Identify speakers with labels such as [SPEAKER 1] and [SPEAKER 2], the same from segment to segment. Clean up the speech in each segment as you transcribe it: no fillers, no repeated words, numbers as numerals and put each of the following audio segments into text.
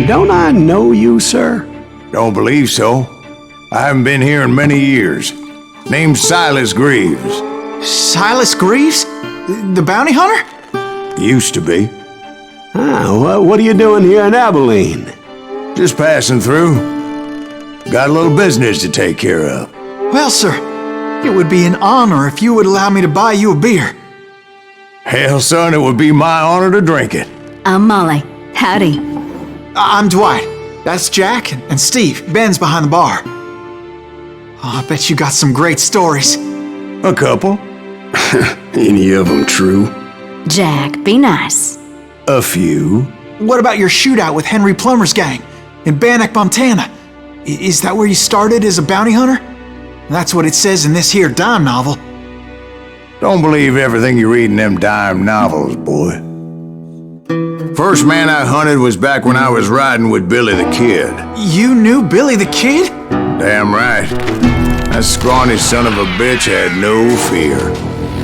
[SPEAKER 1] Don't I know you, sir?
[SPEAKER 2] Don't believe so. I haven't been here in many years. Name's Silas Greaves.
[SPEAKER 3] Silas Greaves? The bounty hunter?
[SPEAKER 2] Used to be.
[SPEAKER 1] What are you doing here in Abilene?
[SPEAKER 2] Just passing through. Got a little business to take care of.
[SPEAKER 3] Well, sir, it would be an honor if you would allow me to buy you a beer.
[SPEAKER 2] Hell, son, it would be my honor to drink it.
[SPEAKER 4] I'm Molly. Howdy.
[SPEAKER 3] I'm Dwight. That's Jack and Steve. Ben's behind the bar. Oh, I bet you got some great stories.
[SPEAKER 2] A couple.
[SPEAKER 1] Any of them true?
[SPEAKER 4] Jack, be nice.
[SPEAKER 2] A few.
[SPEAKER 3] What about your shootout with Henry Plummer's gang in Bannock, Montana? Is that where you started as a bounty hunter? That's what it says in this here dime novel.
[SPEAKER 2] Don't believe everything you read in them dime novels, boy. First man I hunted was back when I was riding with Billy the Kid.
[SPEAKER 3] You knew Billy the Kid?
[SPEAKER 2] Damn right. That scrawny son of a bitch had no fear.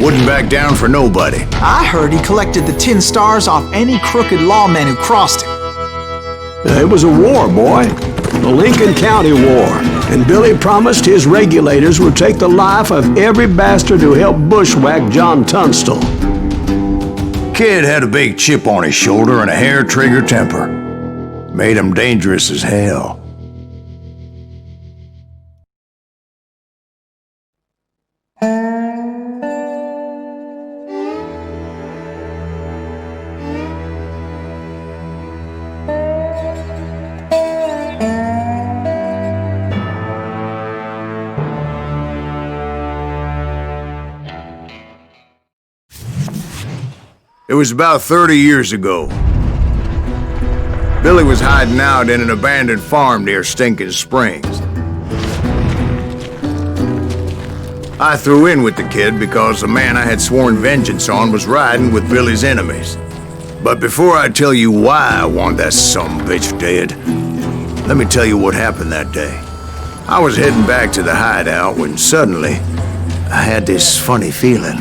[SPEAKER 2] Wouldn't back down for nobody.
[SPEAKER 3] I heard he collected the 10 stars off any crooked lawmen who crossed him.
[SPEAKER 1] It was a war, boy. The Lincoln County War. And Billy promised his regulators would take the life of every bastard who helped bushwhack John Tunstall.
[SPEAKER 2] Kid had a big chip on his shoulder and a hair-trigger temper. Made him dangerous as hell. It was about 30 years ago. Billy was hiding out in an abandoned farm near Stinking Springs. I threw in with the kid because the man I had sworn vengeance on was riding with Billy's enemies. But before I tell you why I want that sumbitch dead, let me tell you what happened that day. I was heading back to the hideout when suddenly I had this funny feeling.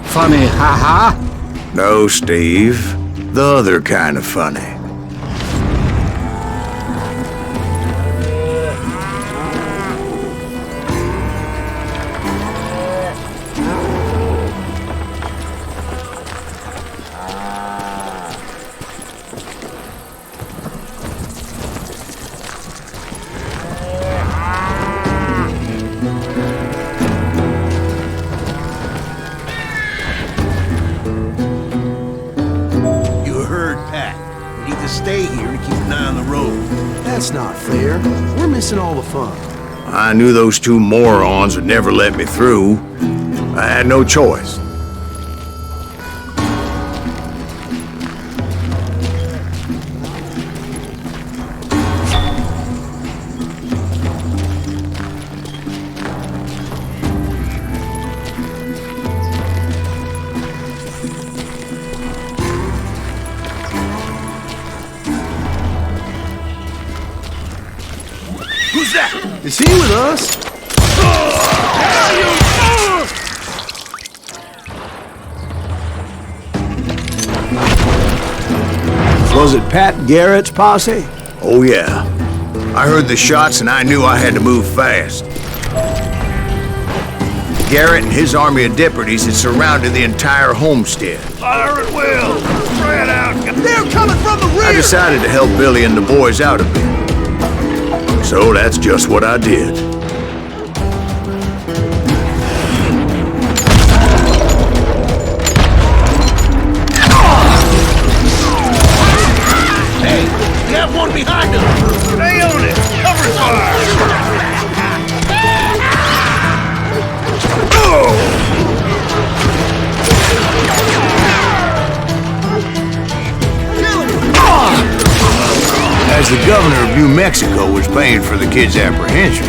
[SPEAKER 5] Funny, ha-ha?
[SPEAKER 2] No, Steve. The other kind of funny.
[SPEAKER 5] Stay here to keep an eye on the road.
[SPEAKER 6] That's not fair. We're missing all the fun.
[SPEAKER 2] I knew those two morons would never let me through. I had no choice.
[SPEAKER 5] Who's that?
[SPEAKER 6] Is he with us?
[SPEAKER 1] Was it Pat Garrett's posse?
[SPEAKER 2] Oh yeah. I heard the shots and I knew I had to move fast. Garrett and his army of deputies had surrounded the entire homestead.
[SPEAKER 5] Fire at will! Spread out! They're coming from the rear!
[SPEAKER 2] I decided to help Billy and the boys out a bit. So that's just what I did.
[SPEAKER 5] Hey, we have one behind us! Stay on it! Cover fire!
[SPEAKER 2] As the governor of New Mexico was paying for the kid's apprehension,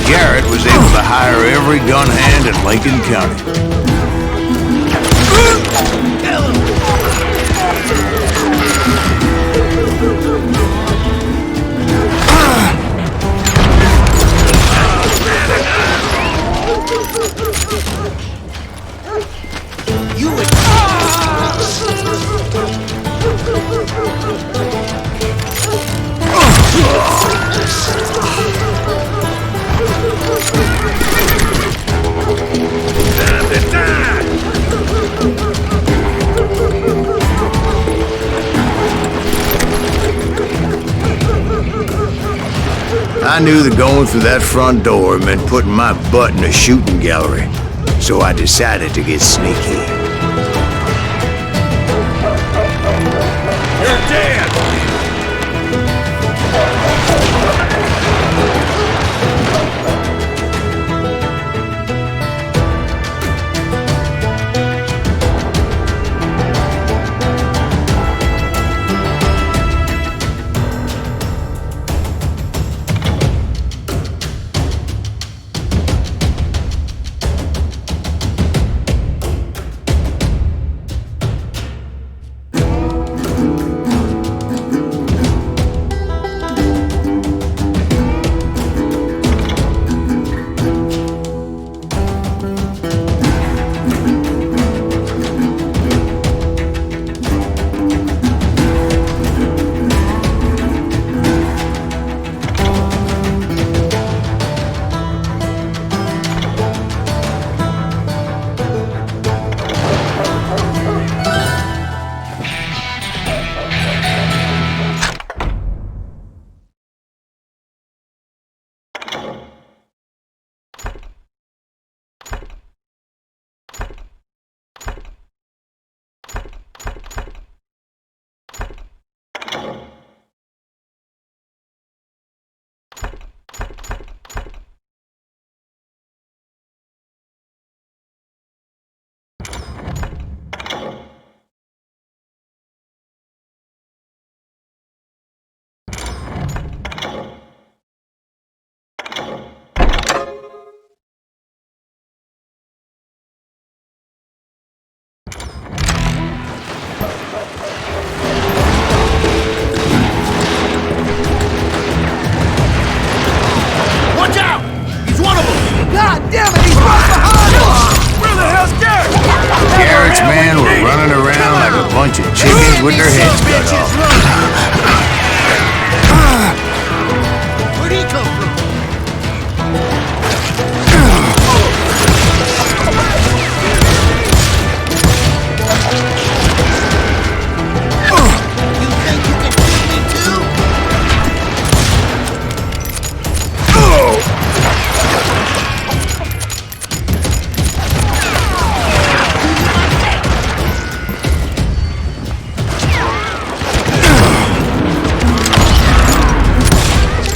[SPEAKER 2] Garrett was able to hire every gun hand in Lincoln County. I knew that going through that front door meant putting my butt in a shooting gallery, so I decided to get sneaky.
[SPEAKER 5] You're dead! Watch out! He's one of them!
[SPEAKER 6] God damn it, he's right behind us!
[SPEAKER 5] Where the hell's Garrett?
[SPEAKER 2] Garrett's men were running around like a bunch of chickens with their heads cut off.
[SPEAKER 5] Where'd he come from? You think you can shoot me too?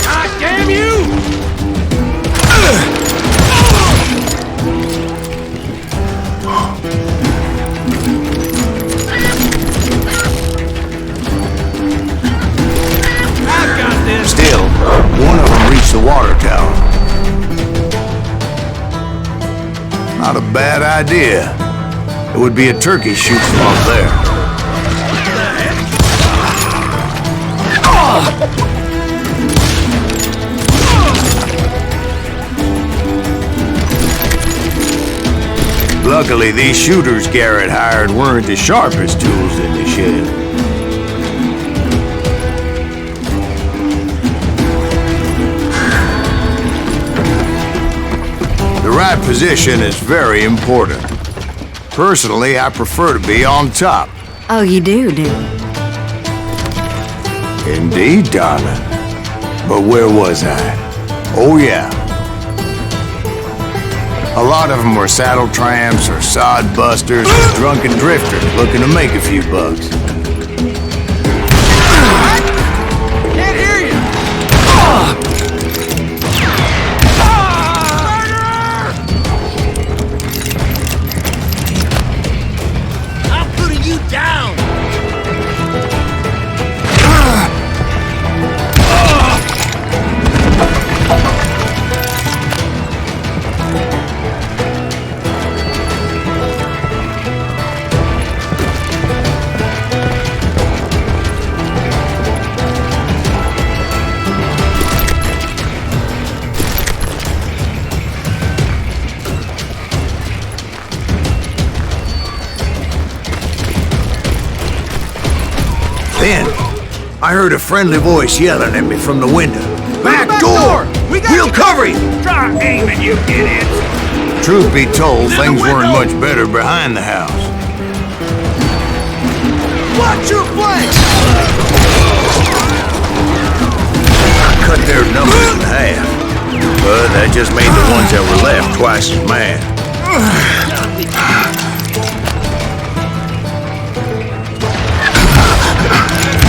[SPEAKER 5] God damn you! I've got this.
[SPEAKER 2] Still, one of them reached the water tower. Not a bad idea. It would be a turkey shooting off there. Luckily, these shooters Garrett hired weren't the sharpest tools in the shed. The right position is very important. Personally, I prefer to be on top.
[SPEAKER 4] Oh, you do, do you?
[SPEAKER 2] Indeed, darling. But where was I? Oh, yeah. A lot of them were saddle tramps or sod busters or drunken drifters looking to make a few bucks.
[SPEAKER 5] Can't hear you! I'm putting you down!
[SPEAKER 2] Then, I heard a friendly voice yelling at me from the window. Back door! We'll cover you!
[SPEAKER 5] Try aiming, you idiots!
[SPEAKER 2] Truth be told, things weren't much better behind the house.
[SPEAKER 6] Watch your flank!
[SPEAKER 2] cut their numbers in half. But that just made the ones that were left twice as mad.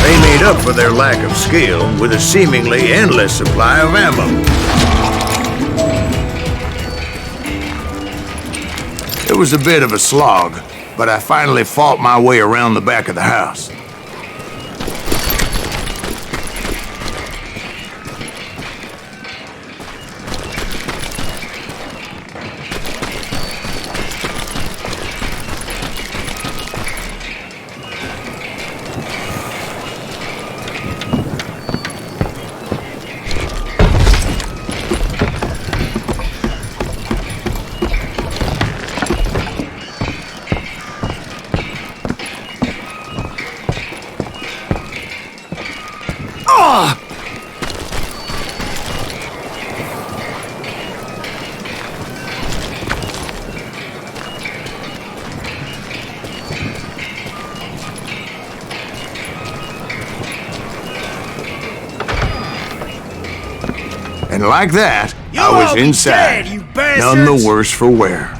[SPEAKER 2] They made up for their lack of skill with a seemingly endless supply of ammo. It was a bit of a slog, but I finally fought my way around the back of the house. And like that, I was inside, none the worse for wear.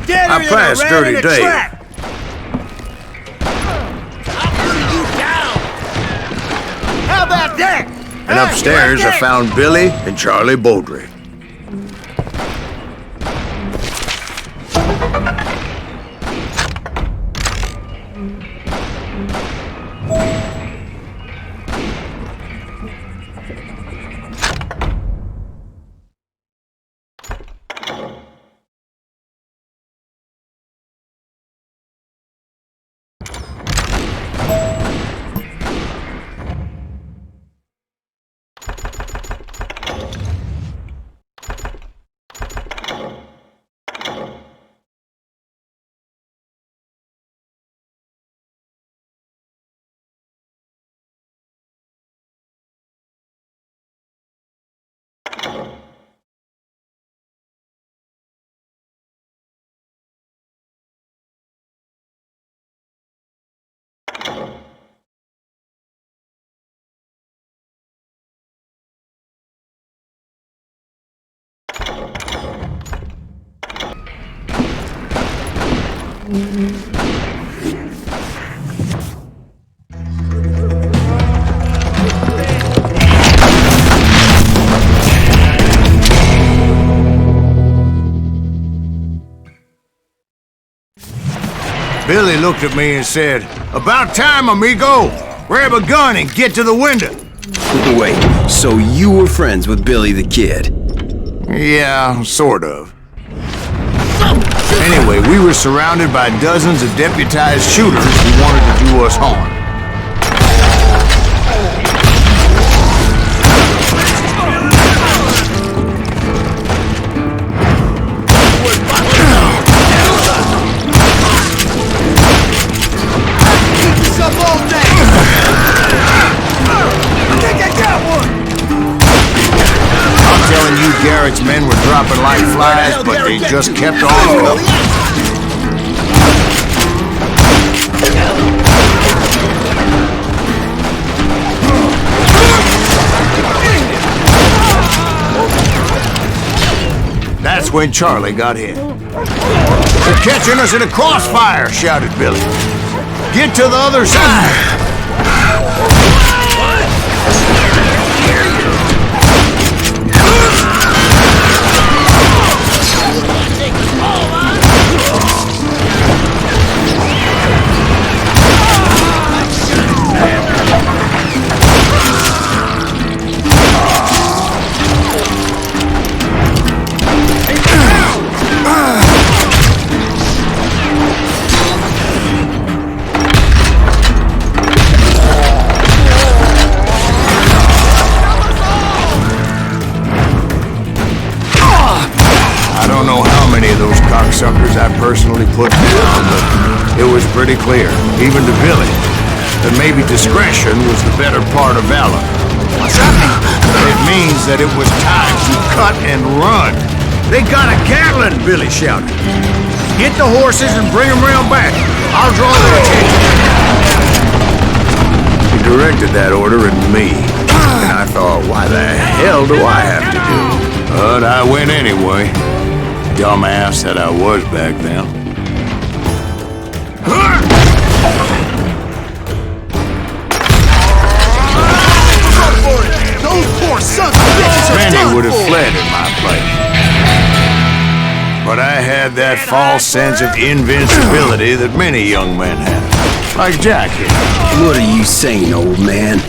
[SPEAKER 2] I passed Dirty Dave.
[SPEAKER 5] How about that?
[SPEAKER 2] And upstairs I found Billy and Charlie Beaudry. Billy looked at me and said, "About time, amigo! Grab a gun and get to the window!"
[SPEAKER 7] Wait, so you were friends with Billy the Kid?
[SPEAKER 2] Yeah, sort of. Anyway, we were surrounded by dozens of deputized shooters who wanted to do us harm. Garrett's men were dropping like flies, but they just kept on coming. That's when Charlie got hit. "They're catching us in a crossfire!" shouted Billy. "Get to the other side!" Suckers I personally put down, but it was pretty clear, even to Billy, that maybe discretion was the better part of valor. What's happening? It means that it was time to cut and run. "They got a Gatling!" Billy shouted. "Get the horses and bring them round back. I'll draw their attention." directed that order at me. And I thought, why the hell do I have to do it? But I went anyway. Dumbass that I was back then.
[SPEAKER 6] Those poor sons of bitches are
[SPEAKER 2] Many
[SPEAKER 6] done
[SPEAKER 2] would have
[SPEAKER 6] for.
[SPEAKER 2] fled in my place. But I had that false sense of invincibility that many young men have. Like Jack here.
[SPEAKER 7] What are you saying, old man?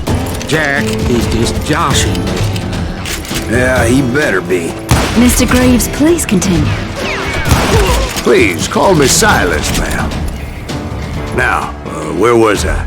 [SPEAKER 5] Jack is just joshing with you.
[SPEAKER 7] Yeah, he better be.
[SPEAKER 4] Mr. Graves, please continue.
[SPEAKER 2] Please, call me Silas, ma'am. Now, where was I?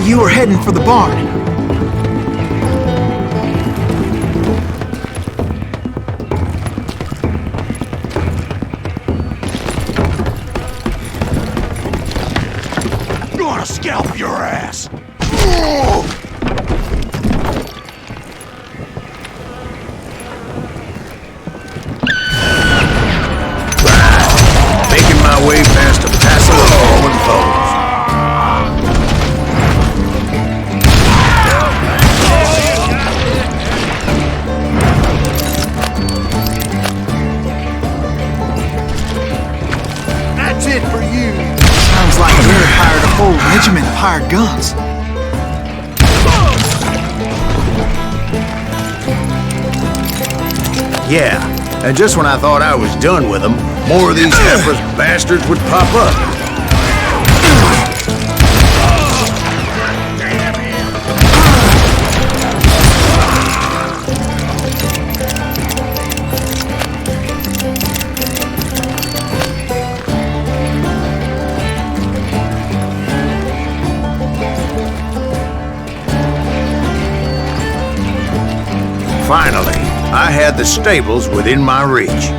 [SPEAKER 3] You were heading for the barn.
[SPEAKER 5] Gonna scalp your ass!
[SPEAKER 2] Making my way past a passel of fallen foes.
[SPEAKER 6] That's it for you.
[SPEAKER 3] Sounds like Garrett hired a whole regiment of hired guns.
[SPEAKER 2] Yeah, and just when I thought I was done with them, more of these helpless bastards would pop up. Finally, I had the stables within my reach.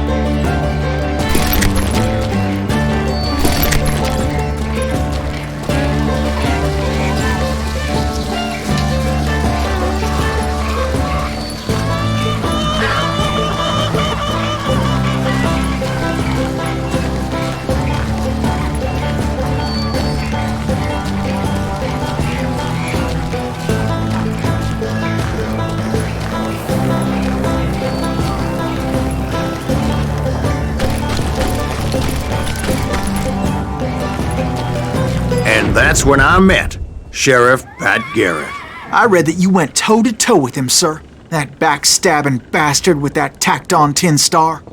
[SPEAKER 2] And that's when I met Sheriff Pat Garrett.
[SPEAKER 3] I read that you went toe-to-toe with him, sir. That backstabbing bastard with that tacked-on tin star.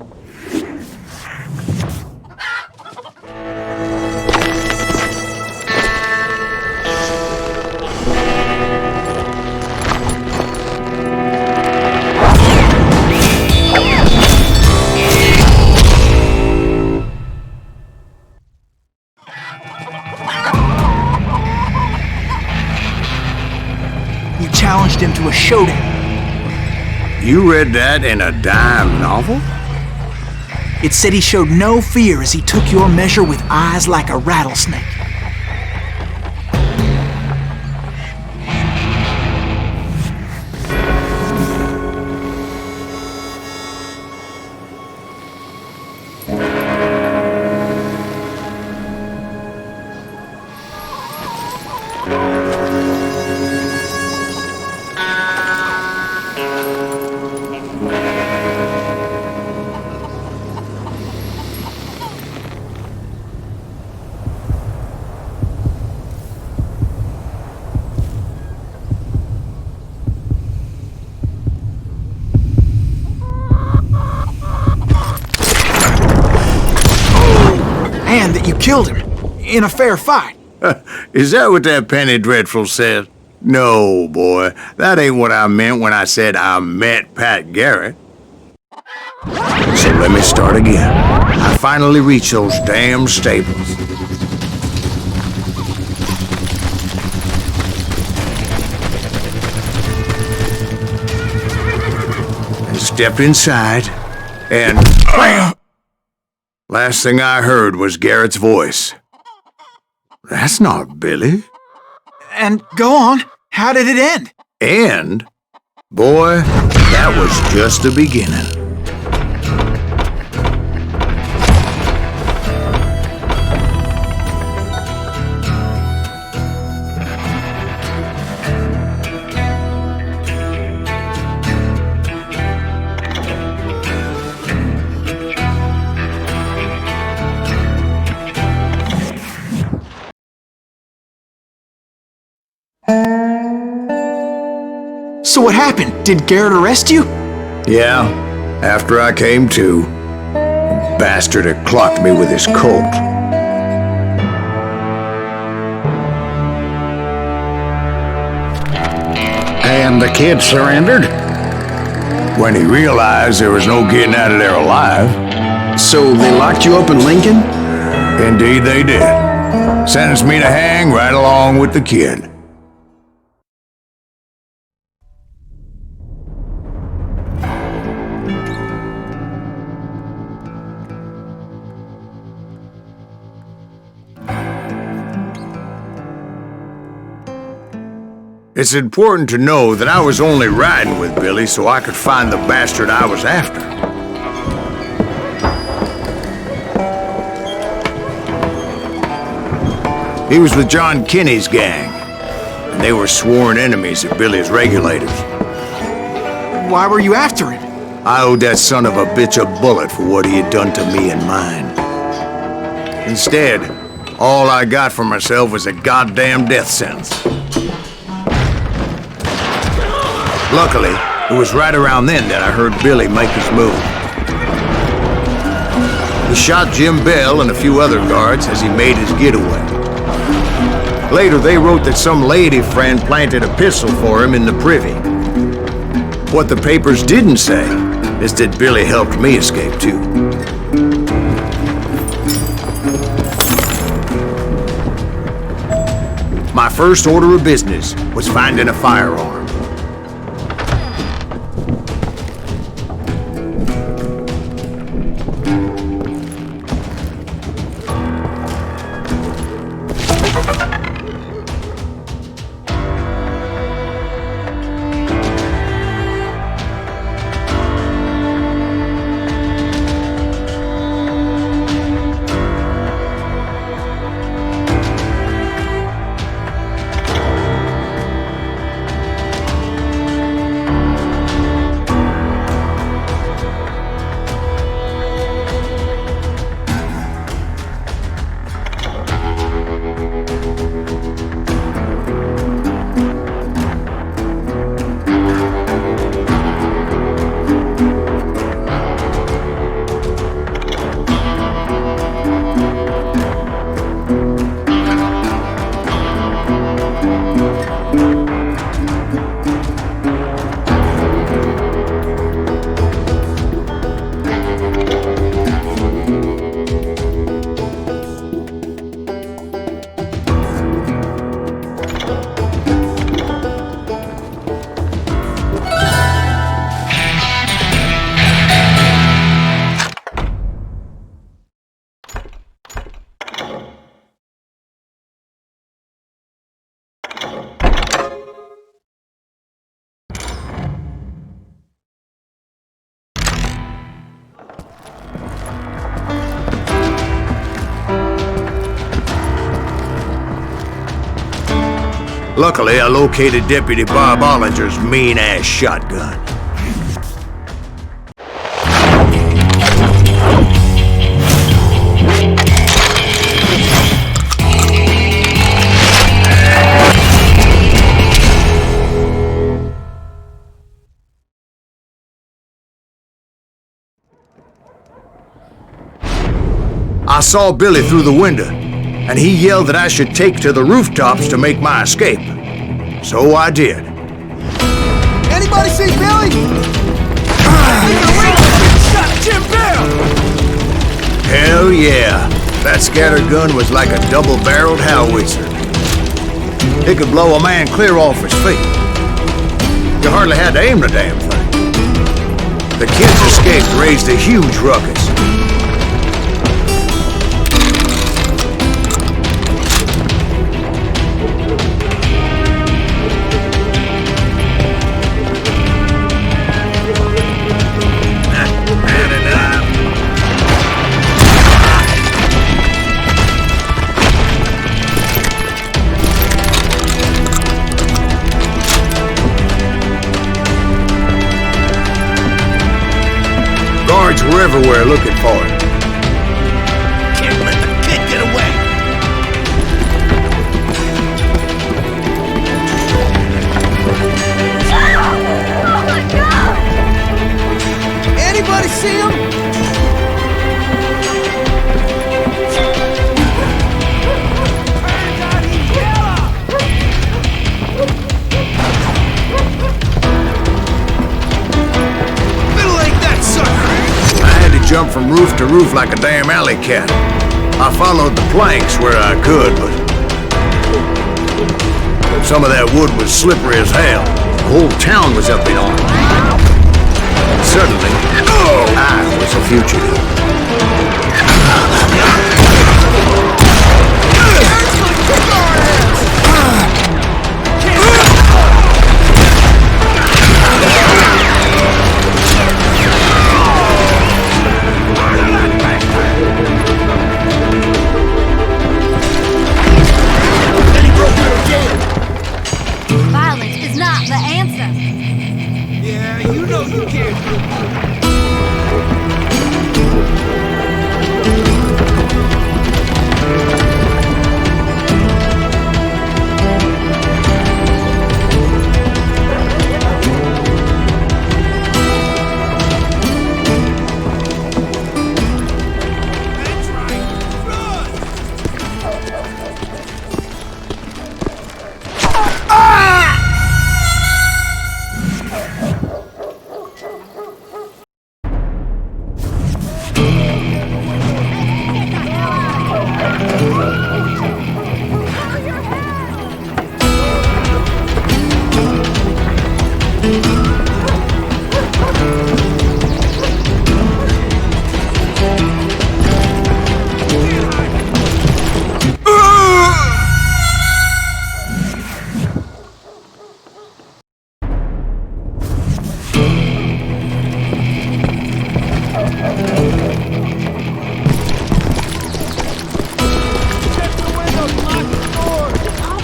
[SPEAKER 3] You challenged him to a showdown.
[SPEAKER 2] You read that in a dime novel?
[SPEAKER 3] It said he showed no fear as he took your measure with eyes like a rattlesnake. And that you killed him in a fair fight.
[SPEAKER 2] Is that what that Penny Dreadful said? No, boy. That ain't what I meant when I said I met Pat Garrett. So let me start again. I finally reached those damn stables. And stepped inside And last thing I heard was Garrett's voice. That's not Billy.
[SPEAKER 3] And go on, how did it end?
[SPEAKER 2] And, boy, that was just the beginning.
[SPEAKER 3] So what happened? Did Garrett arrest you?
[SPEAKER 2] Yeah, after I came to, the bastard had clocked me with his Colt.
[SPEAKER 6] And the kid surrendered?
[SPEAKER 2] When he realized there was no getting out of there alive.
[SPEAKER 7] So they locked you up in Lincoln?
[SPEAKER 2] Indeed they did. Sentenced me to hang right along with the kid. It's important to know that I was only riding with Billy so I could find the bastard I was after. He was with John Kinney's gang, and they were sworn enemies of Billy's regulators.
[SPEAKER 3] Why were you after him?
[SPEAKER 2] I owed that son of a bitch a bullet for what he had done to me and mine. Instead, all I got for myself was a goddamn death sentence. Luckily, it was right around then that I heard Billy make his move. He shot Jim Bell and a few other guards as he made his getaway. Later, they wrote that some lady friend planted a pistol for him in the privy. What the papers didn't say is that Billy helped me escape too. My first order of business was finding a firearm. Luckily, I located Deputy Bob Ollinger's mean-ass shotgun. I saw Billy through the window, and he yelled that I should take to the rooftops to make my escape. So I did.
[SPEAKER 6] Anybody see Billy? Shot Jim Bell!
[SPEAKER 2] Hell yeah. That scattergun was like a double-barreled howitzer. It could blow a man clear off his feet. You hardly had to aim the damn thing. The kid's escape raised a huge ruckus. Guards were everywhere looking for him.
[SPEAKER 5] Can't let the kid get away!
[SPEAKER 6] Oh my God! Anybody see him?
[SPEAKER 2] Jump from roof to roof like a damn alley cat. I followed the planks where I could, but some of that wood was slippery as hell. The whole town was up in arms. Suddenly, I was a fugitive.
[SPEAKER 4] Violence is not the answer.
[SPEAKER 6] Yeah, you know you can't.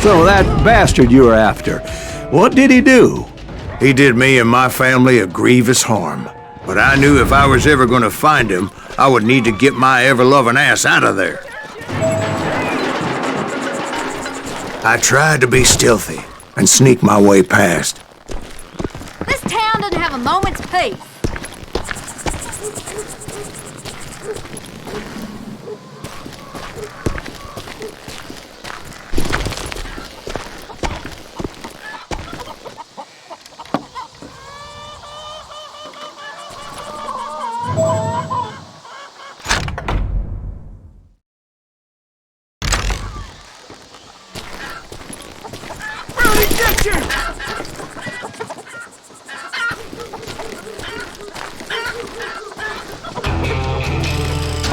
[SPEAKER 1] So that bastard you were after, what did he do?
[SPEAKER 2] He did me and my family a grievous harm. But I knew if I was ever gonna find him, I would need to get my ever-loving ass out of there. I tried to be stealthy and sneak my way past.
[SPEAKER 4] This town doesn't have a moment's peace.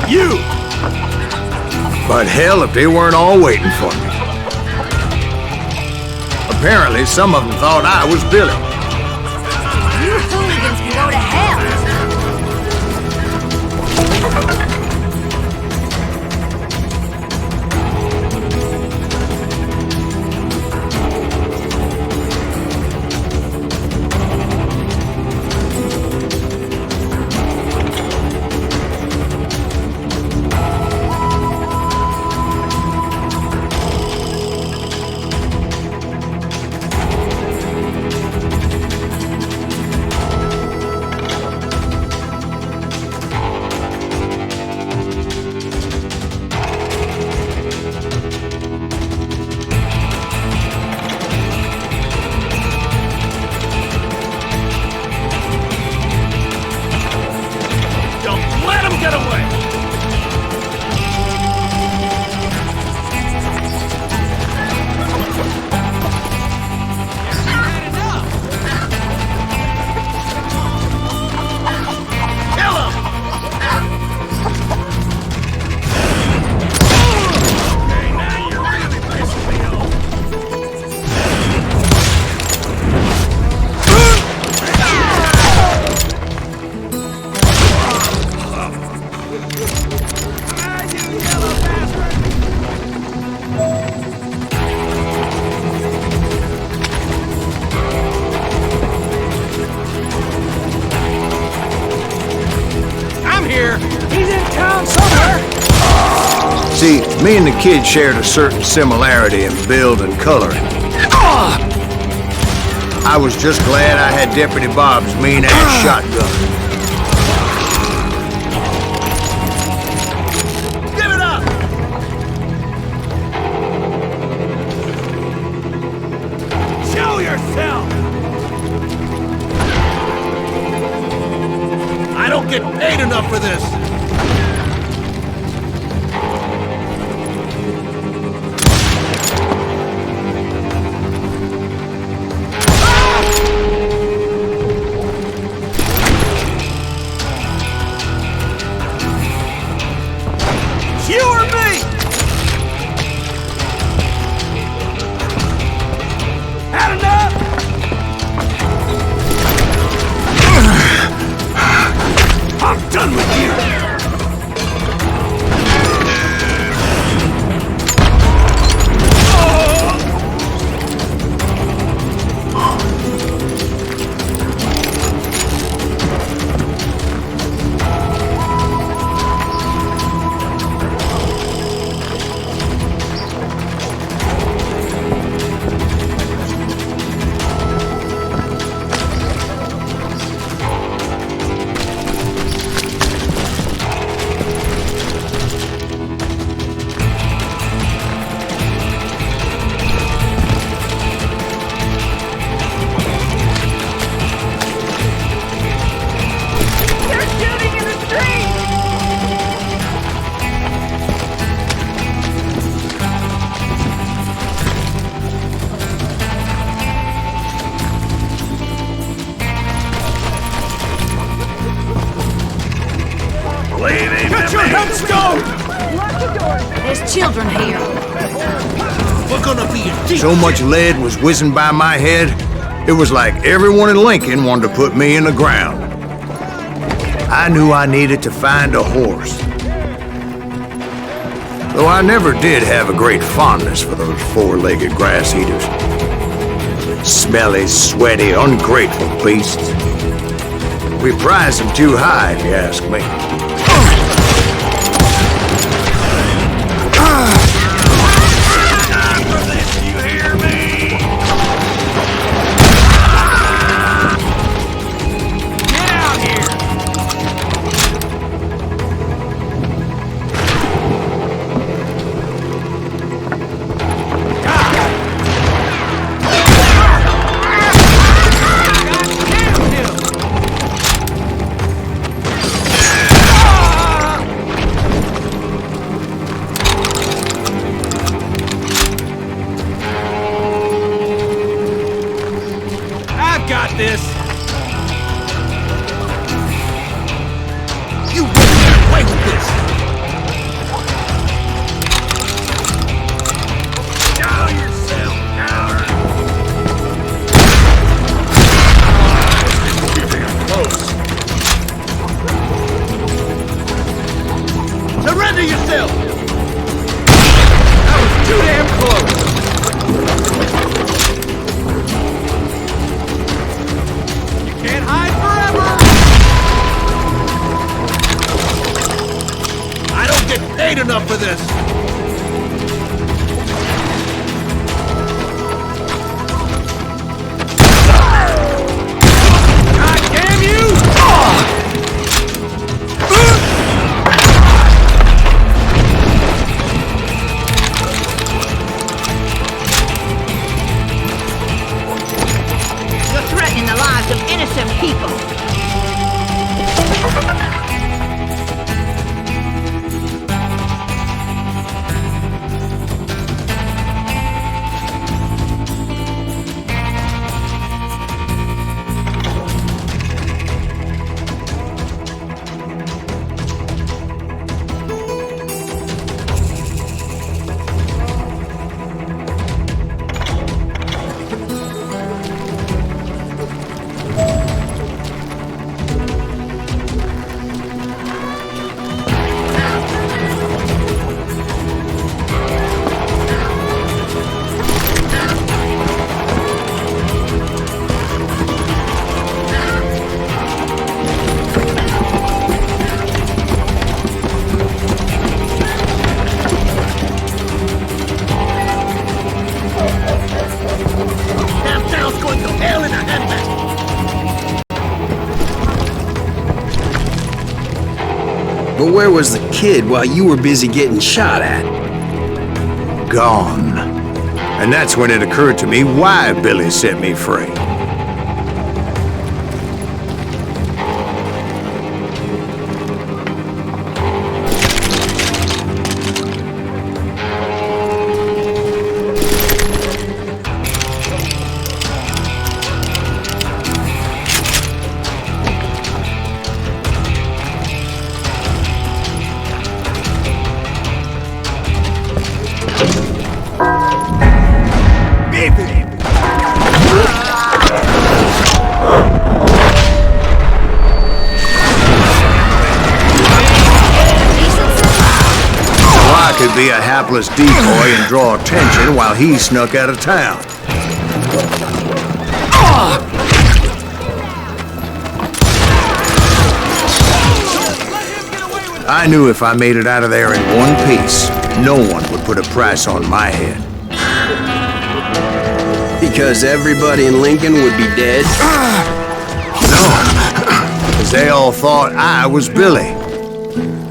[SPEAKER 2] You! But hell if they weren't all waiting for me. Apparently, some of them thought I was Billy.
[SPEAKER 4] You hooligans can go to hell.
[SPEAKER 2] Me and the kid shared a certain similarity in build and coloring. I was just glad I had Deputy Bob's mean-ass shotgun.
[SPEAKER 5] Give it up! Show yourself! I don't get paid enough for this! You or me? Had enough? I'm done with you. Get your headstone!
[SPEAKER 4] There's children here.
[SPEAKER 5] We're gonna be a
[SPEAKER 2] So much lead was whizzing by my head, it was like everyone in Lincoln wanted to put me in the ground. I knew I needed to find a horse. Though I never did have a great fondness for those four-legged grass eaters. Smelly, sweaty, ungrateful beasts. We prize them too high, if you ask me.
[SPEAKER 5] got this! You won't get away with this! Show yourself, coward! Close. Surrender yourself! That was too damn close!
[SPEAKER 7] But where was the kid while you were busy getting shot at?
[SPEAKER 2] Gone. And that's when it occurred to me why Billy set me free. Could be a hapless decoy and draw attention while he snuck out of town. I knew if I made it out of there in one piece, no one would put a price on my head.
[SPEAKER 7] Because everybody in Lincoln would be dead?
[SPEAKER 2] No, because they all thought I was Billy,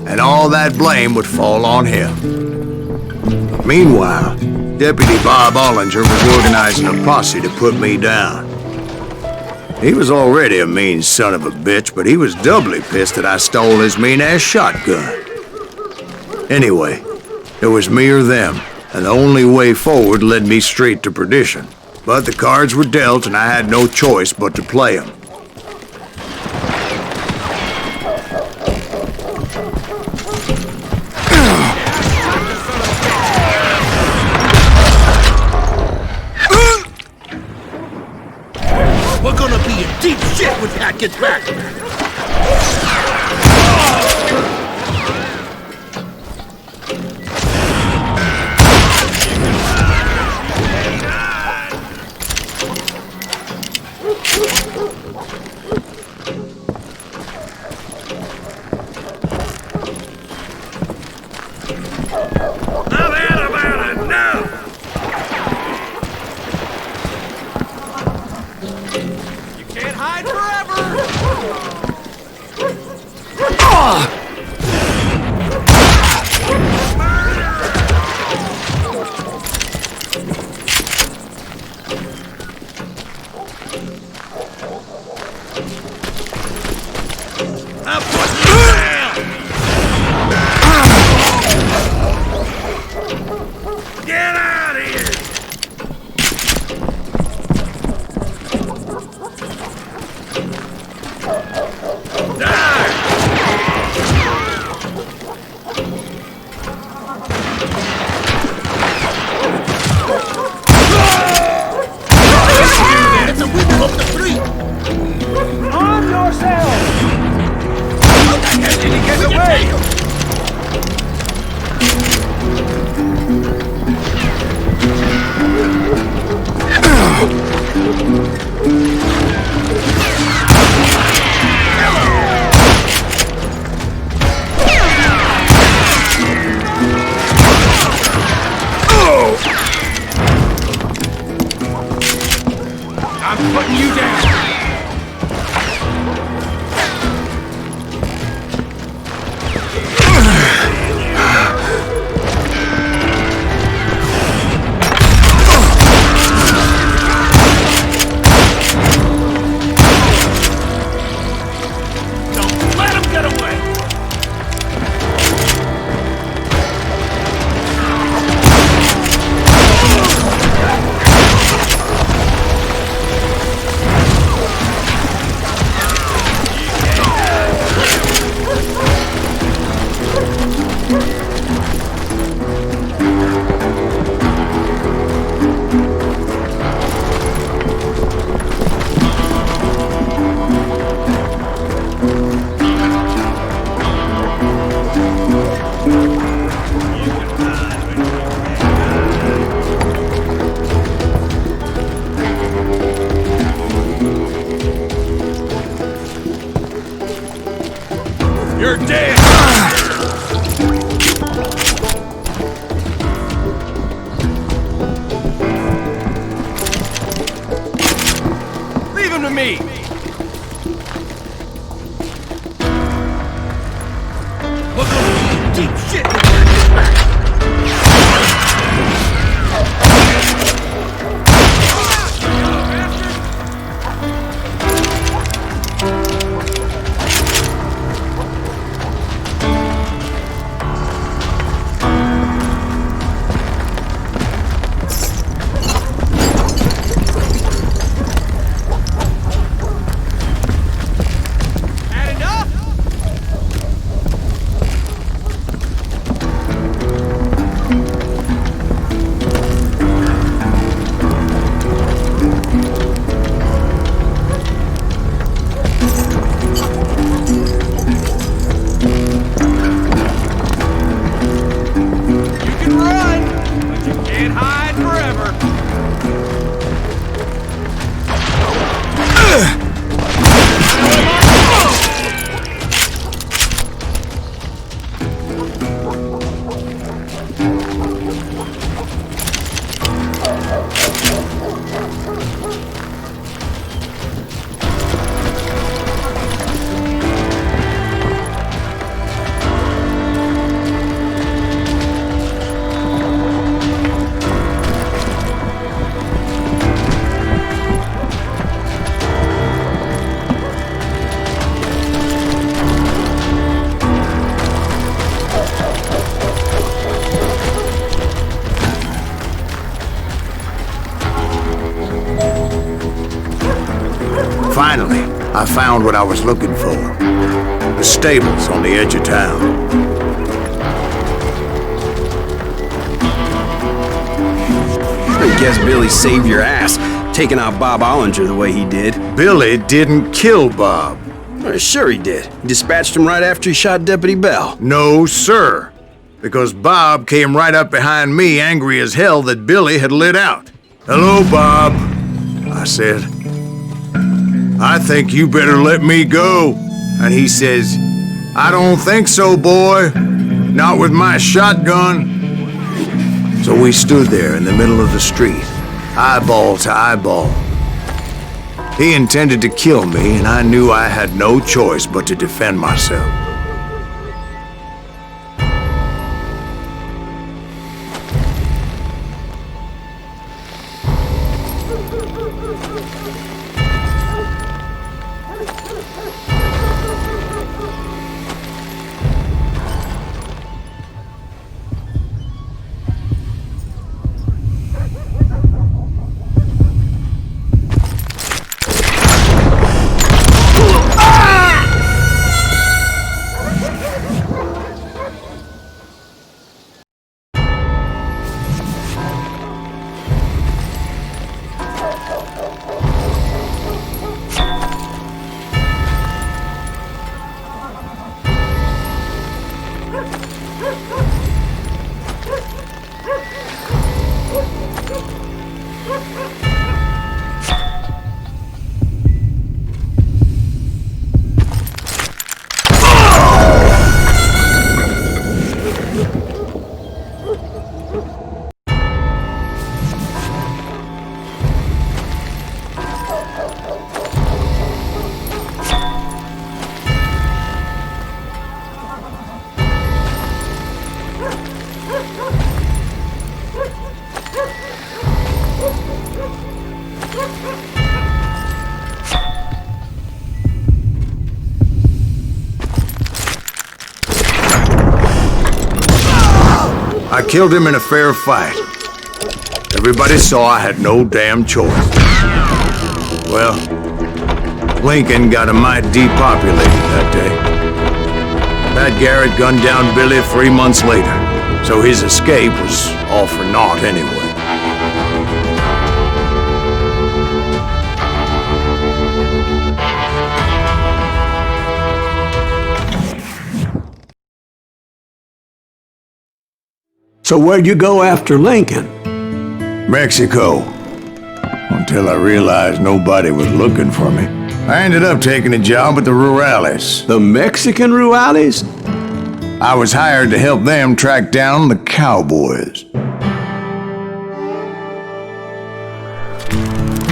[SPEAKER 2] and all that blame would fall on him. Meanwhile, Deputy Bob Ollinger was organizing a posse to put me down. He was already a mean son of a bitch, but he was doubly pissed that I stole his mean-ass shotgun. Anyway, it was me or them, and the only way forward led me straight to perdition. But the cards were dealt, and I had no choice but to play them.
[SPEAKER 5] We're gonna be in deep shit when Pat gets back. I've had about enough.
[SPEAKER 6] Can't hide forever!
[SPEAKER 5] I'm putting you down. Get out of here. It's a window up the street.
[SPEAKER 6] Arm yourself!
[SPEAKER 5] How the hell did he get away?
[SPEAKER 6] I'm putting you down!
[SPEAKER 5] Don't let him get away. You're dead!
[SPEAKER 6] Leave him to me!
[SPEAKER 5] Look
[SPEAKER 2] Finally, I found what I was looking for. The stables on the edge of town.
[SPEAKER 7] I guess Billy saved your ass, taking out Bob Ollinger the way he did.
[SPEAKER 2] Billy didn't kill Bob.
[SPEAKER 7] Sure he did. He dispatched him right after he shot Deputy Bell.
[SPEAKER 2] No, sir. Because Bob came right up behind me, angry as hell that Billy had lit out. "Hello, Bob," I said. "I think you better let me go." And he says, "I don't think so, boy. Not with my shotgun." So we stood there in the middle of the street, eyeball to eyeball. He intended to kill me, and I knew I had no choice but to defend myself. I killed him in a fair fight. Everybody saw I had no damn choice. Well, Lincoln got a mite depopulated that day. Pat Garrett gunned down Billy 3 months later, so his escape was all for naught anyway.
[SPEAKER 1] So where'd you go after Lincoln?
[SPEAKER 2] Mexico. Until I realized nobody was looking for me. I ended up taking a job at the Rurales.
[SPEAKER 1] The Mexican Rurales?
[SPEAKER 2] I was hired to help them track down the cowboys.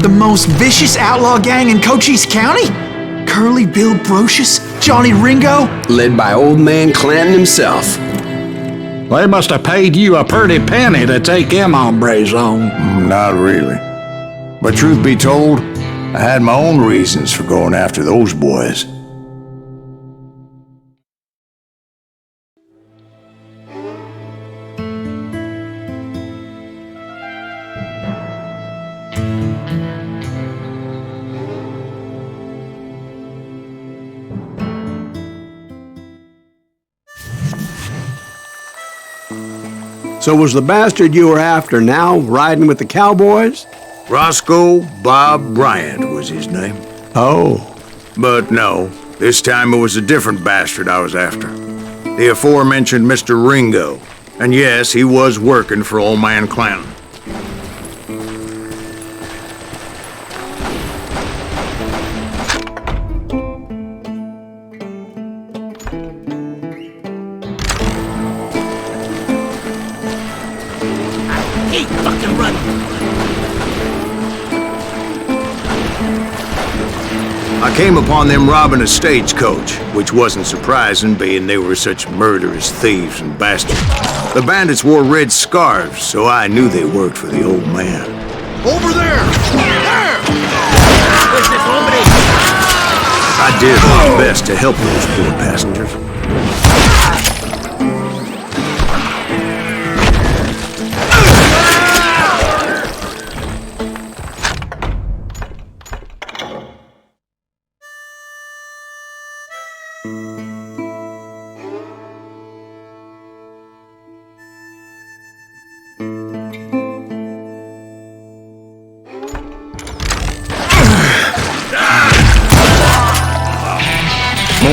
[SPEAKER 3] The most vicious outlaw gang in Cochise County? Curly Bill Brocious? Johnny Ringo?
[SPEAKER 7] Led by old man Clanton himself.
[SPEAKER 5] They must have paid you a pretty penny to take them hombres on.
[SPEAKER 2] Not really. But truth be told, I had my own reasons for going after those boys.
[SPEAKER 1] So was the bastard you were after now riding with the cowboys?
[SPEAKER 2] Roscoe Bob Bryant was his name.
[SPEAKER 1] Oh.
[SPEAKER 2] But no, this time it was a different bastard I was after. The aforementioned Mr. Ringo. And yes, he was working for old man Clanton.
[SPEAKER 5] Keep fucking running.
[SPEAKER 2] I came upon them robbing a stagecoach, which wasn't surprising, being they were such murderous thieves and bastards. The bandits wore red scarves, so I knew they worked for the old man.
[SPEAKER 5] Over there! There! Where's this hombre?
[SPEAKER 2] I did my best to help those poor passengers.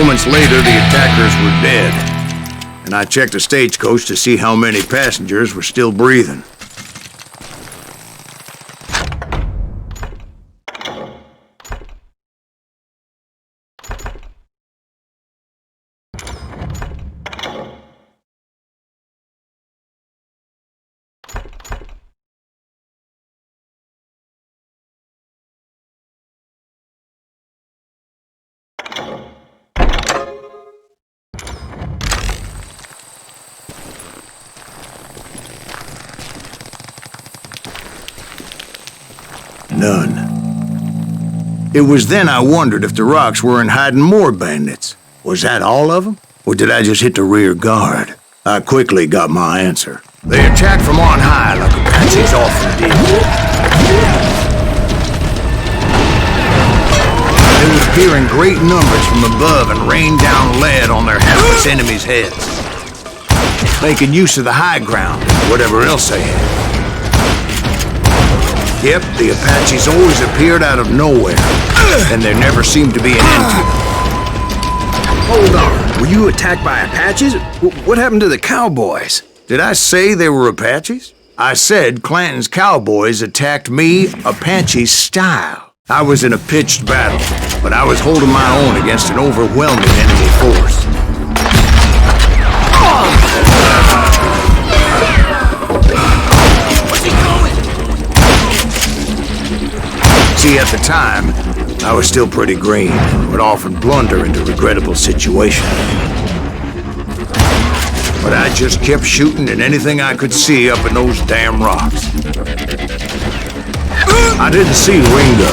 [SPEAKER 2] Moments later, the attackers were dead, and I checked the stagecoach to see how many passengers were still breathing. None. It was then I wondered if the rocks weren't hiding more bandits. Was that all of them? Or did I just hit the rear guard? I quickly got my answer. They attacked from on high like Apaches often did. They would appear in great numbers from above and rain down lead on their hapless enemies' heads, making use of the high ground, whatever else they had. Yep, the Apaches always appeared out of nowhere, and there never seemed to be an end to them.
[SPEAKER 7] Hold on. Were you attacked by Apaches? What happened to the cowboys?
[SPEAKER 2] Did I say they were Apaches? I said Clanton's cowboys attacked me Apache style. I was in a pitched battle, but I was holding my own against an overwhelming enemy force. See, at the time, I was still pretty green and would often blunder into regrettable situations. But I just kept shooting at anything I could see up in those damn rocks. I didn't see Ringo,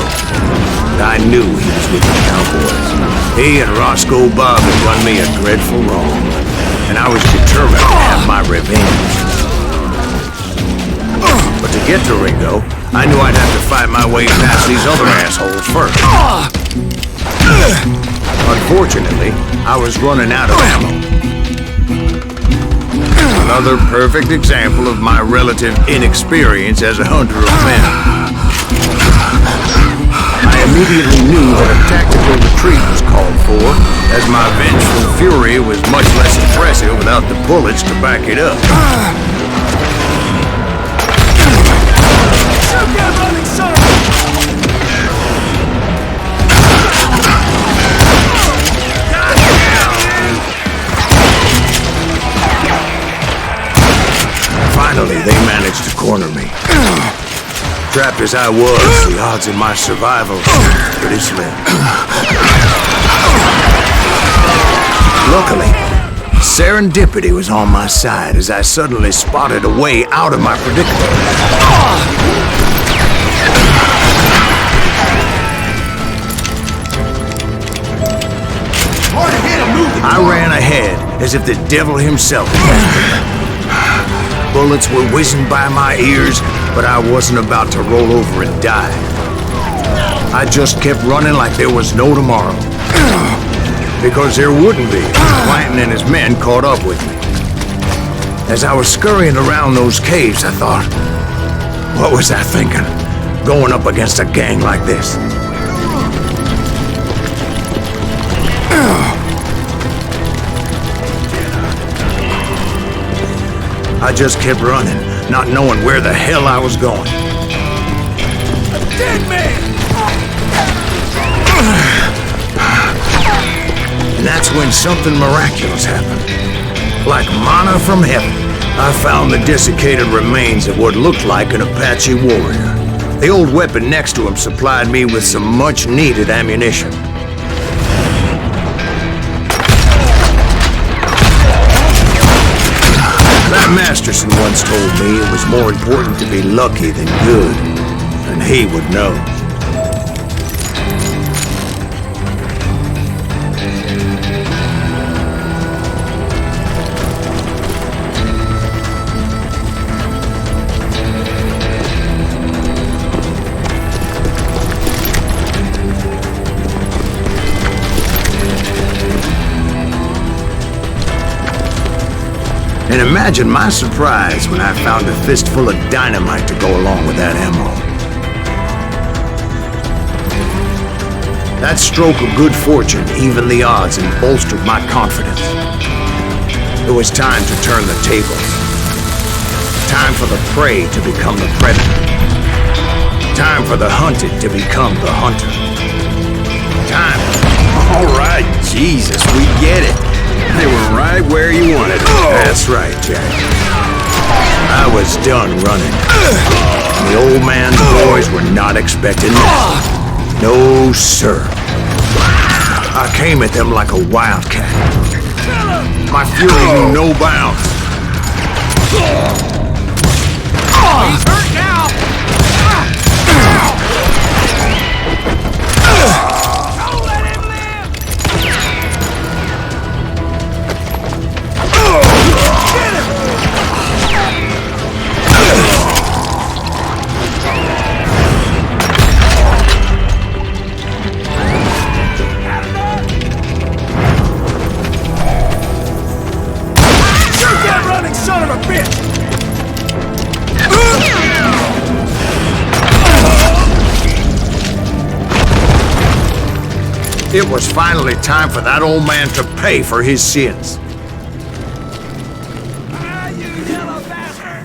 [SPEAKER 2] but I knew he was with the cowboys. He and Roscoe Bob had done me a dreadful wrong, and I was determined to have my revenge. But to get to Ringo, I knew I'd have to fight my way past these other assholes first. Unfortunately, I was running out of ammo. Another perfect example of my relative inexperience as a hunter of men. I immediately knew that a tactical retreat was called for, as my vengeful fury was much less impressive without the bullets to back it up. Finally, they managed to corner me. Trapped as I was, the odds of my survival were pretty slim. Luckily, serendipity was on my side as I suddenly spotted a way out of my predicament. I ran ahead as if the devil himself had me. Bullets were whizzing by my ears, but I wasn't about to roll over and die. I just kept running like there was no tomorrow. Because there wouldn't be if Clanton and his men caught up with me. As I was scurrying around those caves, I thought, what was I thinking? Going up against a gang like this? I just kept running, not knowing where the hell I was going. A dead man! And that's when something miraculous happened. Like manna from heaven, I found the desiccated remains of what looked like an Apache warrior. The old weapon next to him supplied me with some much-needed ammunition. That Masterson once told me it was more important to be lucky than good, and he would know. And imagine my surprise when I found a fistful of dynamite to go along with that ammo. That stroke of good fortune evened the odds and bolstered my confidence. It was time to turn the tables. Time for the prey to become the predator. Time for the hunted to become the hunter. Time.
[SPEAKER 7] All right, Jesus, we get it. They were right where you wanted it.
[SPEAKER 2] That's right, Jack. I was done running. The old man's boys were not expecting that. No, sir. I came at them like a wildcat. My fury knew no bounds.
[SPEAKER 6] He's hurt now! Don't let him live! Get him! Shoot that running son of a bitch!
[SPEAKER 2] It was finally time for that old man to pay for his sins.
[SPEAKER 6] Ah, you yellow bastard!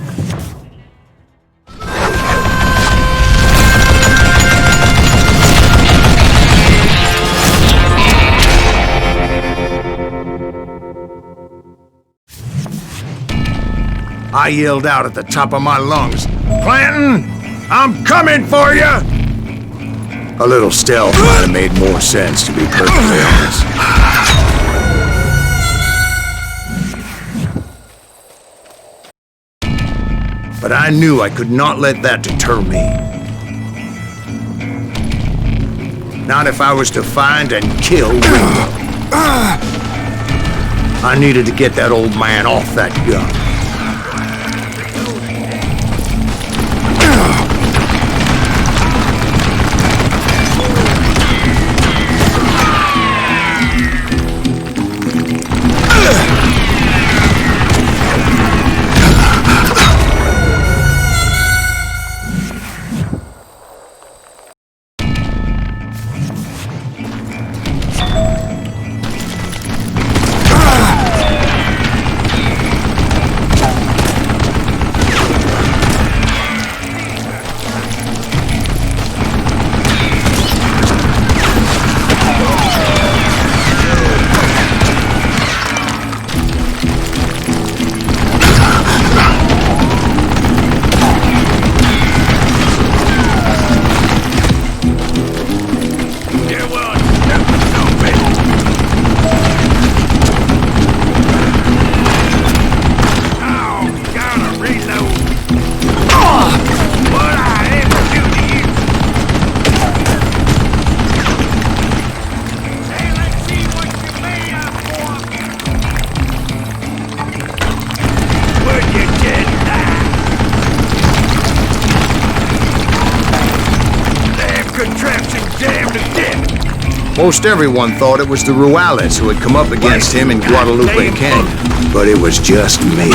[SPEAKER 2] I yelled out at the top of my lungs, "Clanton, I'm coming for you!" A little stealth might have made more sense, to be perfectly honest. But I knew I could not let that deter me. Not if I was to find and kill Ringo. I needed to get that old man off that gun. Most everyone thought it was the Ruales who had come up against him in Guadalupe Canyon, but it was just me.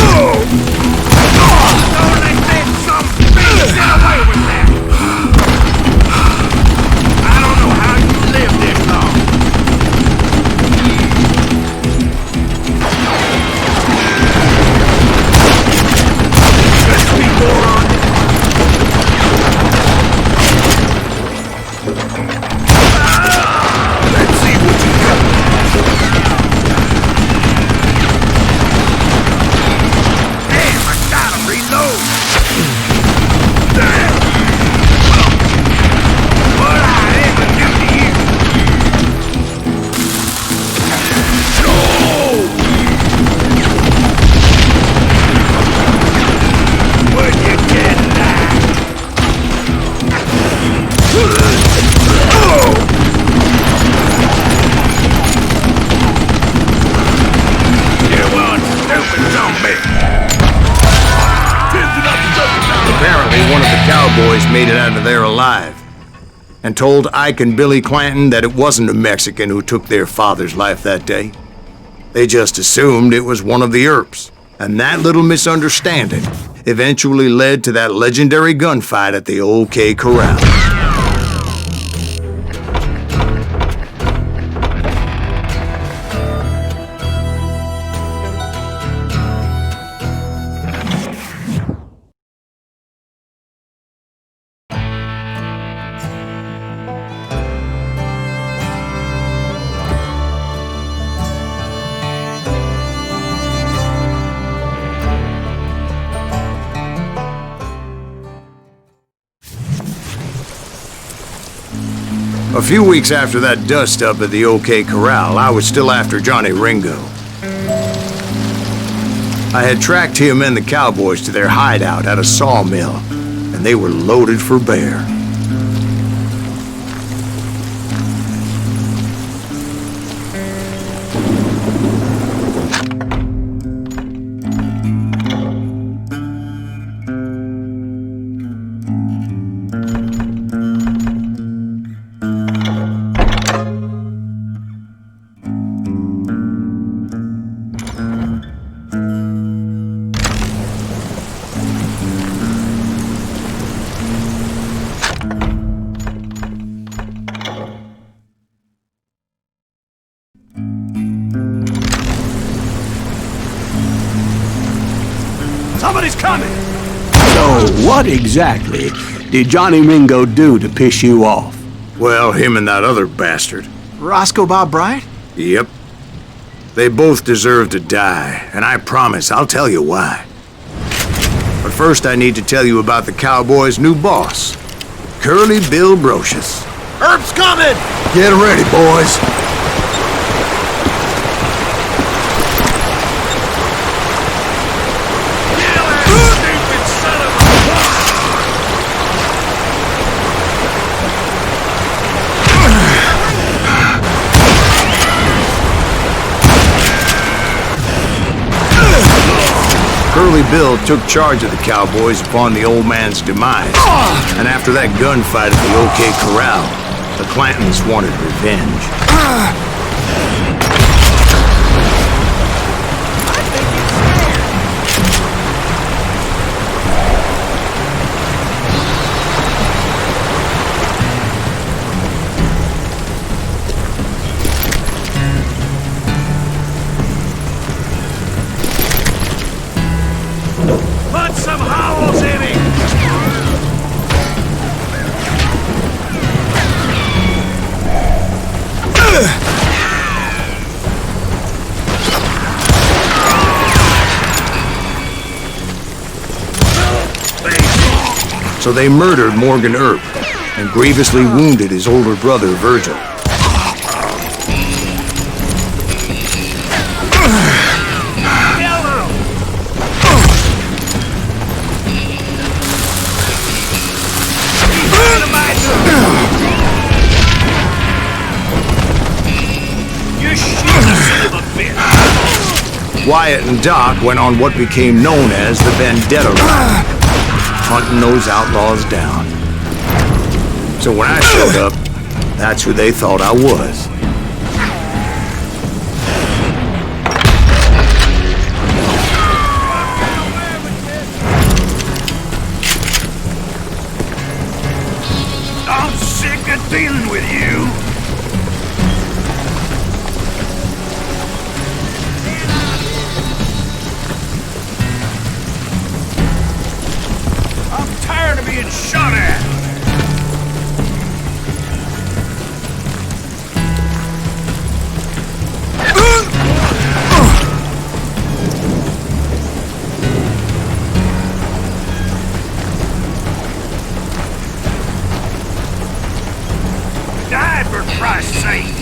[SPEAKER 6] I don't know how you lived this long. Let's be moron. Let's see what you got. Damn, I gotta reload. Damn. What I ever do to you? No! Would you get that? Oh! You one stupid zombie!
[SPEAKER 2] Apparently, one of the cowboys made it out of there alive and told Ike and Billy Clanton that it wasn't a Mexican who took their father's life that day. They just assumed it was one of the Earps, and that little misunderstanding eventually led to that legendary gunfight at the OK Corral. A few weeks after that dust-up at the OK Corral, I was still after Johnny Ringo. I had tracked him and the cowboys to their hideout at a sawmill, and they were loaded for bear.
[SPEAKER 6] Somebody's coming!
[SPEAKER 1] So, what exactly did Johnny Ringo do to piss you off?
[SPEAKER 2] Well, him and that other bastard.
[SPEAKER 3] Roscoe Bob Bryant?
[SPEAKER 2] Yep. They both deserve to die, and I promise I'll tell you why. But first I need to tell you about the Cowboys' new boss, Curly Bill Brocious.
[SPEAKER 6] Herb's coming!
[SPEAKER 2] Get ready, boys.
[SPEAKER 6] Stupid son of a...
[SPEAKER 2] Curly Bill took charge of the Cowboys upon the old man's demise, and after that gunfight at the OK Corral, the Clantons wanted revenge.
[SPEAKER 6] Put some howls in him!
[SPEAKER 2] So they murdered Morgan Earp and grievously wounded his older brother, Virgil.
[SPEAKER 6] You shouldn't son of a bitch!
[SPEAKER 2] Wyatt and Doc went on what became known as the Vendetta Ride, hunting those outlaws down. So when I showed up, that's who they thought I was.
[SPEAKER 6] I'm sick of dealing with you! I'm tired of being shot at! Die for Christ's sake!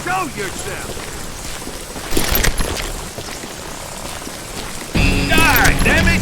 [SPEAKER 6] Show yourself! Die, damn it!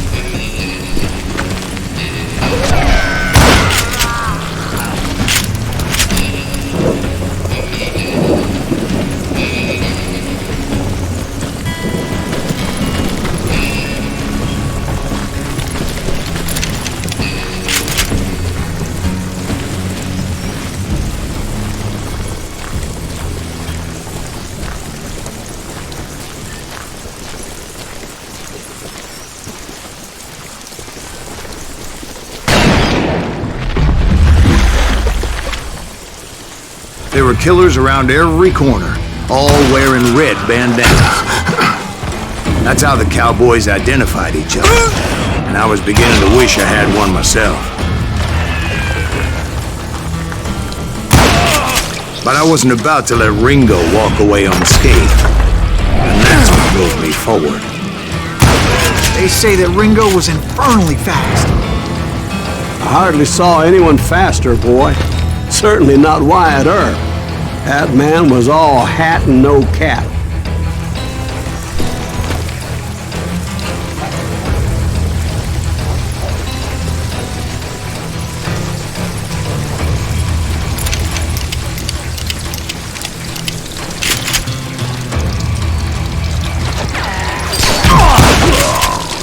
[SPEAKER 2] There were killers around every corner, all wearing red bandanas. That's how the Cowboys identified each other, and I was beginning to wish I had one myself. But I wasn't about to let Ringo walk away unscathed, and that's what drove me forward.
[SPEAKER 3] They say that Ringo was infernally fast.
[SPEAKER 1] hardly saw anyone faster, boy. Certainly not Wyatt Earp. That man was all hat and no cap.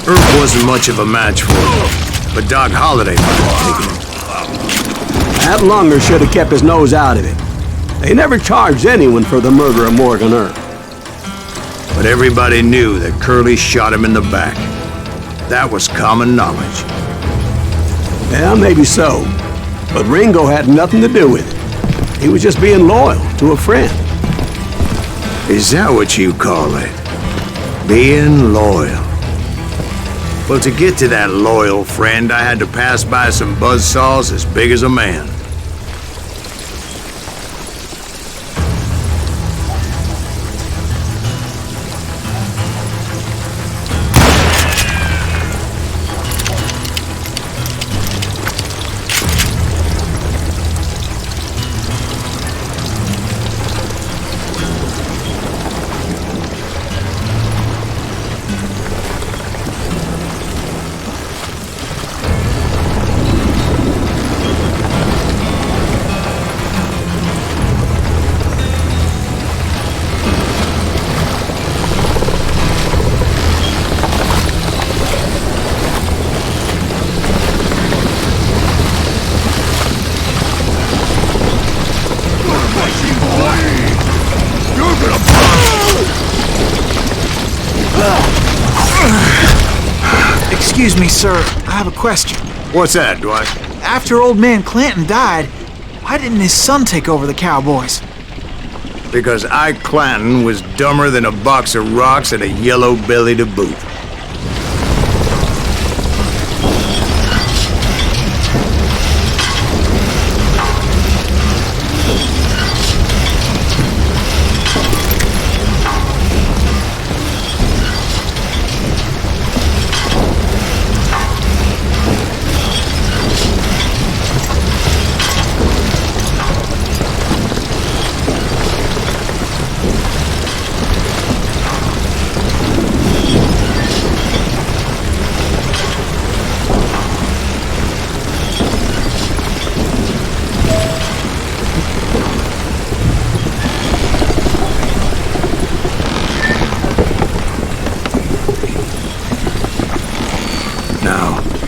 [SPEAKER 2] Earp wasn't much of a match for him, but Doc Holliday might have taken him.
[SPEAKER 1] That lunger should have kept his nose out of it. They never charged anyone for the murder of Morgan Earp.
[SPEAKER 2] But everybody knew that Curly shot him in the back. That was common knowledge.
[SPEAKER 1] Yeah, maybe so. But Ringo had nothing to do with it. He was just being loyal to a friend.
[SPEAKER 2] Is that what you call it? Being loyal? Well, to get to that loyal friend, I had to pass by some buzzsaws as big as a man.
[SPEAKER 3] Excuse me, sir. I have a question.
[SPEAKER 2] What's that, Dwight?
[SPEAKER 3] After old man Clanton died, why didn't his son take over the Cowboys?
[SPEAKER 2] Because Ike Clanton was dumber than a box of rocks and a yellow belly to boot.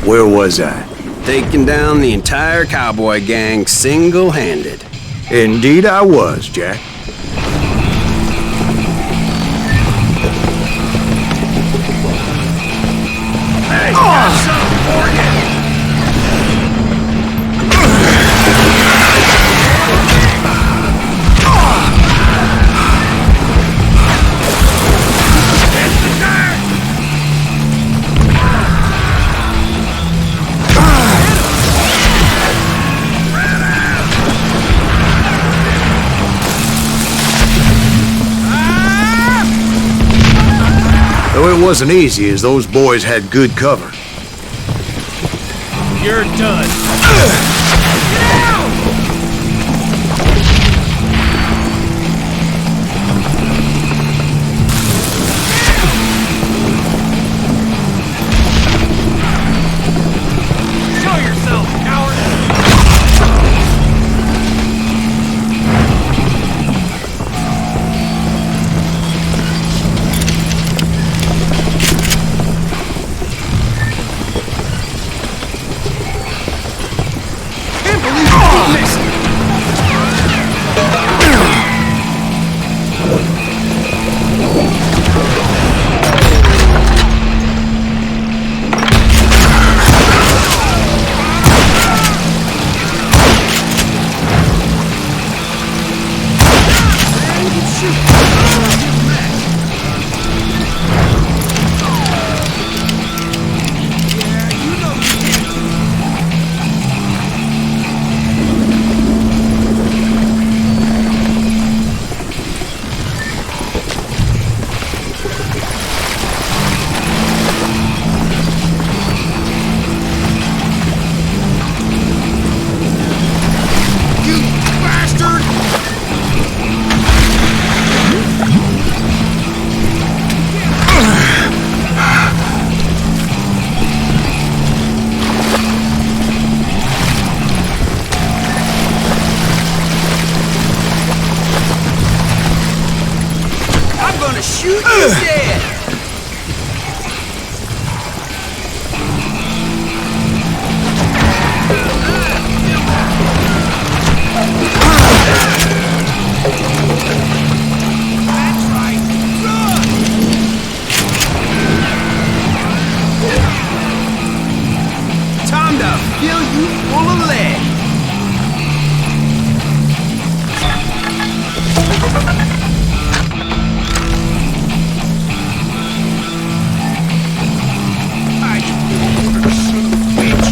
[SPEAKER 2] Where was I?
[SPEAKER 7] Taking down the entire cowboy gang single-handed.
[SPEAKER 2] Indeed I was, Jack.
[SPEAKER 6] Hey, got something for you.
[SPEAKER 2] Though it wasn't easy, as those boys had good cover.
[SPEAKER 6] You're done. Show yourself, coward!
[SPEAKER 7] shoot you dead!
[SPEAKER 6] That's right. Run!
[SPEAKER 7] Time to fill you full of lead!
[SPEAKER 6] I son of a bitch.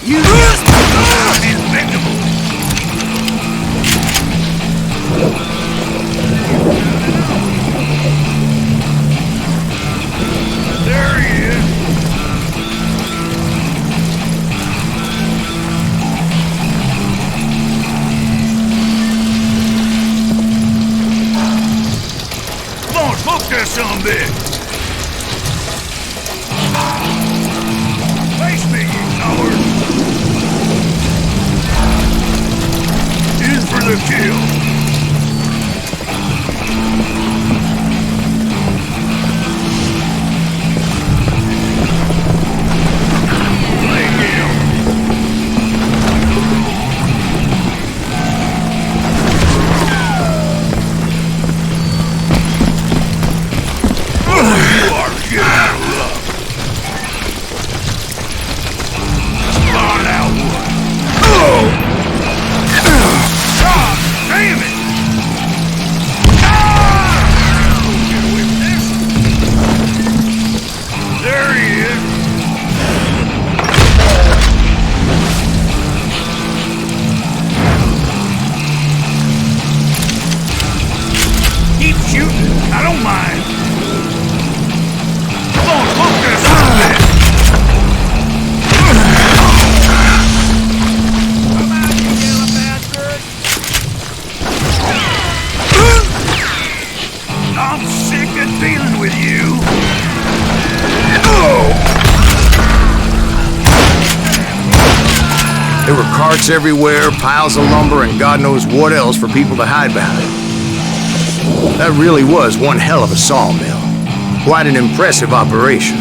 [SPEAKER 6] You invincible. There he is. Come on, smoke that son of a bitch. Face me, you coward. In for the kill. Play him. Oh, you are getting out of luck. Spawn out one. God damn it! Ah! Get away from this. There he is. Keep shooting. I don't mind. Come on, look this up. Come out, you yellow bastard! I'm sick of dealing with you!
[SPEAKER 2] There were carts everywhere, piles of lumber, and God knows what else for people to hide behind. That really was one hell of a sawmill. Quite an impressive operation.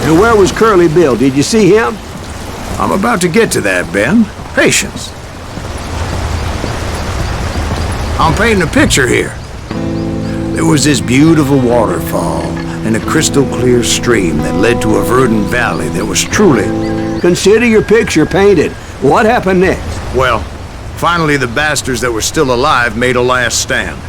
[SPEAKER 1] And where was Curly Bill? Did you see him?
[SPEAKER 2] I'm about to get to that, Ben. Patience. I'm painting a picture here. There was this beautiful waterfall and a crystal clear stream that led to a verdant valley that was truly...
[SPEAKER 1] Consider your picture painted. What happened next?
[SPEAKER 2] Well, finally the bastards that were still alive made a last stand.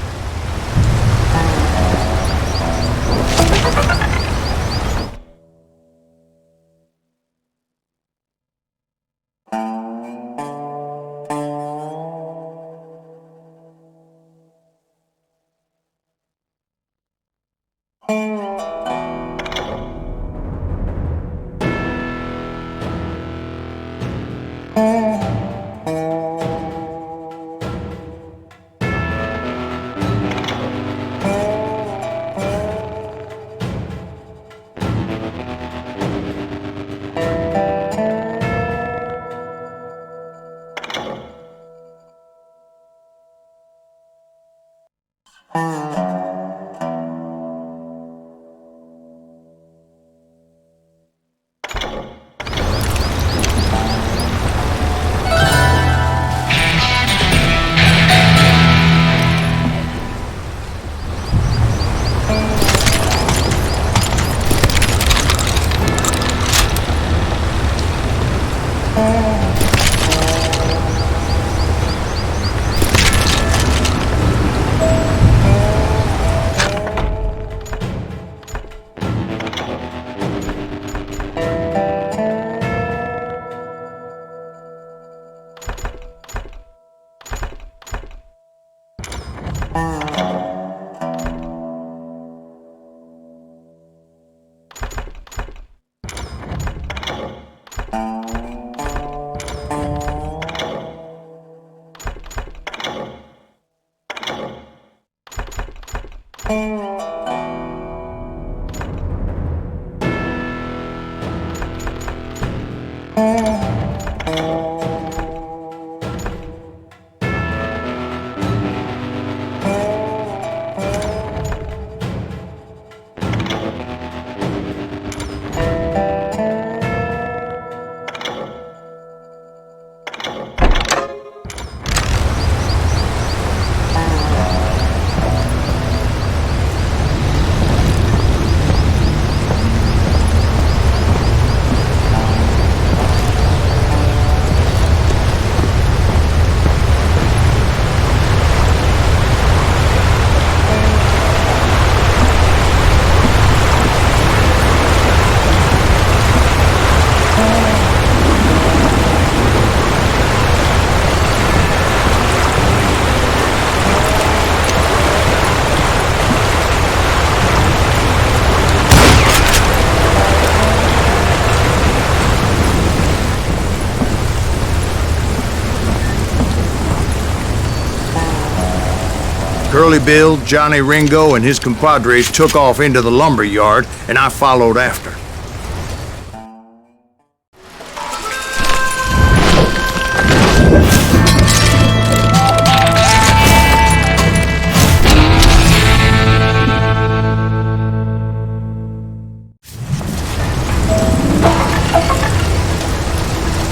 [SPEAKER 2] Curly Bill, Johnny Ringo, and his compadres took off into the lumber yard, and I followed after.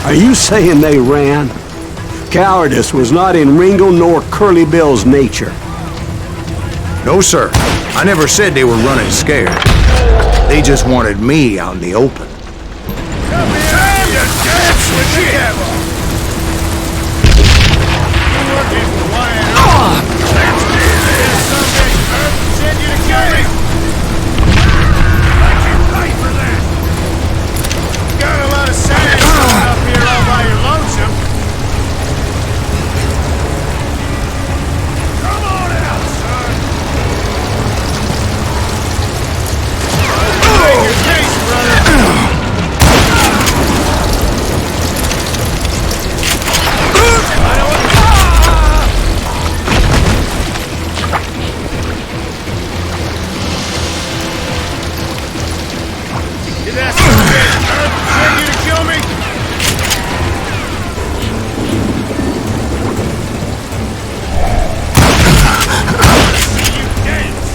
[SPEAKER 1] Are you saying they ran? Cowardice was not in Ringo nor Curly Bill's nature.
[SPEAKER 2] No, sir. I never said they were running scared. They just wanted me out in the open.
[SPEAKER 6] Come here, you dance with the devil! You're working for Wyatt. Let's do this! Some bitch Earth send you to kill me! Let you pay for that! Got a lot of sand up here all by your lonesome. Come on out, son! Make your case, brother! Did that son of a bitch Earth send you to kill me? See you dance!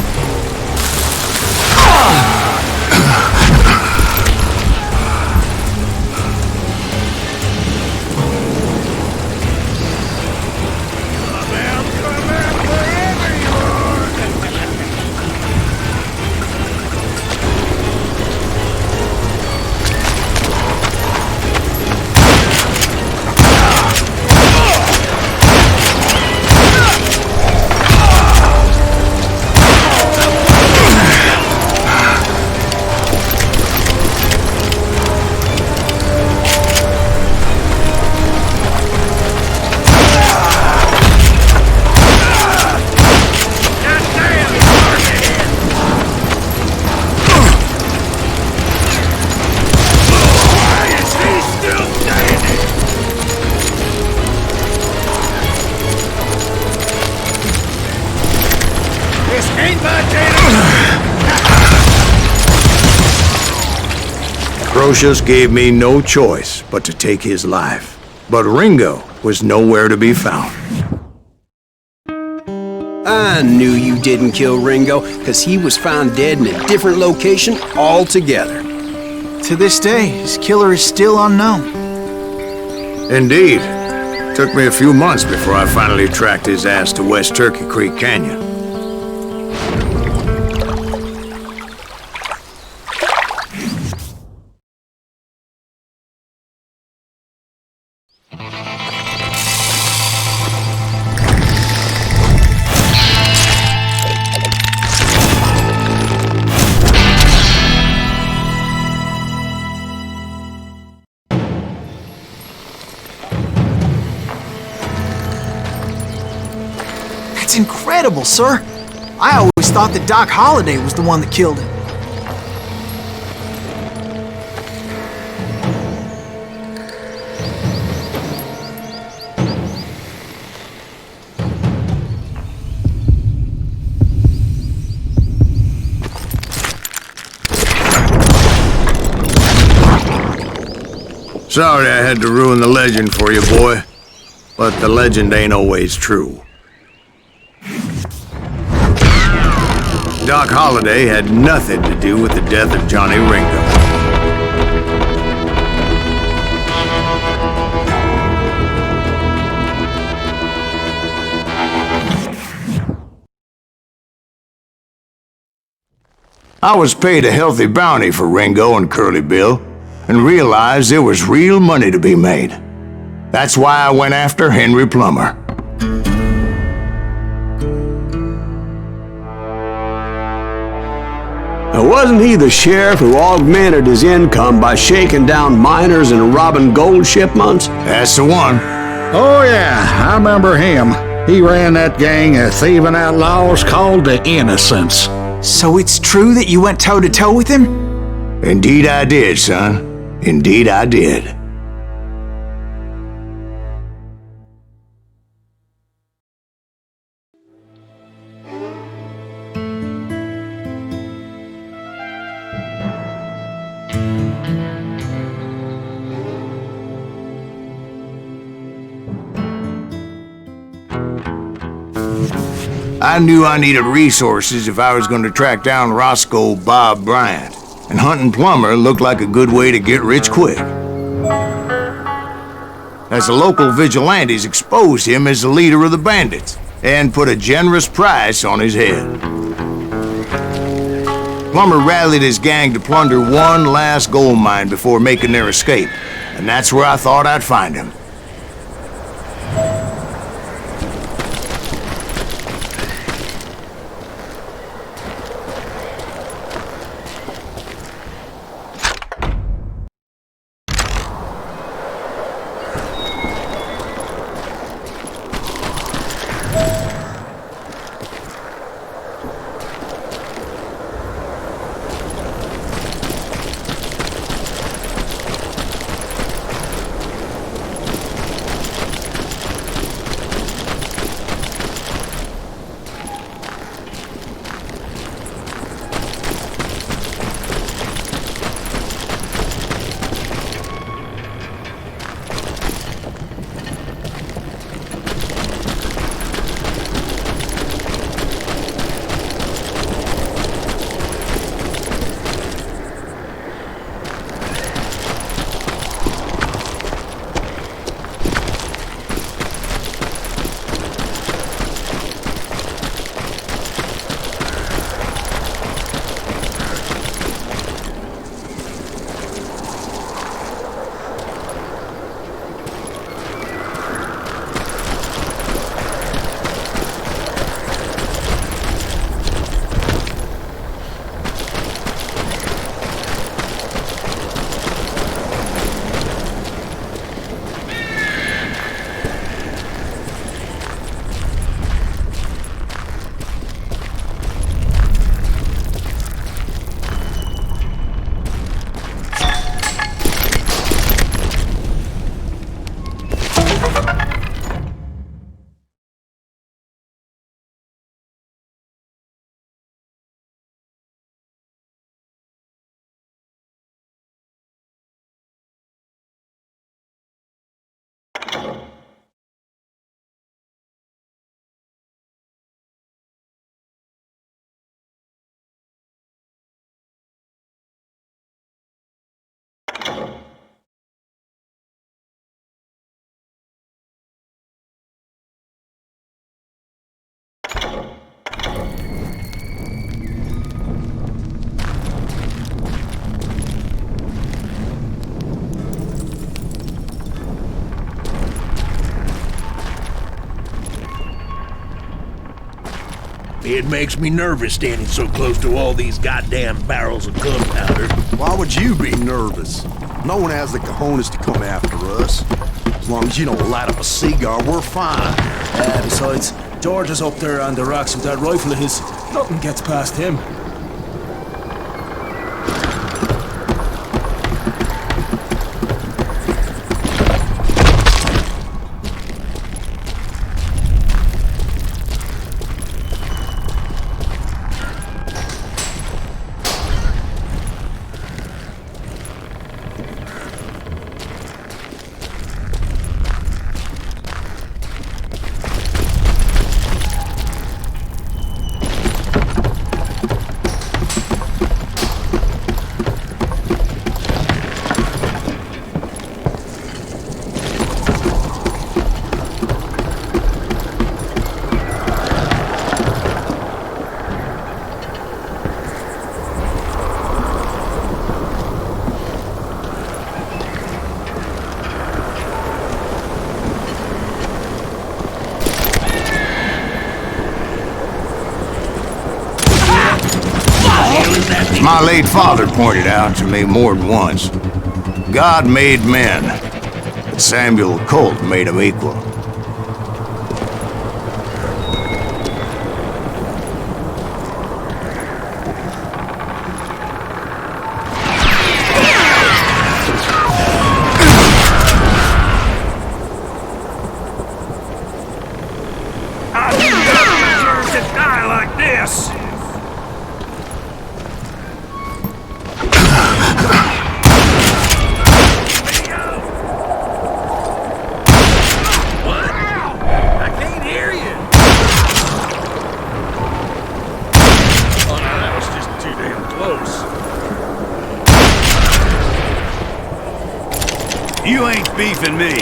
[SPEAKER 2] Crocius gave me no choice but to take his life. But Ringo was nowhere to be found.
[SPEAKER 7] I knew you didn't kill Ringo, because he was found dead in a different location altogether.
[SPEAKER 3] To this day, his killer is still unknown.
[SPEAKER 2] Indeed. Took me a few months before I finally tracked his ass to West Turkey Creek Canyon.
[SPEAKER 3] That's incredible, sir. I always thought that Doc Holliday was the one that killed him.
[SPEAKER 2] Sorry I had to ruin the legend for you, boy. But the legend ain't always true. Doc Holliday had nothing to do with the death of Johnny Ringo. I was paid a healthy bounty for Ringo and Curly Bill, and realized there was real money to be made. That's why I went after Henry Plummer.
[SPEAKER 1] Now, wasn't he the sheriff who augmented his income by shaking down miners and robbing gold shipments?
[SPEAKER 2] That's the one.
[SPEAKER 5] Oh, yeah, I remember him. He ran that gang of thieving outlaws called the Innocents.
[SPEAKER 3] So it's true that you went toe-to-toe with him?
[SPEAKER 2] Indeed I did, son. Indeed I did. I knew I needed resources if I was going to track down Roscoe Bob Bryant, and hunting Plummer looked like a good way to get rich quick. As the local vigilantes exposed him as the leader of the bandits, and put a generous price on his head. Plummer rallied his gang to plunder one last gold mine before making their escape, and that's where I thought I'd find him.
[SPEAKER 6] It makes me nervous standing so close to all these goddamn barrels of gunpowder.
[SPEAKER 8] Why would you be nervous? No one has the cojones to come after us. As long as you don't light up a cigar, we're fine.
[SPEAKER 9] Besides, George is up there on the rocks with that rifle of his. Nothing gets past him.
[SPEAKER 2] As my late father pointed out to me more than once, God made men, but Samuel Colt made them equal.
[SPEAKER 6] I do not deserve to die like this!
[SPEAKER 8] You ain't beefing me.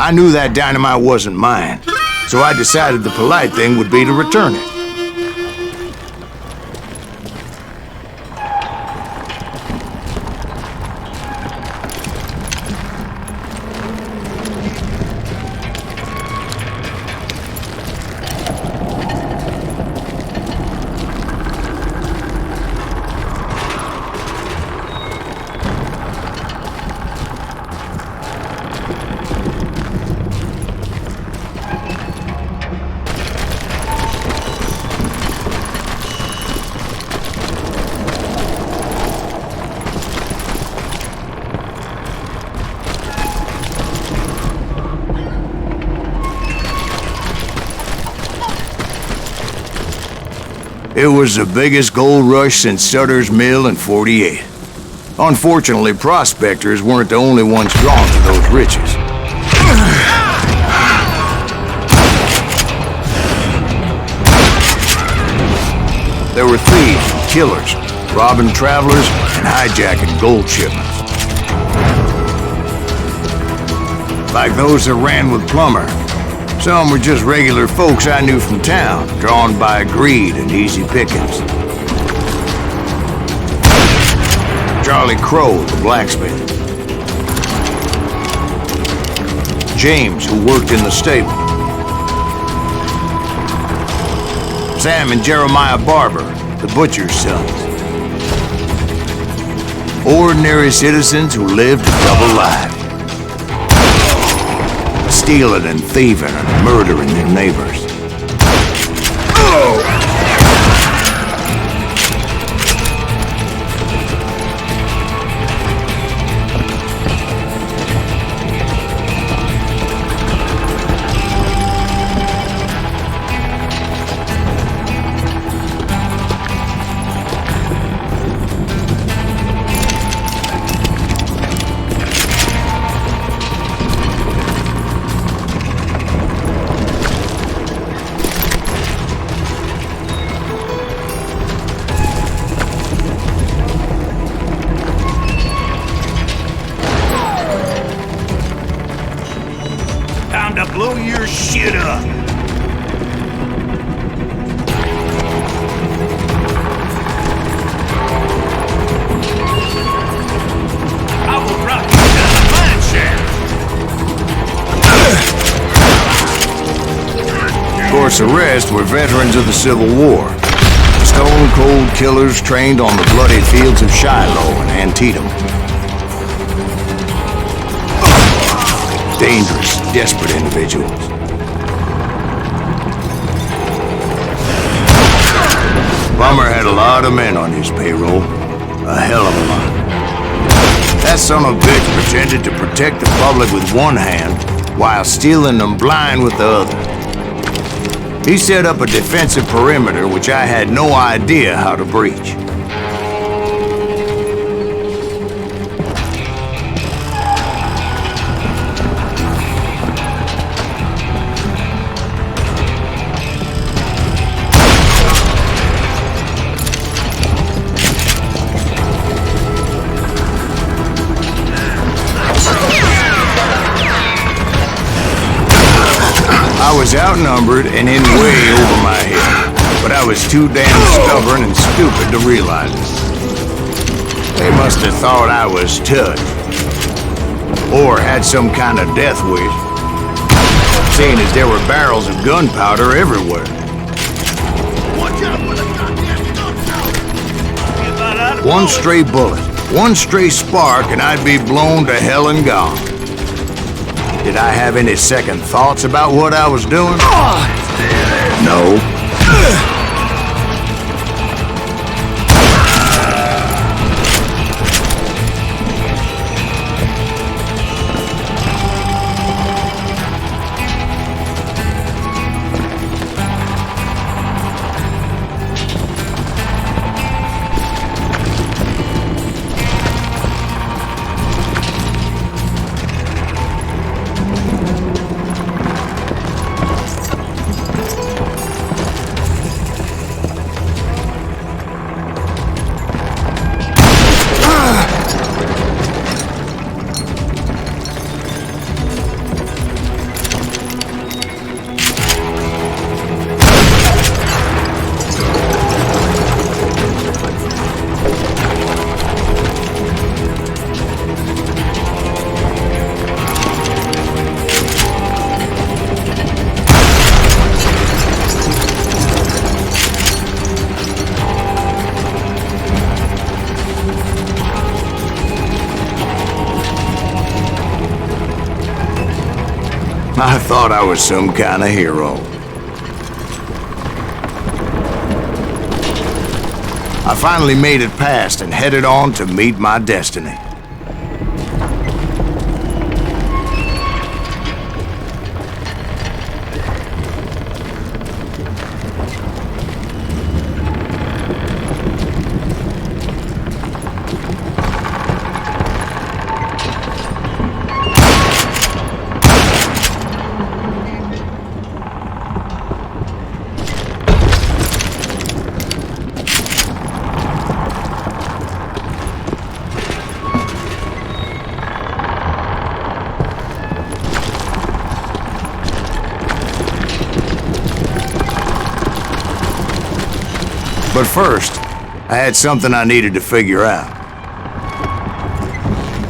[SPEAKER 2] I knew that dynamite wasn't mine, so I decided the polite thing would be to return it. It was the biggest gold rush since Sutter's Mill in '48. Unfortunately, prospectors weren't the only ones drawn to those riches. There were thieves and killers, robbing travelers and hijacking gold shipments. Like those that ran with Plummer. Some were just regular folks I knew from town, drawn by greed and easy pickings. Charlie Crow, the blacksmith. James, who worked in the stable. Sam and Jeremiah Barber, the butcher's sons. Ordinary citizens who lived a double life. Stealing and thieving and murdering their neighbors.
[SPEAKER 6] Time to blow your shit up. I will rock you down the mine shaft.
[SPEAKER 2] Of course, the rest were veterans of the Civil War. Stone-cold killers trained on the bloody fields of Shiloh and Antietam. Dangerous, desperate individuals. Plummer had a lot of men on his payroll. A hell of a lot. That son of a bitch pretended to protect the public with one hand while stealing them blind with the other. He set up a defensive perimeter which I had no idea how to breach. I was outnumbered and in way over my head, but I was too damn stubborn and stupid to realize it. They must have thought I was touched, or had some kind of death wish, seeing as there were barrels of gunpowder everywhere. One stray bullet, one stray spark, and I'd be blown to hell and gone. Did I have any second thoughts about what I was doing? No. I thought I was some kind of hero. I finally made it past and headed on to meet my destiny. But first, I had something I needed to figure out.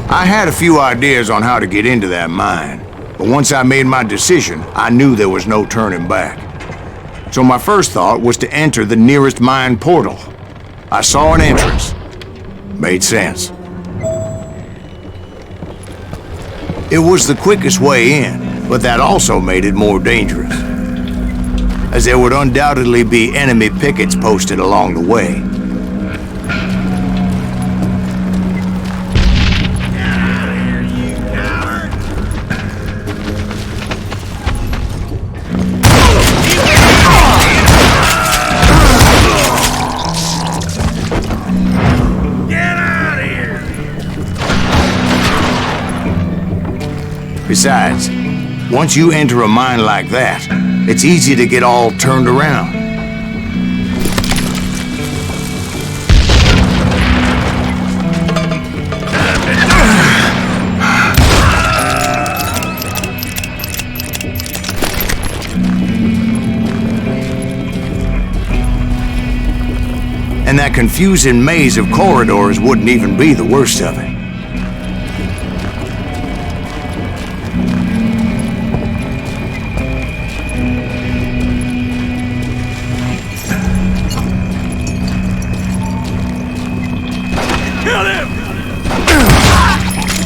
[SPEAKER 2] I had a few ideas on how to get into that mine, but once I made my decision, I knew there was no turning back. So my first thought was to enter the nearest mine portal. I saw an entrance. Made sense. It was the quickest way in, but that also made it more dangerous, as there would undoubtedly be enemy pickets posted along the way. Besides, once you enter a mine like that, it's easy to get all turned around. And that confusing maze of corridors wouldn't even be the worst of it.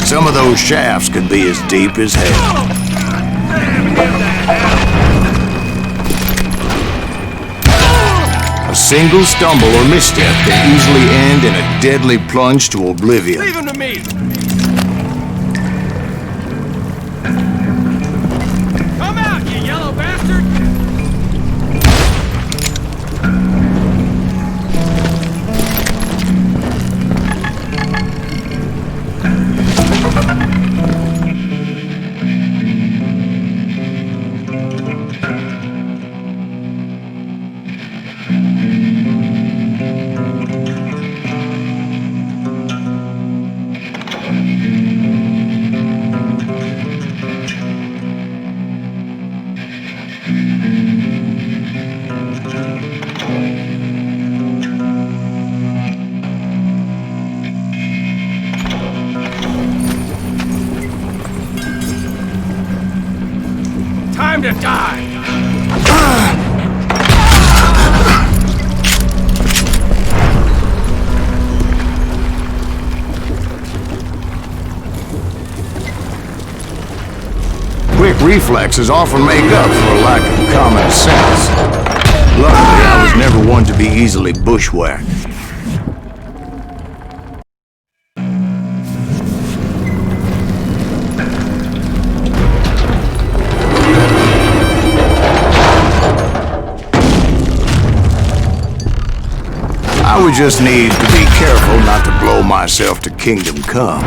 [SPEAKER 2] Some of those shafts could be as deep as hell. A single stumble or misstep can easily end in a deadly plunge to oblivion.
[SPEAKER 6] Leave him to me! Come out, you yellow bastard! Time to die!
[SPEAKER 2] Quick reflexes often make up for a lack of common sense. Luckily, I was never one to be easily bushwhacked. I would just need to be careful not to blow myself to kingdom come.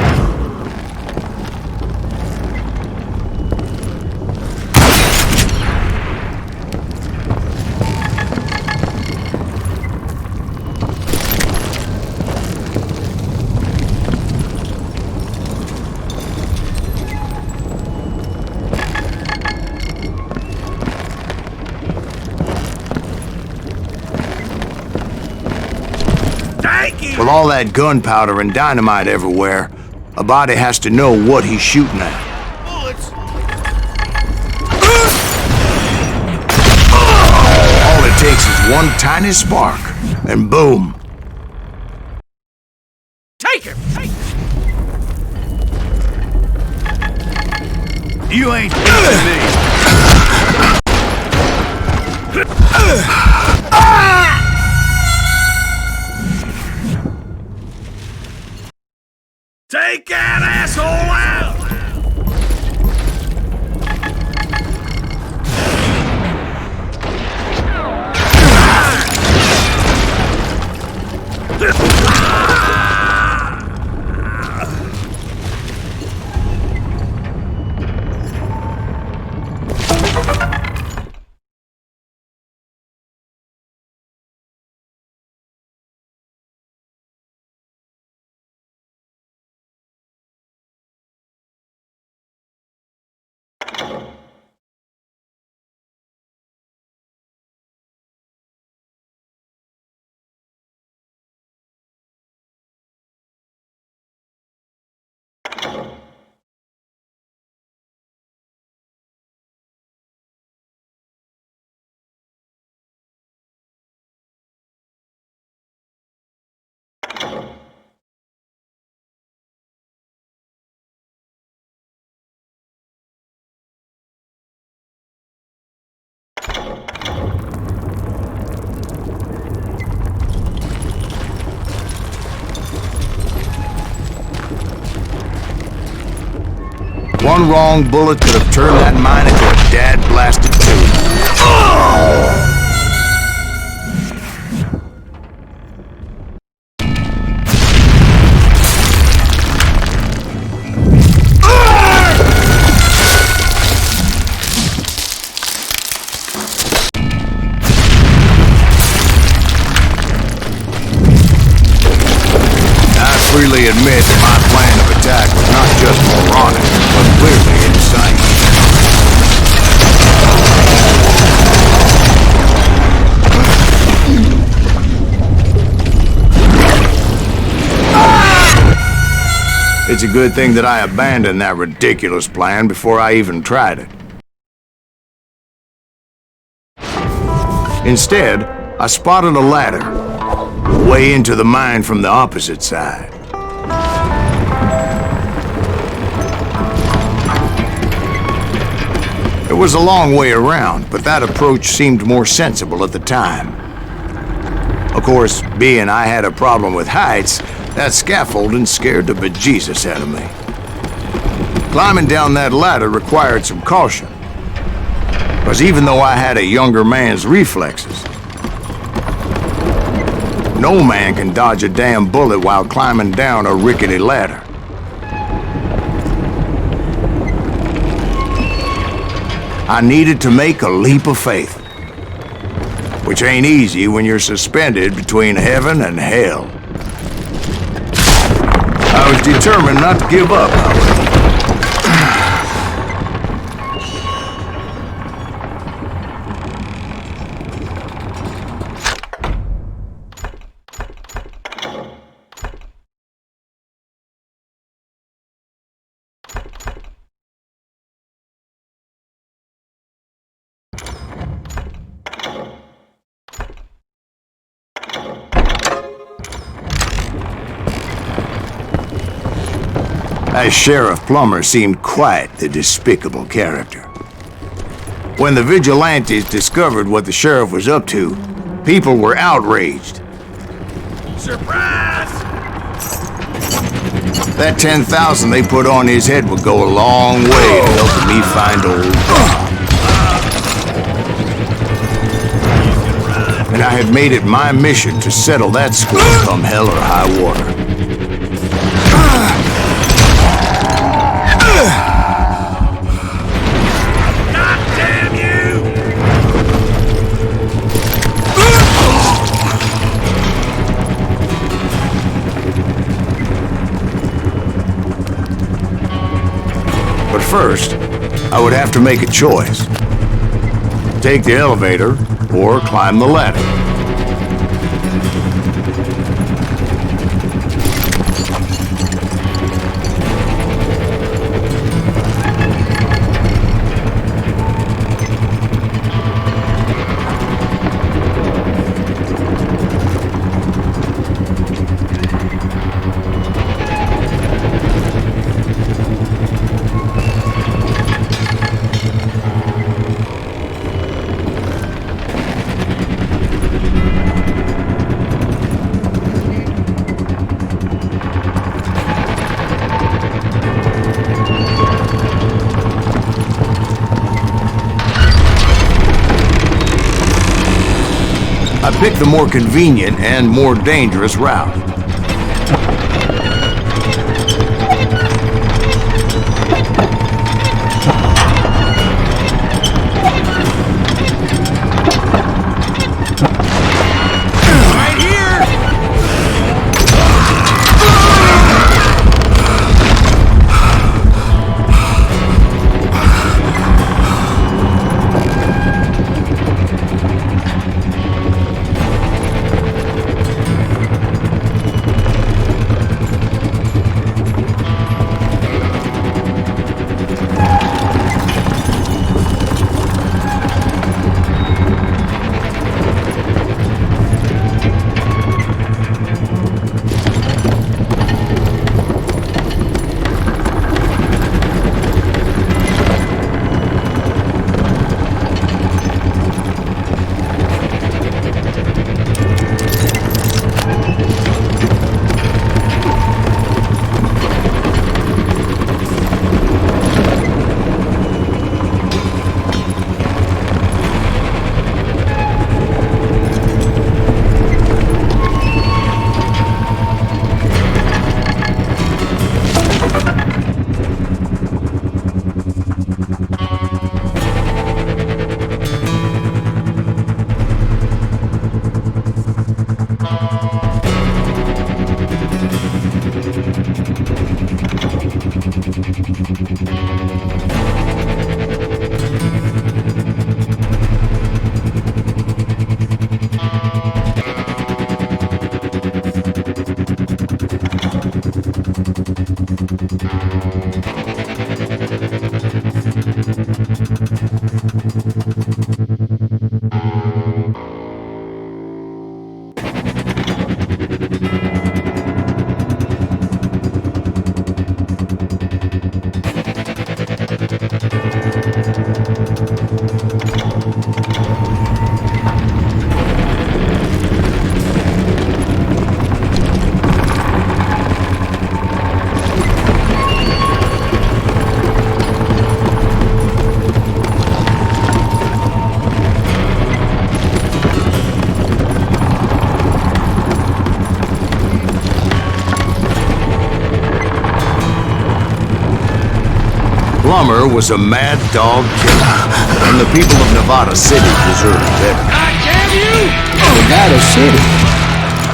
[SPEAKER 2] With all that gunpowder and dynamite everywhere, a body has to know what he's shooting at.
[SPEAKER 6] Bullets!
[SPEAKER 2] All it takes is one tiny spark, and boom.
[SPEAKER 6] Take him! Take him! You ain't me! Take that asshole out!
[SPEAKER 2] One wrong bullet could have turned that mine into a dad-blasted tube. I freely admit that my plan of attack was not just moronic, but clearly insane. It's a good thing that I abandoned that ridiculous plan before I even tried it. Instead, I spotted a ladder, way into the mine from the opposite side. It was a long way around, but that approach seemed more sensible at the time. Of course, being I had a problem with heights, that scaffolding scared the bejesus out of me. Climbing down that ladder required some caution, because even though I had a younger man's reflexes, no man can dodge a damn bullet while climbing down a rickety ladder. I needed to make a leap of faith, which ain't easy when you're suspended between heaven and hell. I was determined not to give up, however. That Sheriff Plummer seemed quite the despicable character. When the vigilantes discovered what the sheriff was up to, people were outraged.
[SPEAKER 6] Surprise!
[SPEAKER 2] That 10,000 they put on his head would go a long way to helping me find old Bob. And I had made it my mission to settle that score come hell or high water. But first, I would have to make a choice. Take the elevator or climb the ladder. I picked the more convenient and more dangerous route.
[SPEAKER 6] Right here!
[SPEAKER 2] Plummer was a mad dog killer, and the people of Nevada City deserved better.
[SPEAKER 1] Nevada City?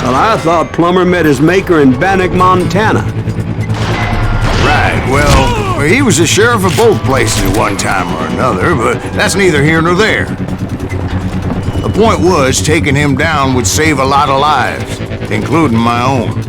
[SPEAKER 1] Well, I thought Plummer met his maker in Bannock, Montana.
[SPEAKER 2] Right, well, he was the sheriff of both places at one time or another, but that's neither here nor there. The point was, taking him down would save a lot of lives, including my own.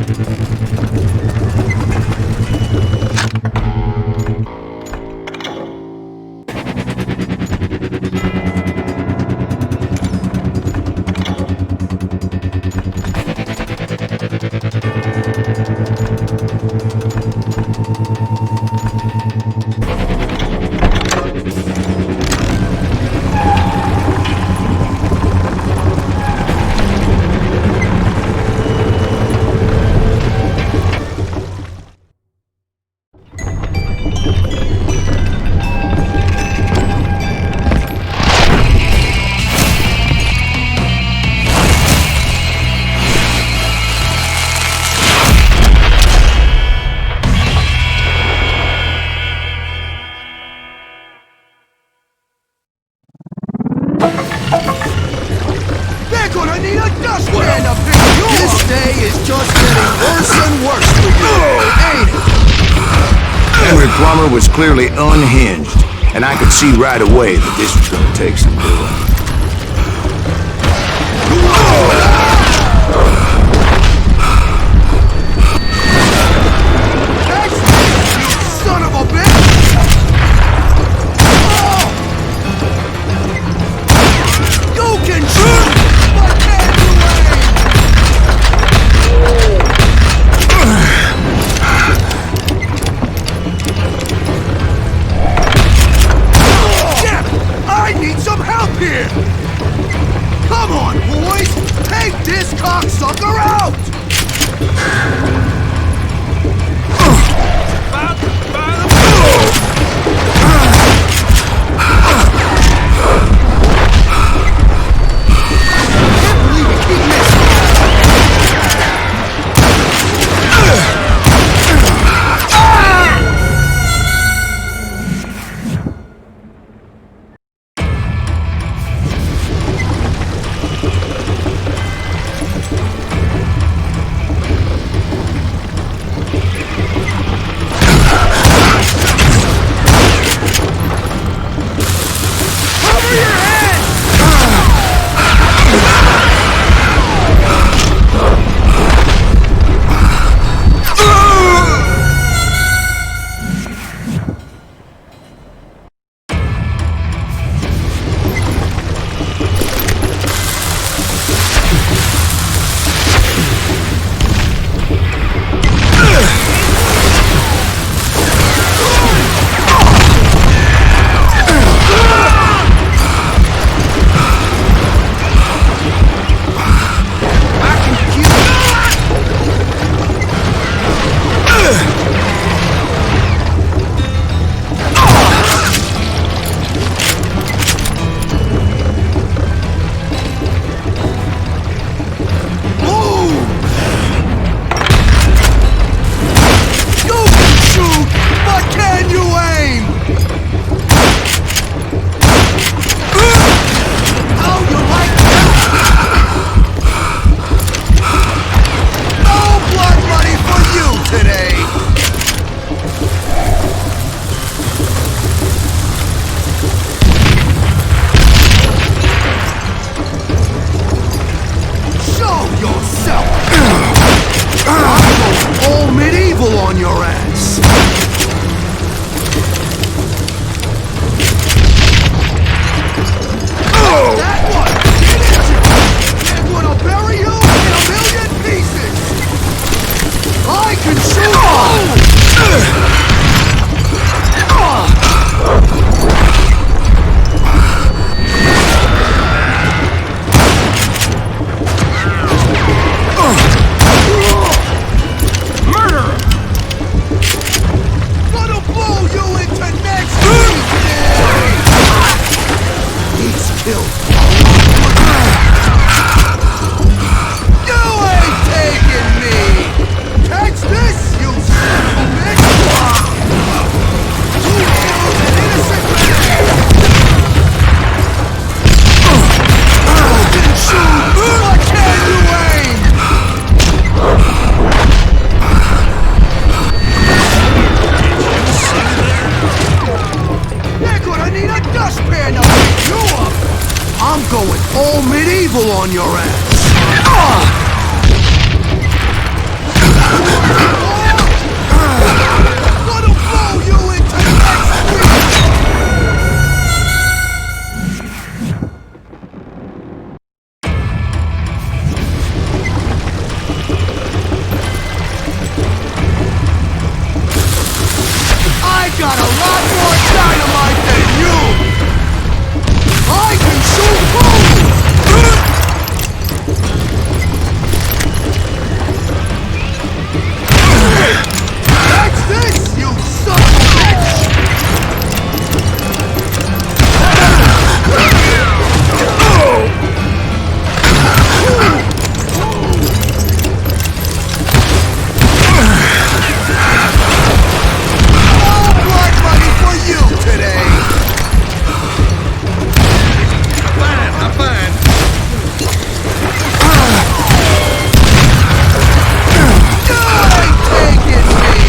[SPEAKER 8] They're gonna need a dustpan to pick you up! This day is just getting worse and worse for you, ain't it?
[SPEAKER 2] Henry Plummer was clearly unhinged, and I could see right away that this was gonna take some doing.
[SPEAKER 8] Son of a bitch! You can shoot, but can't you aim? Damn! I need some help here! Come on, boys! Take this cocksucker out! stand up and pick you up! I'm going all medieval on your ass! Gonna blow you into next week! I got a lot more dynamite than you! I can shoot fools! That's this, you son of a bitch! All blood money for you today!
[SPEAKER 6] I'm fine.
[SPEAKER 8] You ain't taking me!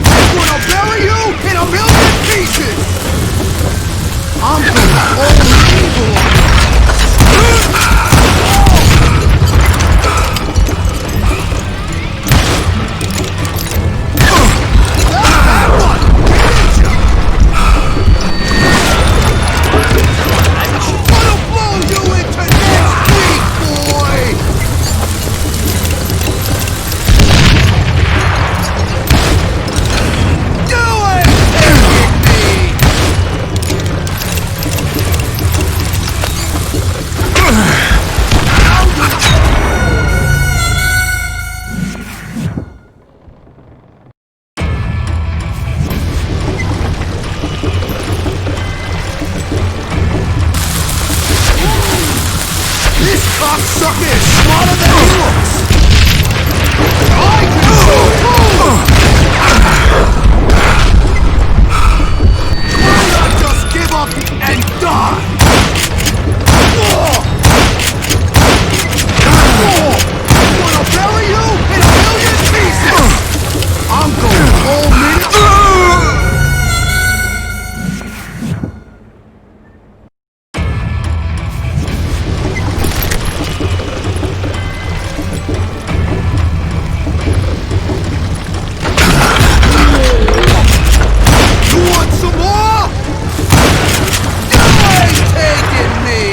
[SPEAKER 8] I'm gonna bury you in a million pieces! I'm gonna own evil on you! That one! Ninja! Gonna blow you into next week, boy! You ain't taking me! This cocksucker is smarter than he looks! I can shoot too! Why not just give up and die? I'm gonna bury you in a million pieces! I'm going all minute. You want some more? You ain't taking me!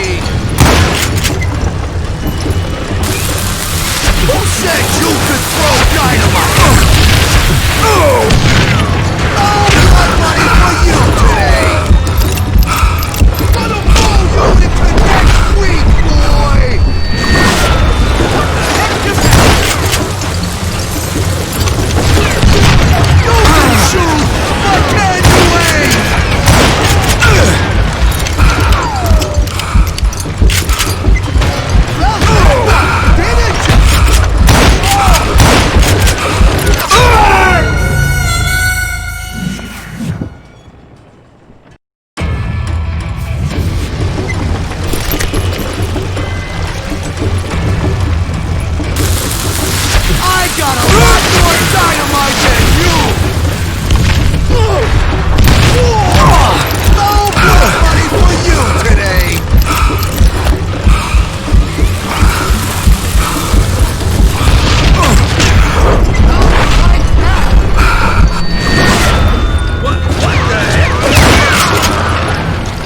[SPEAKER 8] Who said you could throw dynamite? No blood money for you today! Gonna blow you into next week, boy! What the heck just You can shoot, but can you aim? Didn't you? I got a lot more dynamite than you! No blood money for you today!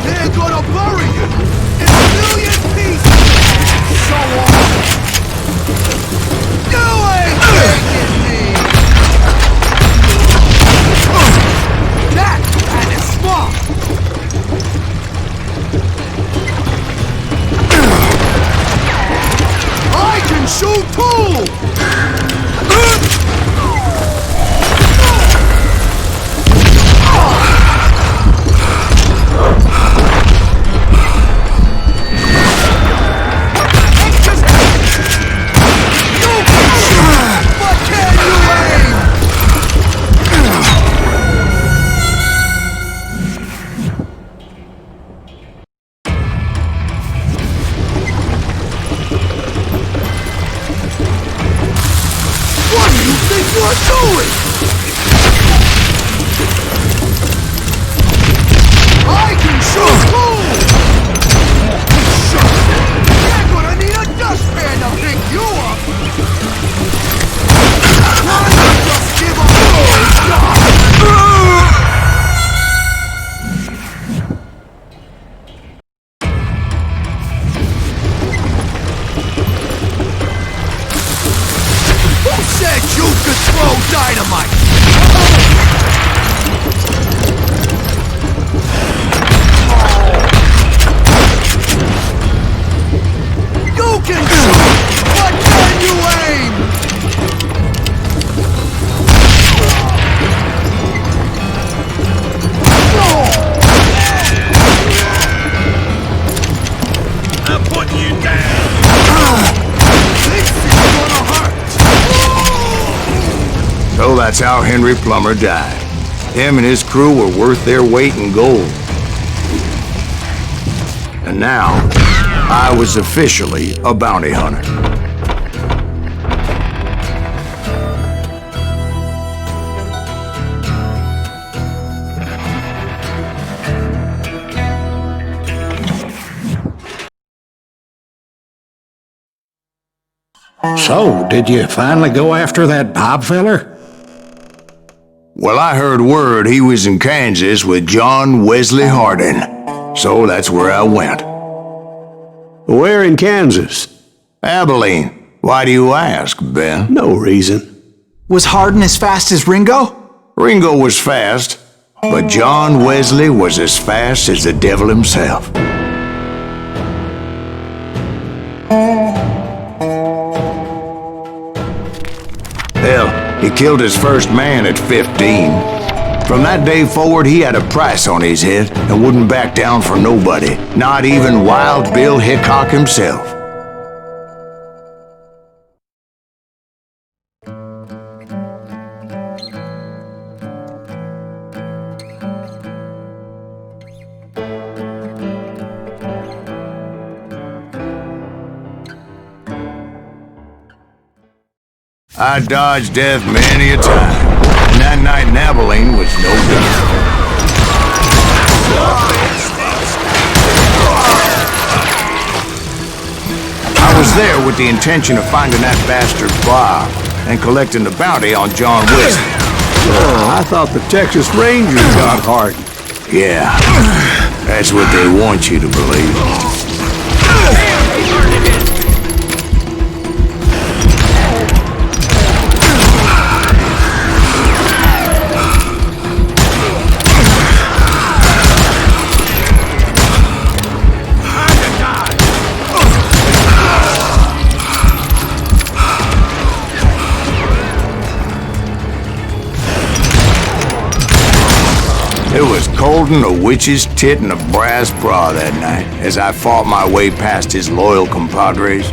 [SPEAKER 8] They're gonna bury you in a million pieces! So on! You ain't taking me! That kind is smart! I can shoot too! You can shoot, but can you aim? throw dynamite! You can shoot, but can you aim?
[SPEAKER 6] I'm putting you down.
[SPEAKER 8] This is gonna hurt!
[SPEAKER 2] So that's how Henry Plummer died. Him and his crew were worth their weight in gold. And now, I was officially a bounty hunter.
[SPEAKER 5] So, did you finally go after that Bob feller?
[SPEAKER 2] Well, I heard word he was in Kansas with John Wesley Hardin. So that's where I went.
[SPEAKER 1] Where in Kansas?
[SPEAKER 2] Abilene. Why do you ask, Ben?
[SPEAKER 1] No reason.
[SPEAKER 3] Was Hardin as fast as Ringo?
[SPEAKER 2] Ringo was fast, but John Wesley was as fast as the devil himself. Hell, he killed his first man at 15. From that day forward, he had a price on his head and wouldn't back down for nobody, not even Wild Bill Hickok himself. I dodged death many a time, and that night in Abilene was no different. I was there with the intention of finding that bastard Bob and collecting the bounty on John Wesley.
[SPEAKER 1] I thought the Texas Rangers got Hardin.
[SPEAKER 2] Yeah, that's what they want you to believe. It was cold in a witch's tit and a brass bra that night as I fought my way past his loyal compadres.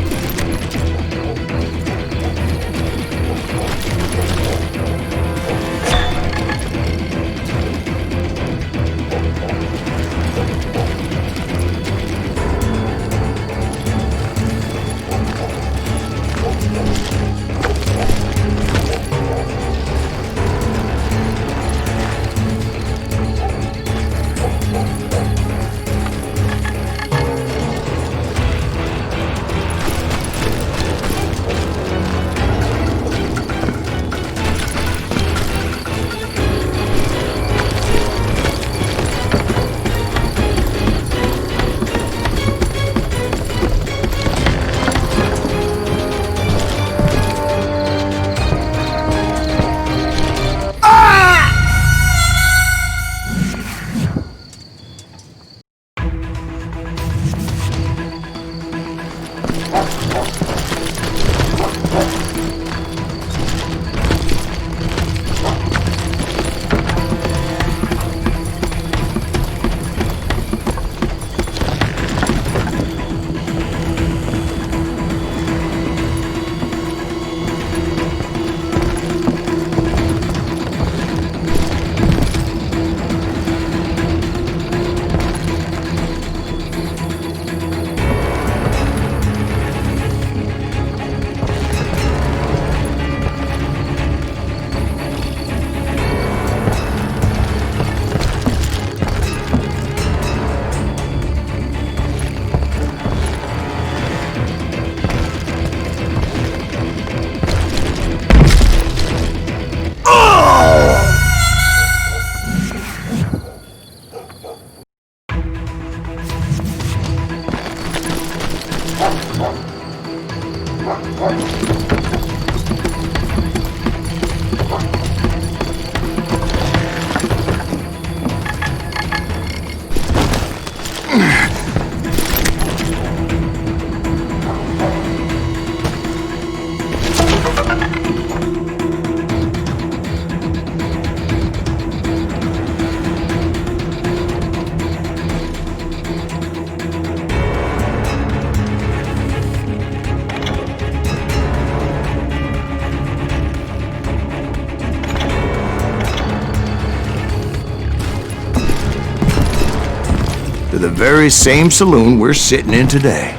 [SPEAKER 2] the very same saloon we're sitting in today.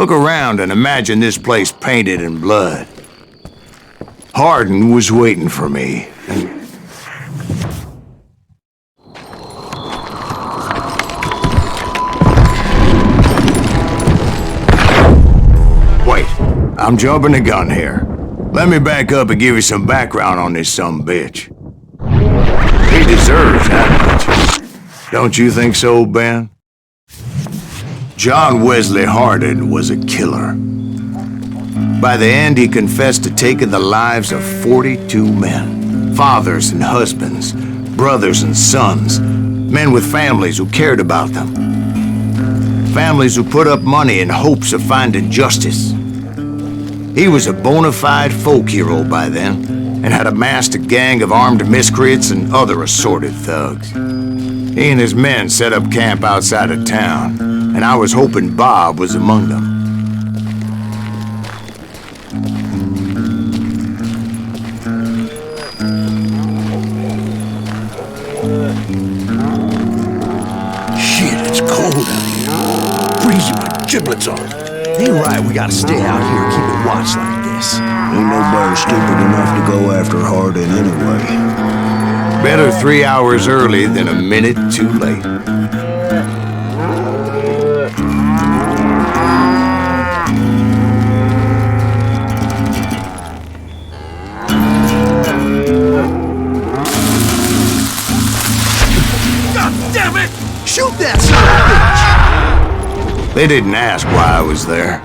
[SPEAKER 2] Look around and imagine this place painted in blood. Hardin was waiting for me, and... Wait, I'm jumping the gun here. Let me back up and give you some background on this sumbitch. He deserves that much. Don't you think so, Ben? John Wesley Hardin was a killer. By the end, he confessed to taking the lives of 42 men. Fathers and husbands, brothers and sons, men with families who cared about them. Families who put up money in hopes of finding justice. He was a bona fide folk hero by then, and had amassed a gang of armed miscreants and other assorted thugs. He and his men set up camp outside of town, and I was hoping Bob was among them.
[SPEAKER 8] Shit, it's cold out here. Freezing my giblets off. Ain't right, we gotta stay out here and keep it watch like this.
[SPEAKER 1] Ain't nobody stupid enough to go after Hardin anyway.
[SPEAKER 2] Better 3 hours early than a minute too late.
[SPEAKER 8] God damn it! Shoot that son of a bitch!
[SPEAKER 2] They didn't ask why I was there.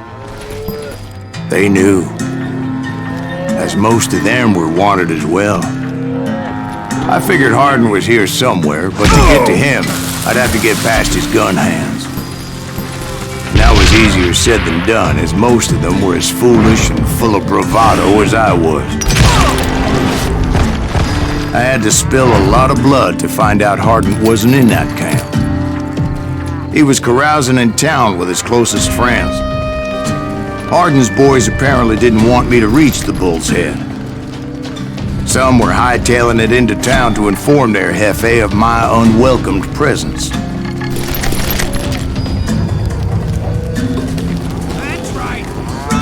[SPEAKER 2] They knew. As most of them were wanted as well. I figured Hardin was here somewhere, but to get to him, I'd have to get past his gun hands. And that was easier said than done, as most of them were as foolish and full of bravado as I was. I had to spill a lot of blood to find out Hardin wasn't in that camp. He was carousing in town with his closest friends. Hardin's boys apparently didn't want me to reach the Bull's Head. Some were hightailing it into town to inform their jefe of my unwelcomed presence.
[SPEAKER 8] That's right! Run!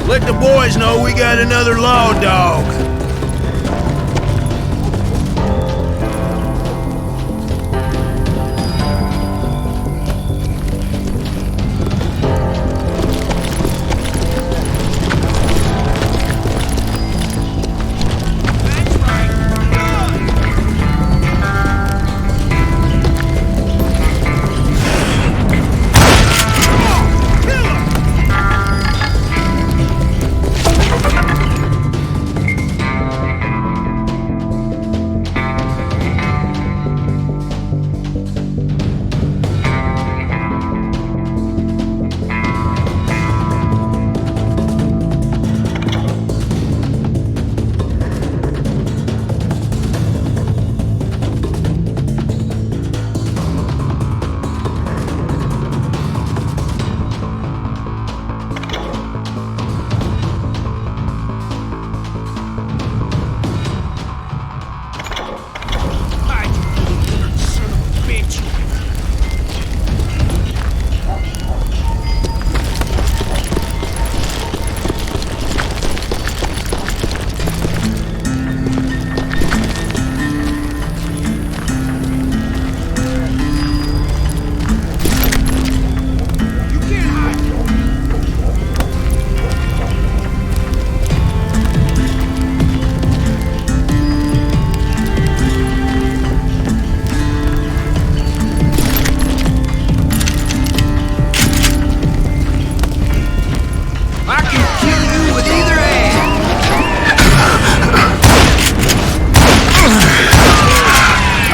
[SPEAKER 8] Let the boys know we got another law dog.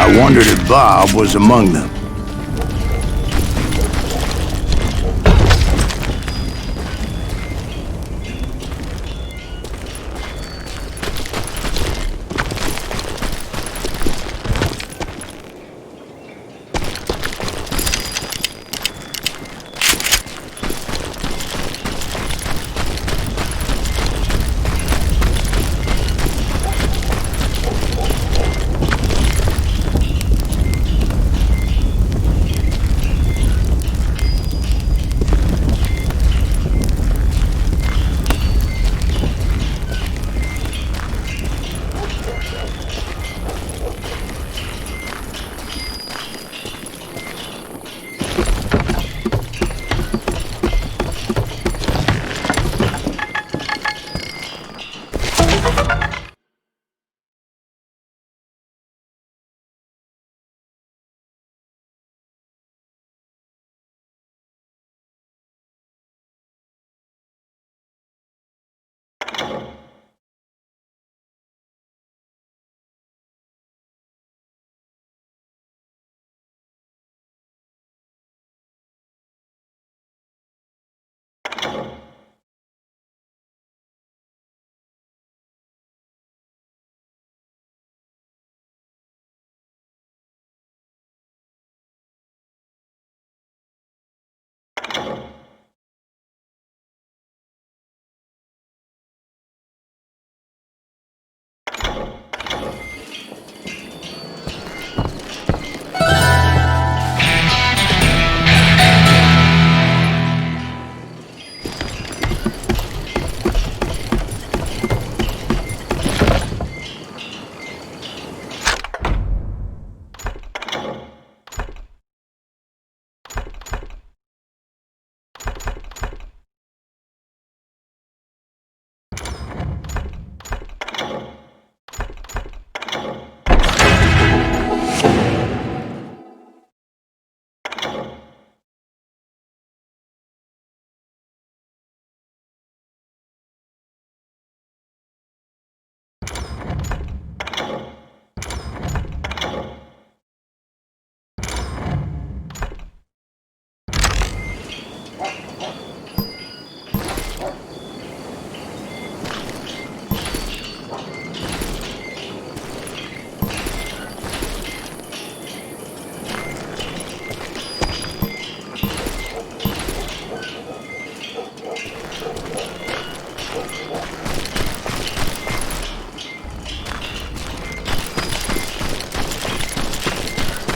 [SPEAKER 2] I wondered if Bob was among them.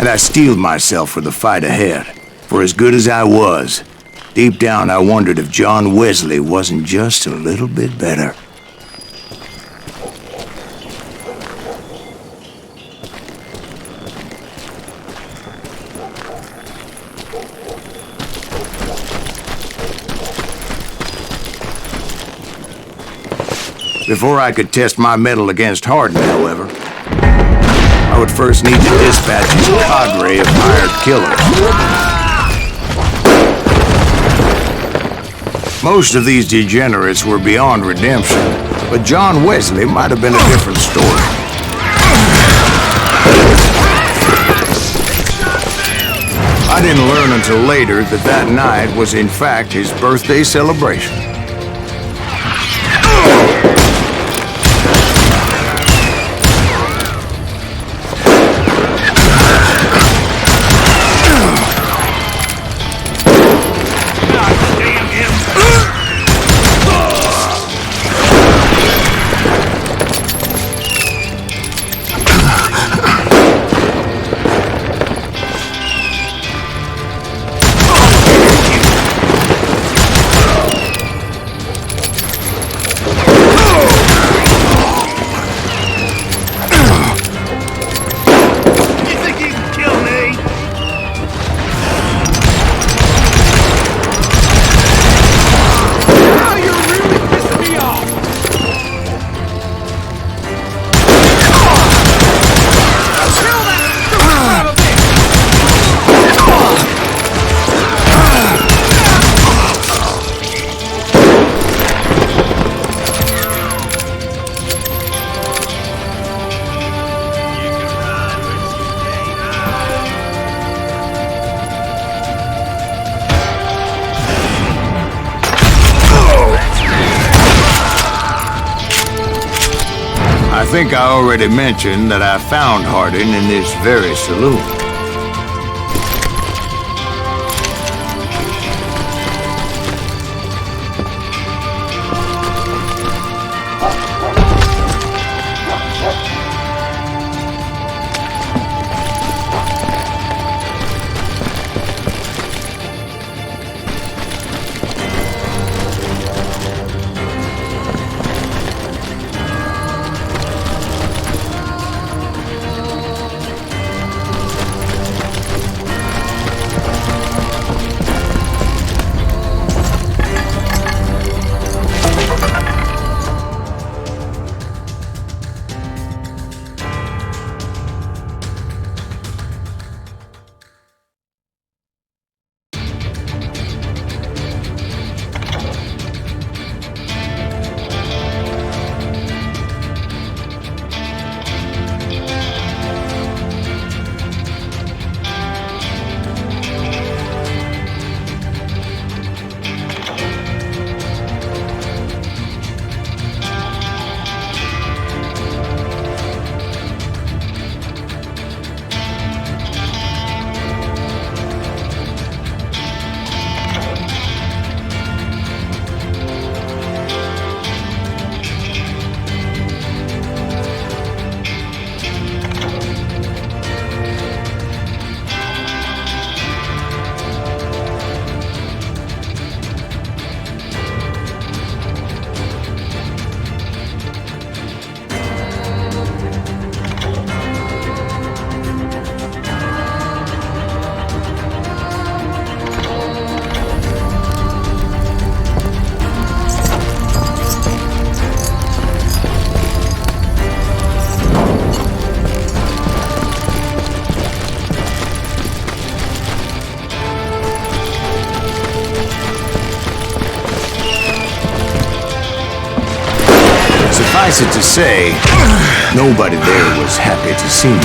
[SPEAKER 2] And I steeled myself for the fight ahead. For as good as I was, deep down I wondered if John Wesley wasn't just a little bit better. Before I could test my mettle against Hardin, however, I would first need to dispatch his cadre of hired killers. Most of these degenerates were beyond redemption, but John Wesley might have been a different story. I didn't learn until later that that night was in fact his birthday celebration. I think I already mentioned that I found Hardin in this very saloon. Suffice it to say, nobody there was happy to see me.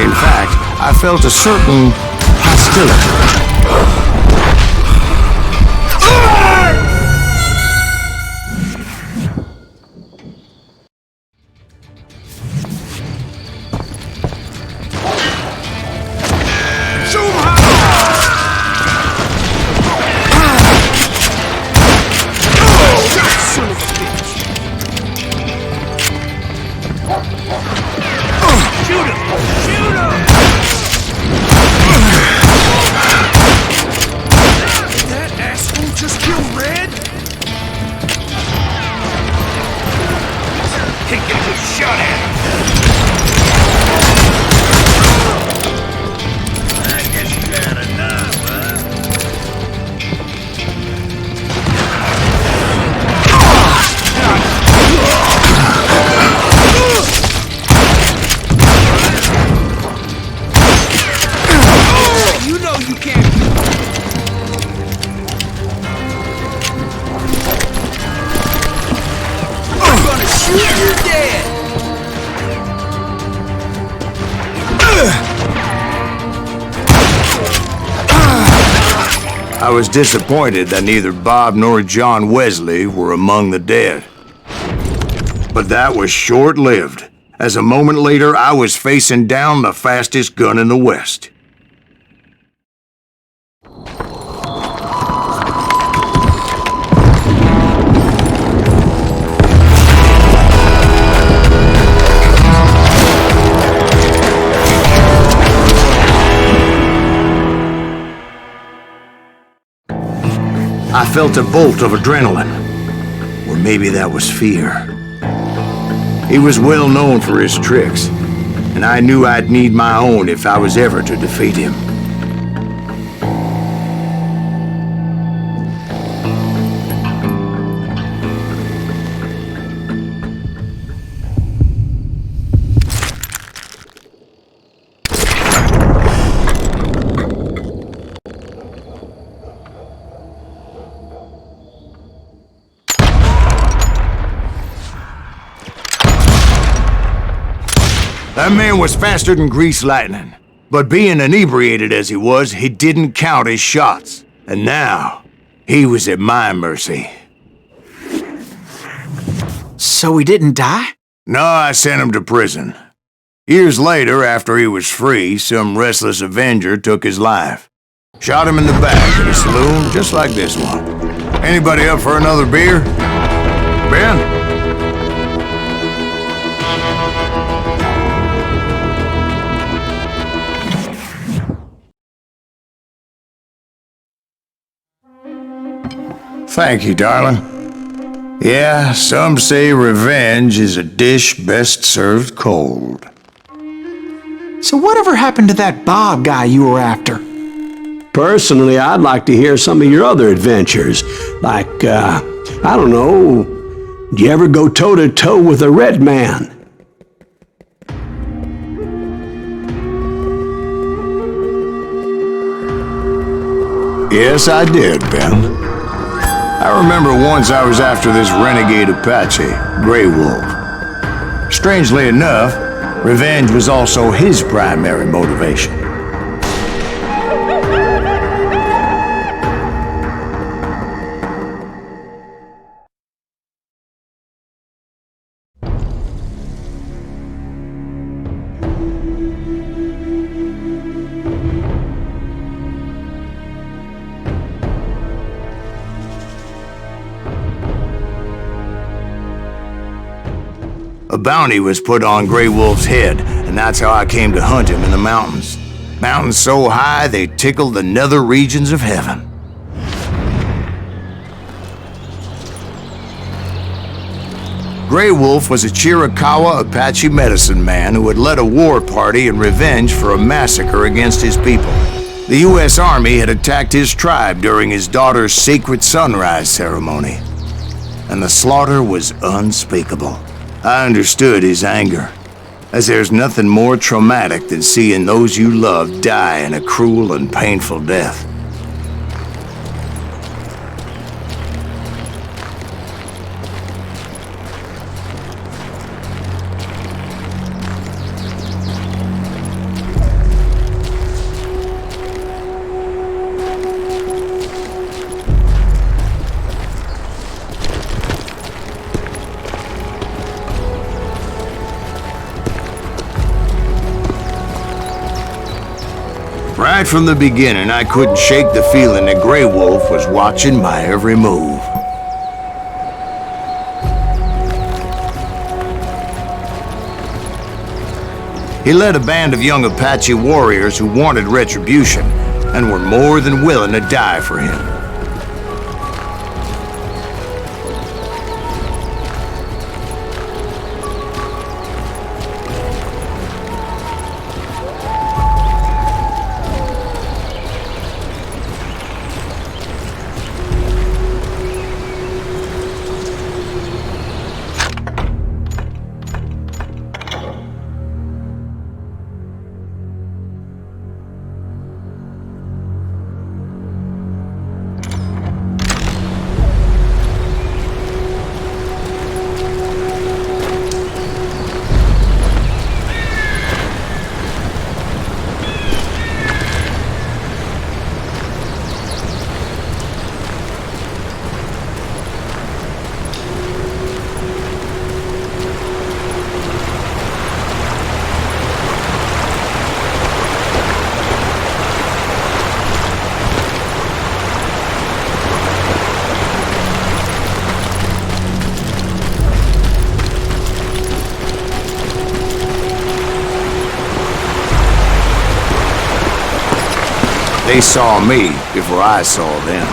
[SPEAKER 2] In fact, I felt a certain hostility. I was disappointed that neither Bob nor John Wesley were among the dead. But that was short-lived, as a moment later I was facing down the fastest gun in the West. I felt a bolt of adrenaline, or maybe that was fear. He was well known for his tricks, and I knew I'd need my own if I was ever to defeat him. That man was faster than greased lightning. But being inebriated as he was, he didn't count his shots. And now, he was at my mercy.
[SPEAKER 3] So he didn't die?
[SPEAKER 2] No, I sent him to prison. Years later, after he was free, some restless avenger took his life. Shot him in the back at a saloon just like this one. Anybody up for another beer? Ben? Thank you, darling. Yeah, some say revenge is a dish best served cold.
[SPEAKER 3] So whatever happened to that Bob guy you were after?
[SPEAKER 1] Personally, I'd like to hear some of your other adventures. Like, I don't know, did you ever go toe-to-toe with a red man?
[SPEAKER 2] Yes, I did, Ben. I remember once I was after this renegade Apache, Grey Wolf. Strangely enough, revenge was also his primary motivation. A bounty was put on Grey Wolf's head, and that's how I came to hunt him in the mountains. Mountains so high they tickled the nether regions of heaven. Grey Wolf was a Chiricahua Apache medicine man who had led a war party in revenge for a massacre against his people. The U.S. Army had attacked his tribe during his daughter's sacred sunrise ceremony, and the slaughter was unspeakable. I understood his anger, as there's nothing more traumatic than seeing those you love die in a cruel and painful death. Right from the beginning, I couldn't shake the feeling that Grey Wolf was watching my every move. He led a band of young Apache warriors who wanted retribution and were more than willing to die for him. They saw me before I saw them.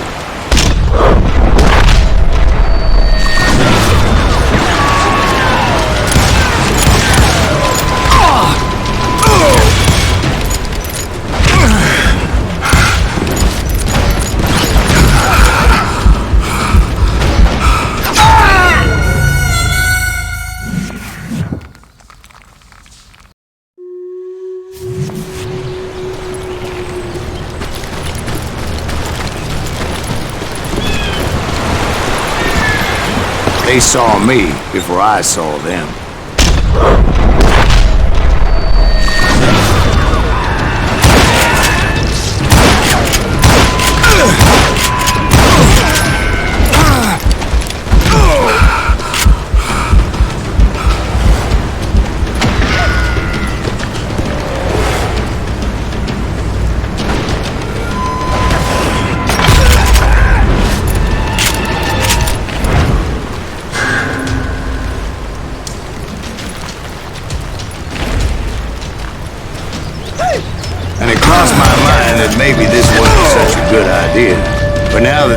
[SPEAKER 2] They saw me before I saw them.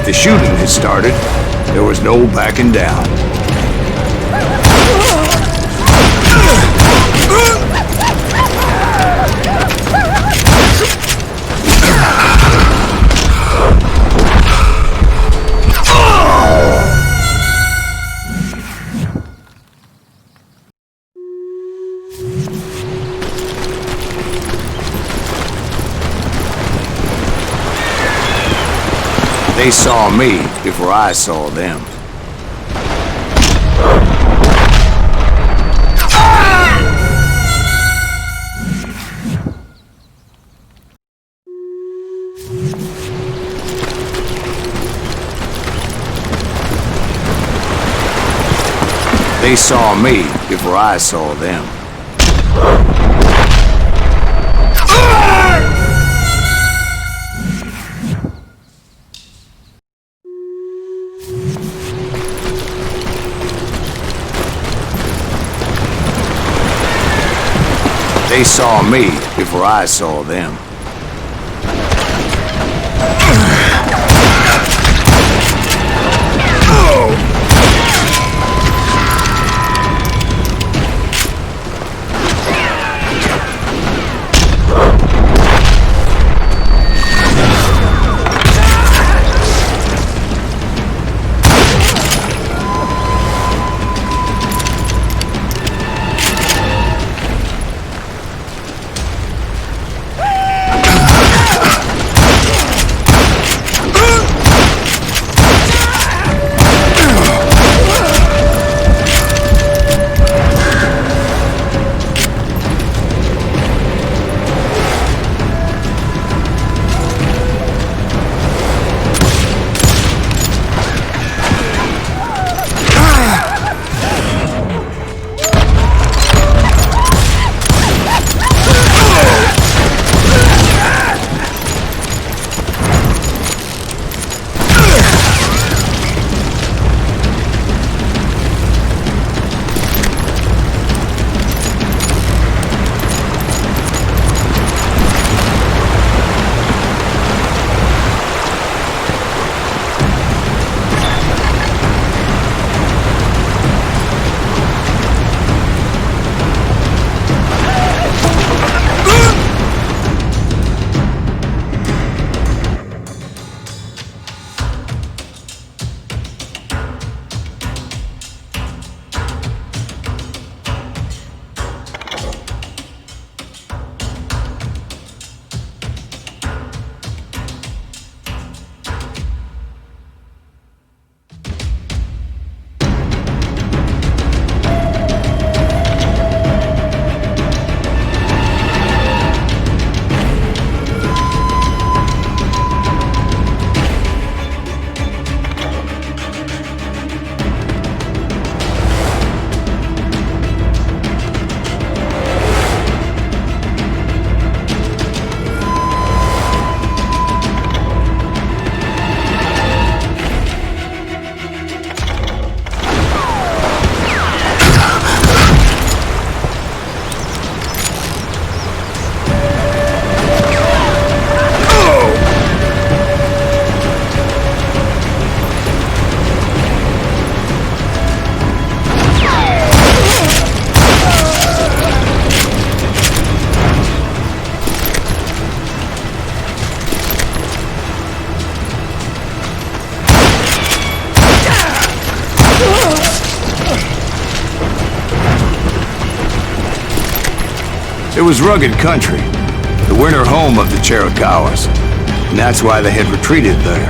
[SPEAKER 2] the shooting had started, there was no backing down. They saw me before I saw them. They saw me before I saw them. They saw me before I saw them. It was rugged country, the winter home of the Chiricahuas, and that's why they had retreated there.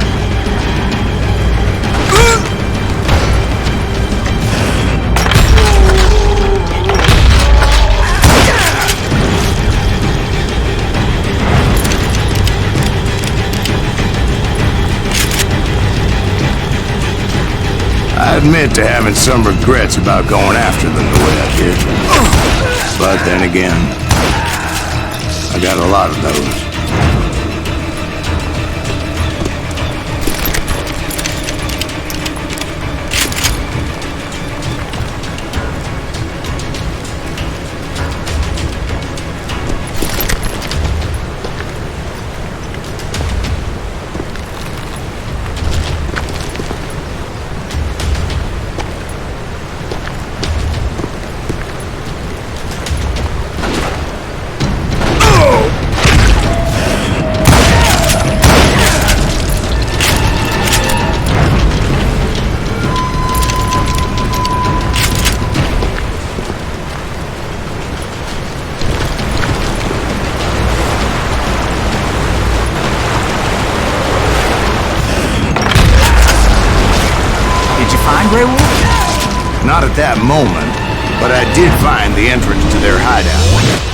[SPEAKER 2] I admit to having some regrets about going after them the way I did. But then again, I got a lot of those.
[SPEAKER 3] find Grey Wolf?
[SPEAKER 2] Not at that moment, but I did find the entrance to their hideout.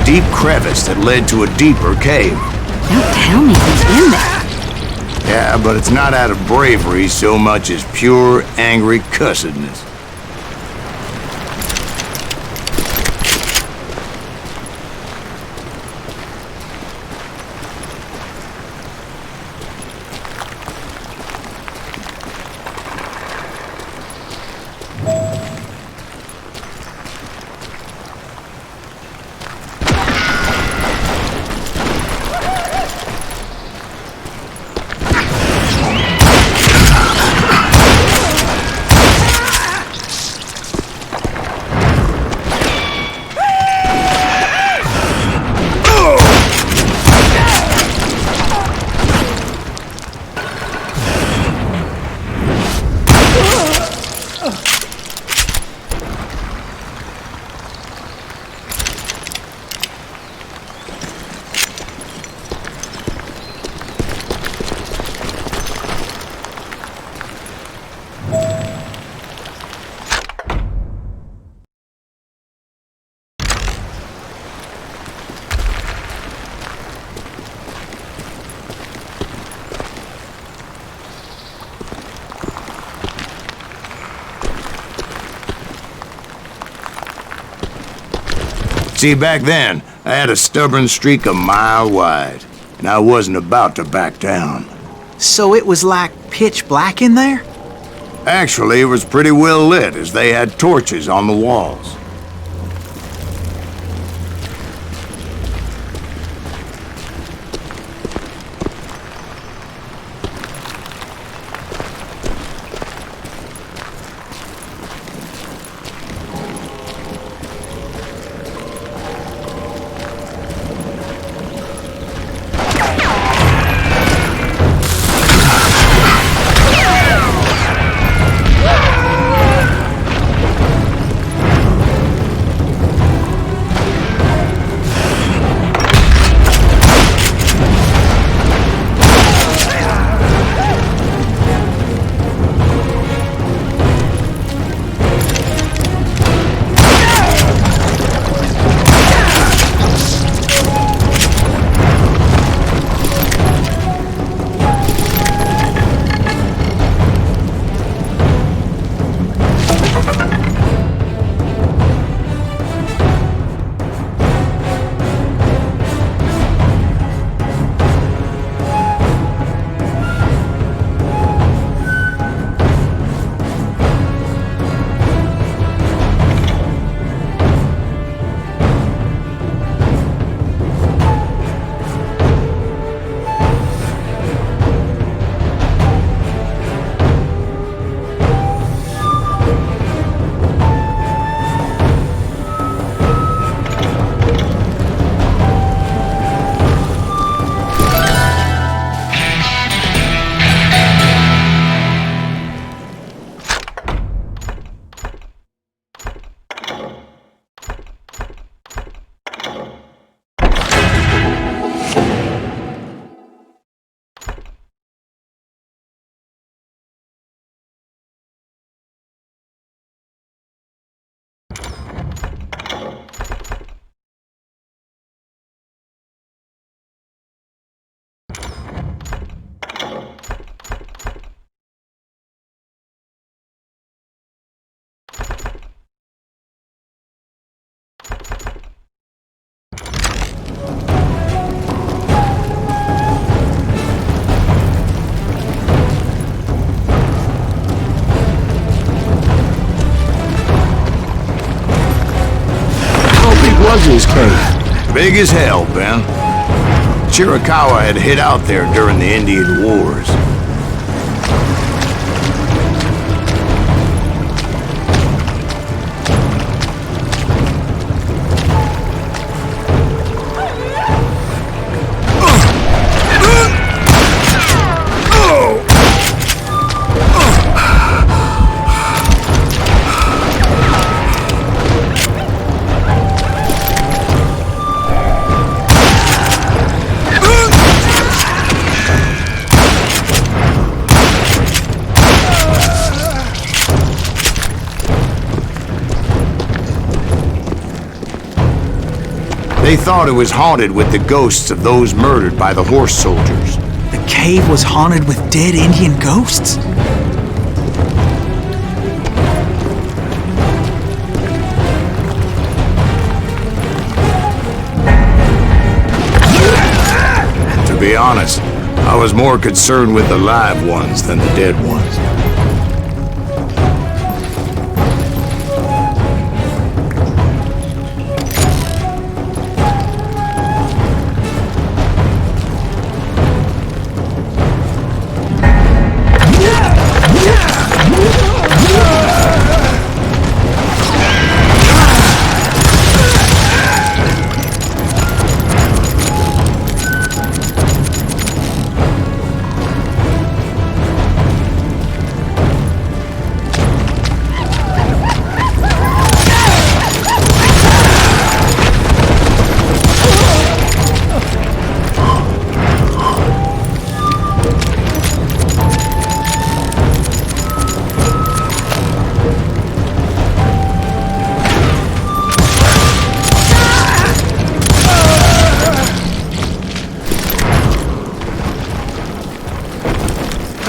[SPEAKER 2] Deep crevice that led to a deeper cave.
[SPEAKER 4] Don't tell me he's in there.
[SPEAKER 2] Yeah, but it's not out of bravery so much as pure, angry cussedness. See, back then, I had a stubborn streak a mile wide, and I wasn't about to back down.
[SPEAKER 3] So it was like pitch black in there?
[SPEAKER 2] Actually, it was pretty well lit, as they had torches on the walls.
[SPEAKER 1] was his cave?
[SPEAKER 2] Big as hell, Ben. Chiricahua had hid out there during the Indian Wars. They thought it was haunted with the ghosts of those murdered by the horse soldiers.
[SPEAKER 3] The cave was haunted with dead Indian ghosts?
[SPEAKER 2] To be honest, I was more concerned with the live ones than the dead ones.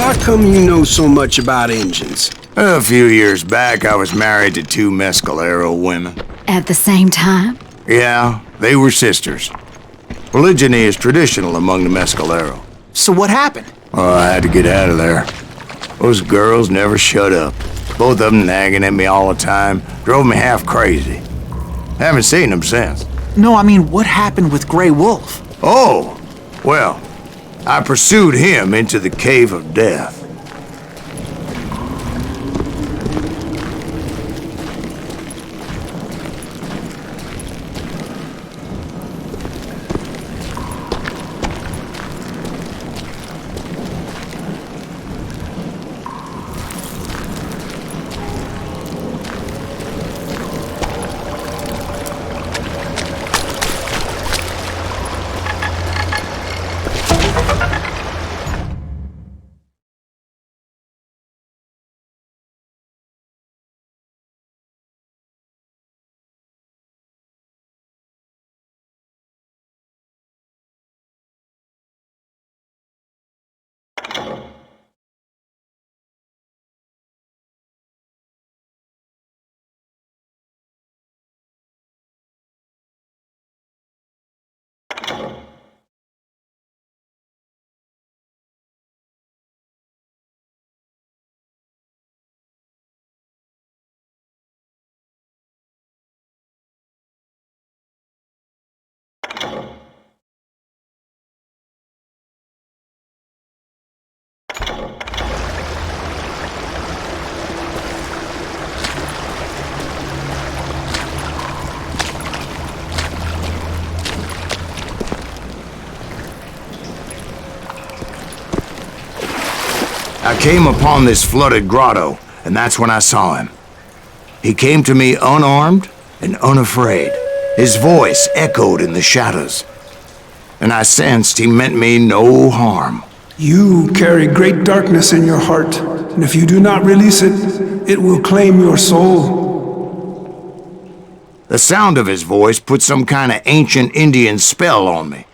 [SPEAKER 7] How come you know so much about engines?
[SPEAKER 2] A few years back, I was married to 2 Mescalero women.
[SPEAKER 4] At the same time?
[SPEAKER 2] Yeah, they were sisters. Polygyny is traditional among the Mescalero.
[SPEAKER 3] So what happened?
[SPEAKER 2] Oh, I had to get out of there. Those girls never shut up. Both of them nagging at me all the time. Drove me half crazy. Haven't seen them since.
[SPEAKER 3] No, I mean, what happened with Grey Wolf?
[SPEAKER 2] Oh, well, I pursued him into the Cave of Death. I came upon this flooded grotto, and that's when I saw him. He came to me unarmed and unafraid. His voice echoed in the shadows, and I sensed he meant me no harm.
[SPEAKER 10] You carry great darkness in your heart, and if you do not release it, it will claim your soul.
[SPEAKER 2] The sound of his voice put some kind of ancient Indian spell on me.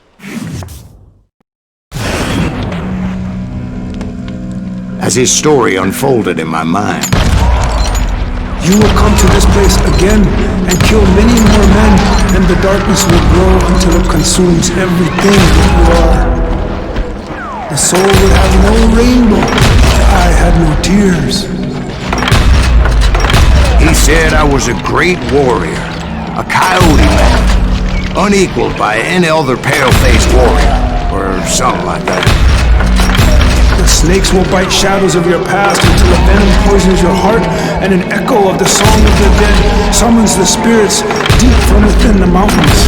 [SPEAKER 2] As his story unfolded in my mind.
[SPEAKER 10] You will come to this place again and kill many more men, and the darkness will grow until it consumes everything that you are. The soul would have no rainbow, the eye had no tears.
[SPEAKER 2] He said I was a great warrior, a coyote man, unequaled by any other pale-faced warrior, or something like that.
[SPEAKER 10] The snakes will bite shadows of your past until a venom poisons your heart, and an echo of the song of the dead summons the spirits deep from within the mountains.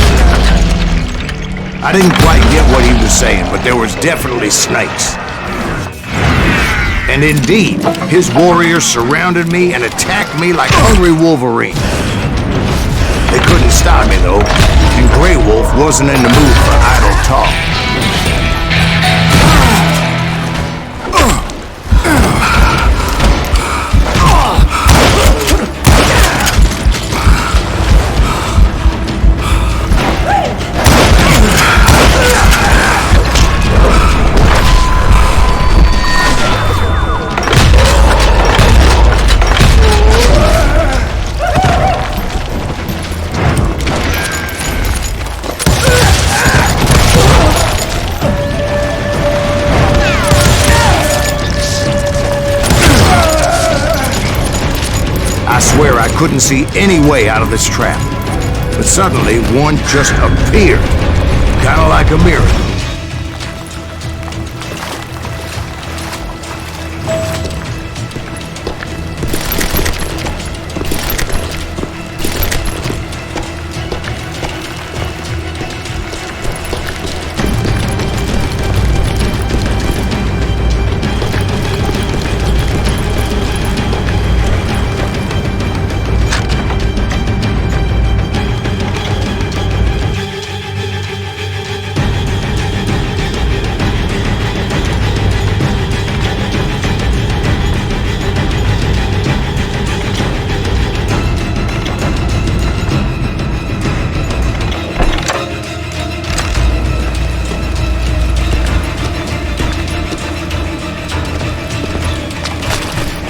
[SPEAKER 2] I didn't quite get what he was saying, but there was definitely snakes. And indeed, his warriors surrounded me and attacked me like hungry wolverines. They couldn't stop me, though, and Grey Wolf wasn't in the mood for idle talk. I swear I couldn't see any way out of this trap. But suddenly, one just appeared. Kinda like a miracle.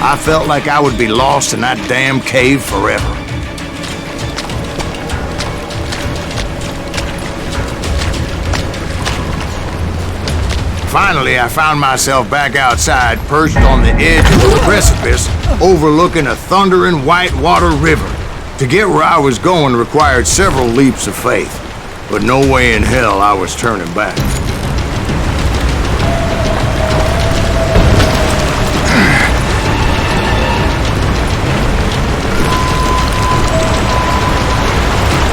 [SPEAKER 2] I felt like I would be lost in that damn cave forever. Finally, I found myself back outside, perched on the edge of a precipice, overlooking a thundering whitewater river. To get where I was going required several leaps of faith, but no way in hell I was turning back.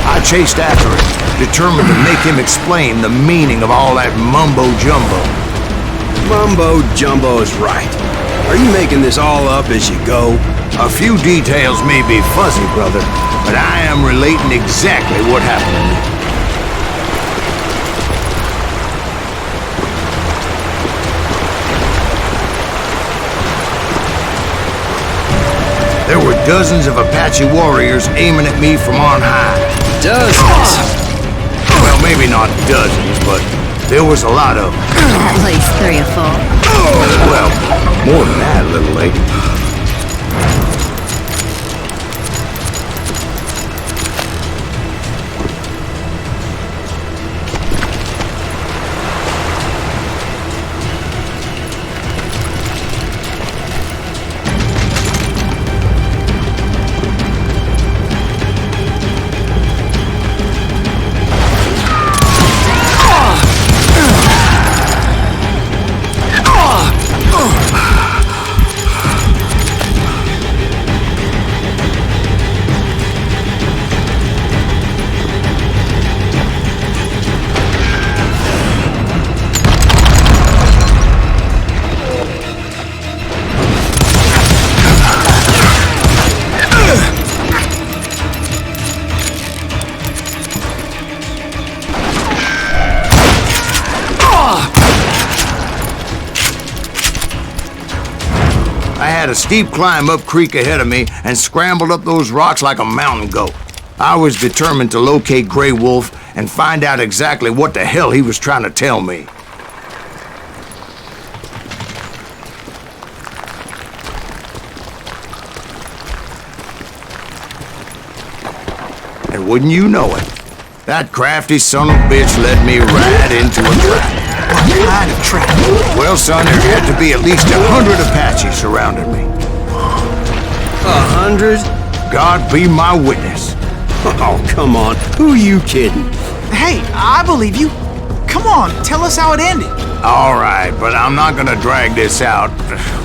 [SPEAKER 2] I chased after him, determined to make him explain the meaning of all that mumbo-jumbo.
[SPEAKER 7] Mumbo-jumbo is right. Are you making this all up as you go?
[SPEAKER 2] A few details may be fuzzy, brother, but I am relating exactly what happened to me. There were dozens of Apache warriors aiming at me from on high.
[SPEAKER 7] Dozens?
[SPEAKER 2] Well, maybe not dozens, but there was a lot of them.
[SPEAKER 4] At least 3 or 4.
[SPEAKER 2] Well, more than that, little lady. I had a steep climb up creek ahead of me and scrambled up those rocks like a mountain goat. I was determined to locate Grey Wolf and find out exactly what the hell he was trying to tell me. And wouldn't you know it, that crafty son of a bitch led me right into a trap.
[SPEAKER 3] What kind of trap?
[SPEAKER 2] Well, son, there had to be at least 100 Apaches surrounding me.
[SPEAKER 7] 100?
[SPEAKER 2] God be my witness.
[SPEAKER 7] Oh, come on. Who are you kidding?
[SPEAKER 3] Hey, I believe you. Come on, tell us how it ended.
[SPEAKER 2] All right, but I'm not gonna drag this out.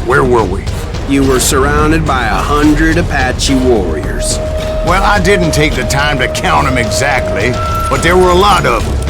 [SPEAKER 2] Where were we?
[SPEAKER 7] You were surrounded by 100 Apache warriors.
[SPEAKER 2] Well, I didn't take the time to count them exactly, but there were a lot of them.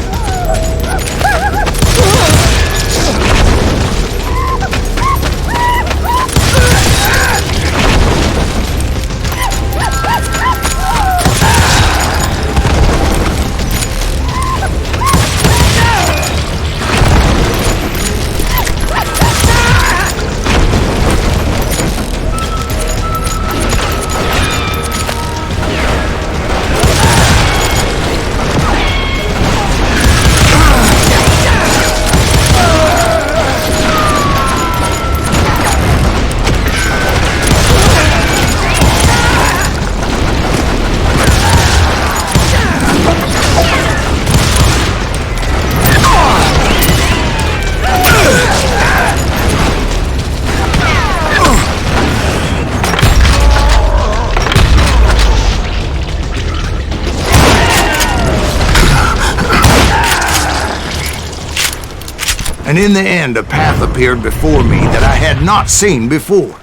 [SPEAKER 2] And in the end, a path appeared before me that I had not seen before.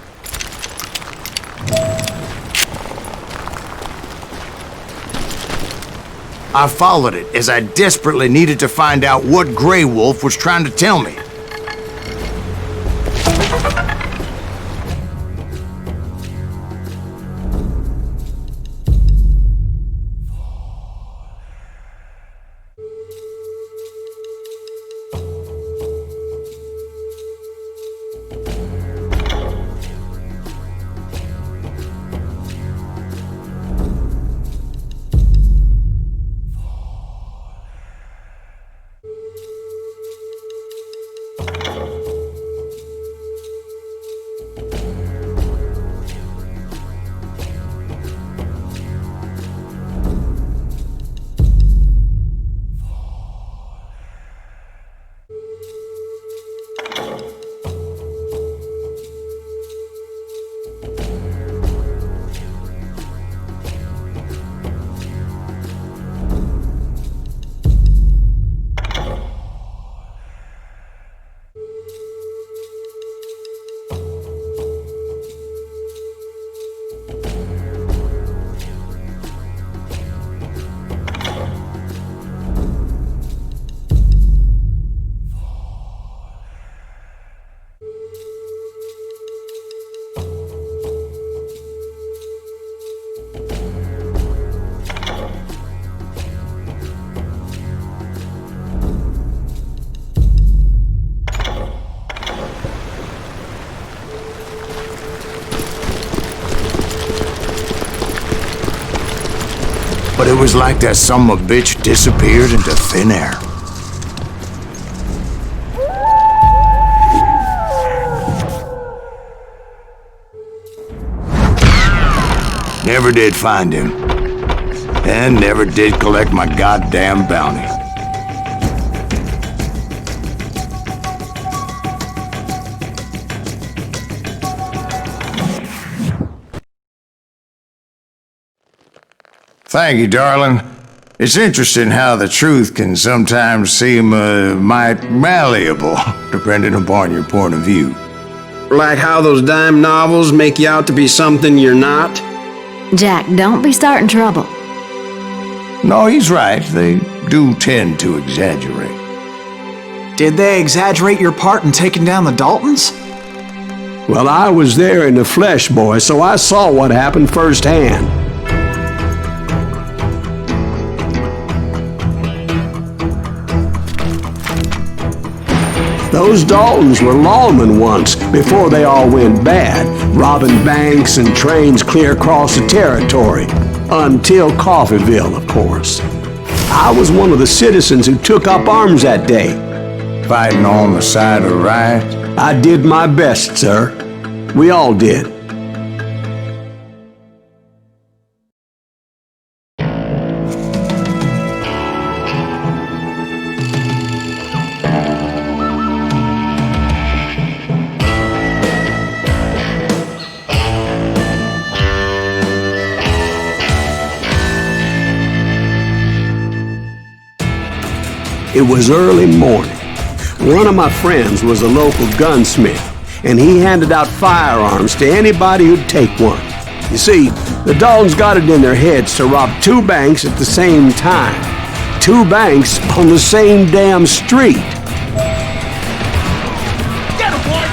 [SPEAKER 2] I followed it as I desperately needed to find out what Grey Wolf was trying to tell me. But it was like that son of a bitch disappeared into thin air. Never did find him. And never did collect my goddamn bounty. Thank you, darling. It's interesting how the truth can sometimes seem might malleable, depending upon your point of view.
[SPEAKER 7] Like how those dime novels make you out to be something you're not?
[SPEAKER 4] Jack, don't be starting trouble.
[SPEAKER 2] No, he's right. They do tend to exaggerate.
[SPEAKER 3] Did they exaggerate your part in taking down the Daltons?
[SPEAKER 1] Well, I was there in the flesh, boy, so I saw what happened firsthand. Those Daltons were lawmen once, before they all went bad, robbing banks and trains clear across the territory. Until Coffeeville, of course. I was one of the citizens who took up arms that day.
[SPEAKER 2] Fighting on the side of right?
[SPEAKER 1] I did my best, sir. We all did. It was early morning. One of my friends was a local gunsmith, and he handed out firearms to anybody who'd take one. You see, the Daltons got it in their heads to rob 2 banks at the same time. 2 banks on the same damn street.
[SPEAKER 6] Get him, boy!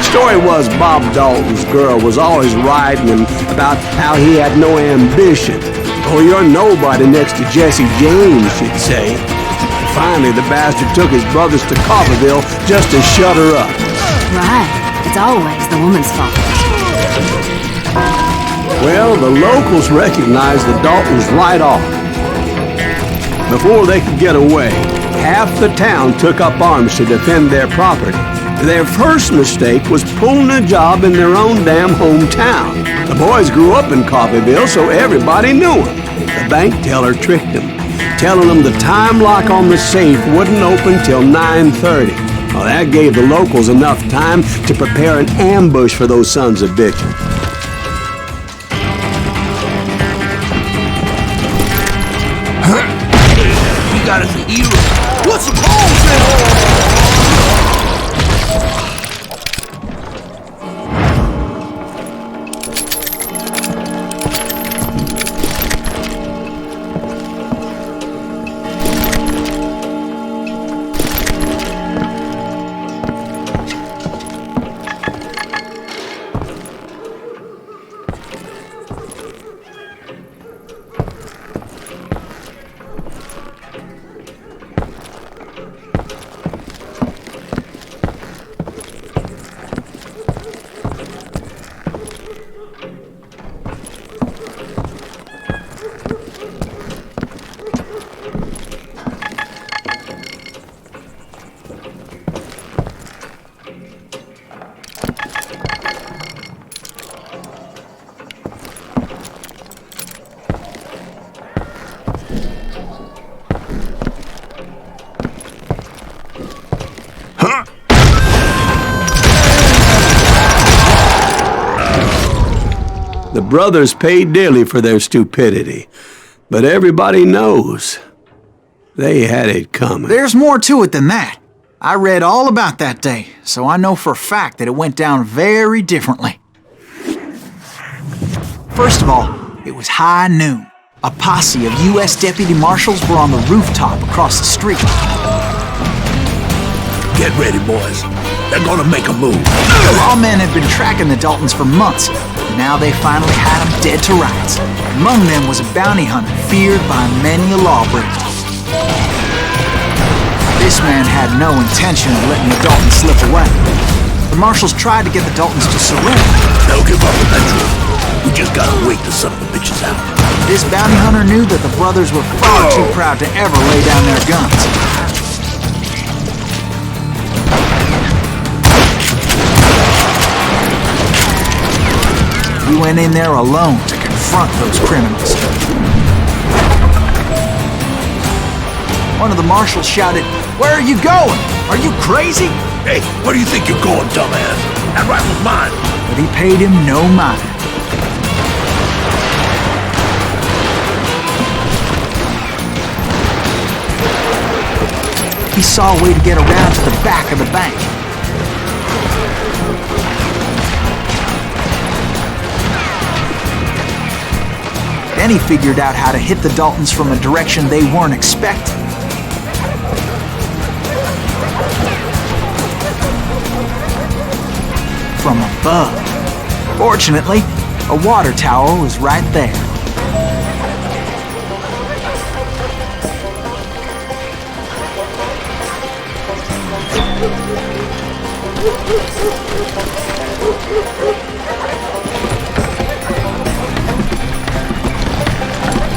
[SPEAKER 1] Story was Bob Dalton's girl was always riding him about how he had no ambition. Oh, you're nobody next to Jesse James, she'd say. Finally, the bastard took his brothers to Coffeyville just to shut her up.
[SPEAKER 4] Right. It's always the woman's fault.
[SPEAKER 1] Well, the locals recognized the Daltons right off. Before they could get away, half the town took up arms to defend their property. Their first mistake was pulling a job in their own damn hometown. The boys grew up in Coffeyville, so everybody knew them. The bank teller tricked them, telling them the time lock on the safe wouldn't open till 9:30. Well, that gave the locals enough time to prepare an ambush for those sons of bitches.
[SPEAKER 8] You got us a hero. Put some holes in!
[SPEAKER 1] The brothers paid dearly for their stupidity, but everybody knows they had it coming.
[SPEAKER 3] There's more to it than that. I read all about that day, so I know for a fact that it went down very differently. First of all, it was high noon. A posse of U.S. deputy marshals were on the rooftop across the street.
[SPEAKER 8] Get ready, boys. They're gonna make a move.
[SPEAKER 3] The lawmen had been tracking the Daltons for months. Now they finally had them dead to rights. Among them was a bounty hunter feared by many a lawbreaker. This man had no intention of letting the Daltons slip away. The marshals tried to get the Daltons to surrender.
[SPEAKER 8] They'll give up eventually. We just gotta wait the son of the bitches out.
[SPEAKER 3] This bounty hunter knew that the brothers were far too proud to ever lay down their guns. He went in there alone to confront those criminals. One of the marshals shouted, "Where are you going? Are you crazy?"
[SPEAKER 8] Hey, where do you think you're going, dumbass? That rifle's mine.
[SPEAKER 3] But he paid him no mind. He saw a way to get around to the back of the bank. Then he figured out how to hit the Daltons from a direction they weren't expecting. from above. Fortunately, a water tower was right there.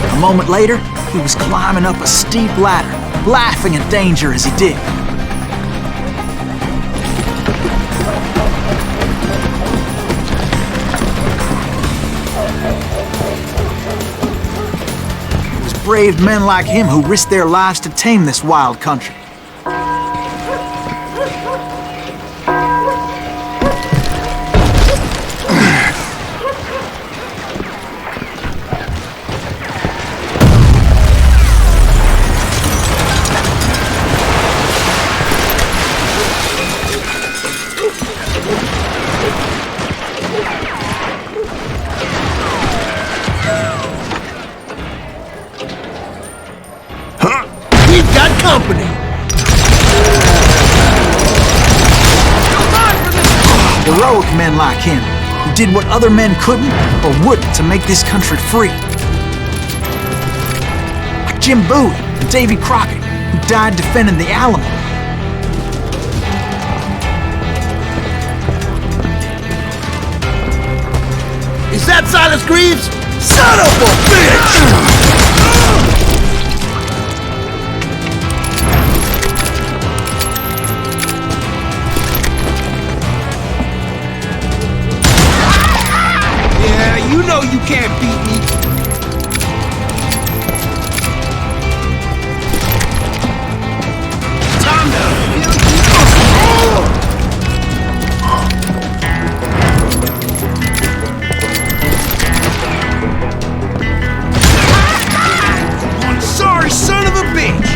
[SPEAKER 3] A moment later, he was climbing up a steep ladder, laughing at danger as he did. It was brave men like him who risked their lives to tame this wild country.
[SPEAKER 8] We've got company!
[SPEAKER 3] Heroic men like him, who did what other men couldn't or wouldn't to make this country free. Like Jim Bowie and Davy Crockett, who died defending the Alamo.
[SPEAKER 8] Is that Silas Greaves? Son of a bitch! Yeah, you know you can't beat me. Time to feel you. One sorry son of a bitch.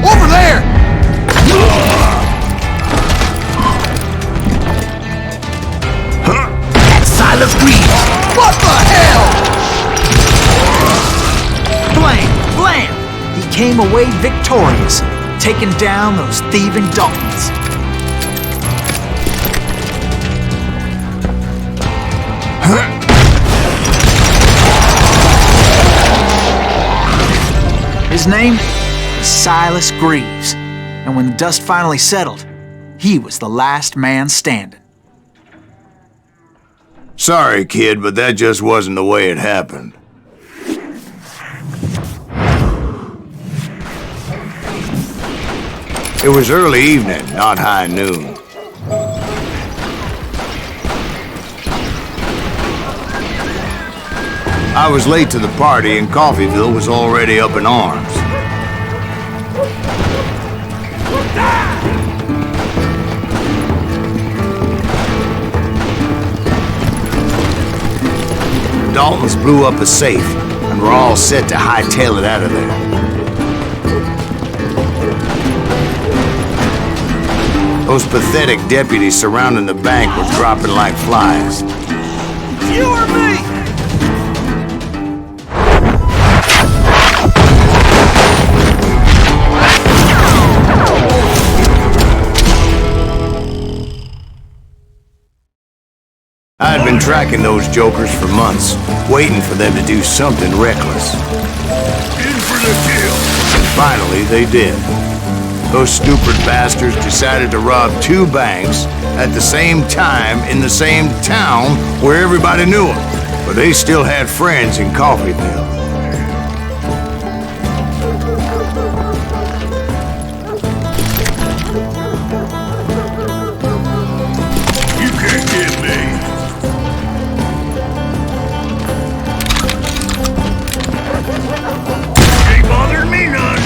[SPEAKER 8] Over there! That's Silas Greaves! What the hell?
[SPEAKER 3] Blam! He came away victorious, taking down those thieving Daltons. His name was Silas Greaves, and when the dust finally settled, he was the last man standing.
[SPEAKER 2] Sorry, kid, but that just wasn't the way it happened. It was early evening, not high noon. I was late to the party and Coffeyville was already up in arms. Daltons blew up a safe, and we're all set to hightail it out of there. Those pathetic deputies surrounding the bank were dropping like flies.
[SPEAKER 8] You or me?
[SPEAKER 2] tracking those jokers for months, waiting for them to do something reckless.
[SPEAKER 8] In for the kill.
[SPEAKER 2] Finally, they did. Those stupid bastards decided to rob 2 banks at the same time in the same town where everybody knew them. But they still had friends in Coffeyville.
[SPEAKER 8] You can't get me. Ain't bothering me none.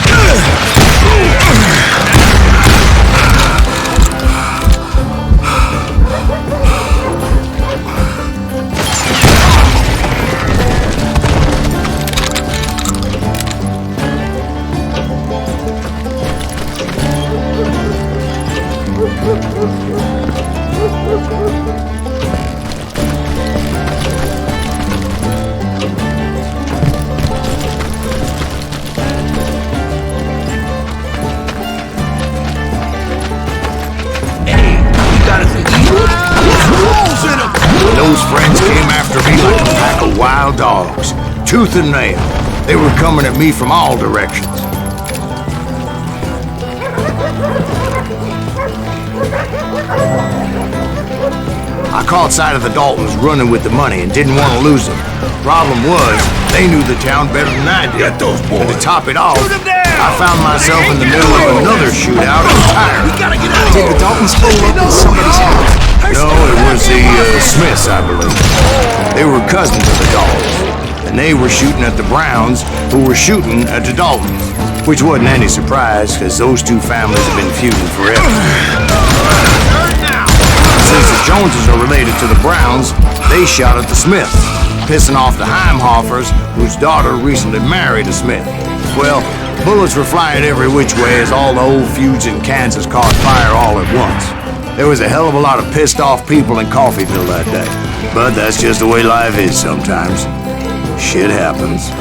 [SPEAKER 2] Those friends came after me like a pack of wild dogs, tooth and nail. They were coming at me from all directions. I caught sight of the Daltons running with the money and didn't want to lose them. Problem was, they knew the town better than I did.
[SPEAKER 8] Get those boys.
[SPEAKER 2] And to top it off,
[SPEAKER 8] Shoot 'em down.
[SPEAKER 2] I found myself in the middle of another shootout entirely.
[SPEAKER 3] Did the Daltons pull up in somebody's house?
[SPEAKER 2] No, it was the Smiths, I believe. They were cousins of the Daltons, and they were shooting at the Browns, who were shooting at the Daltons, which wasn't any surprise, because those 2 families have been feuding forever. Since the Joneses are related to the Browns, they shot at the Smiths, pissing off the Heimhoffers, whose daughter recently married a Smith. Well, bullets were flying every which way as all the old feuds in Kansas caught fire all at once. There was a hell of a lot of pissed off people in Coffeyville that day. But that's just the way life is sometimes. Shit happens.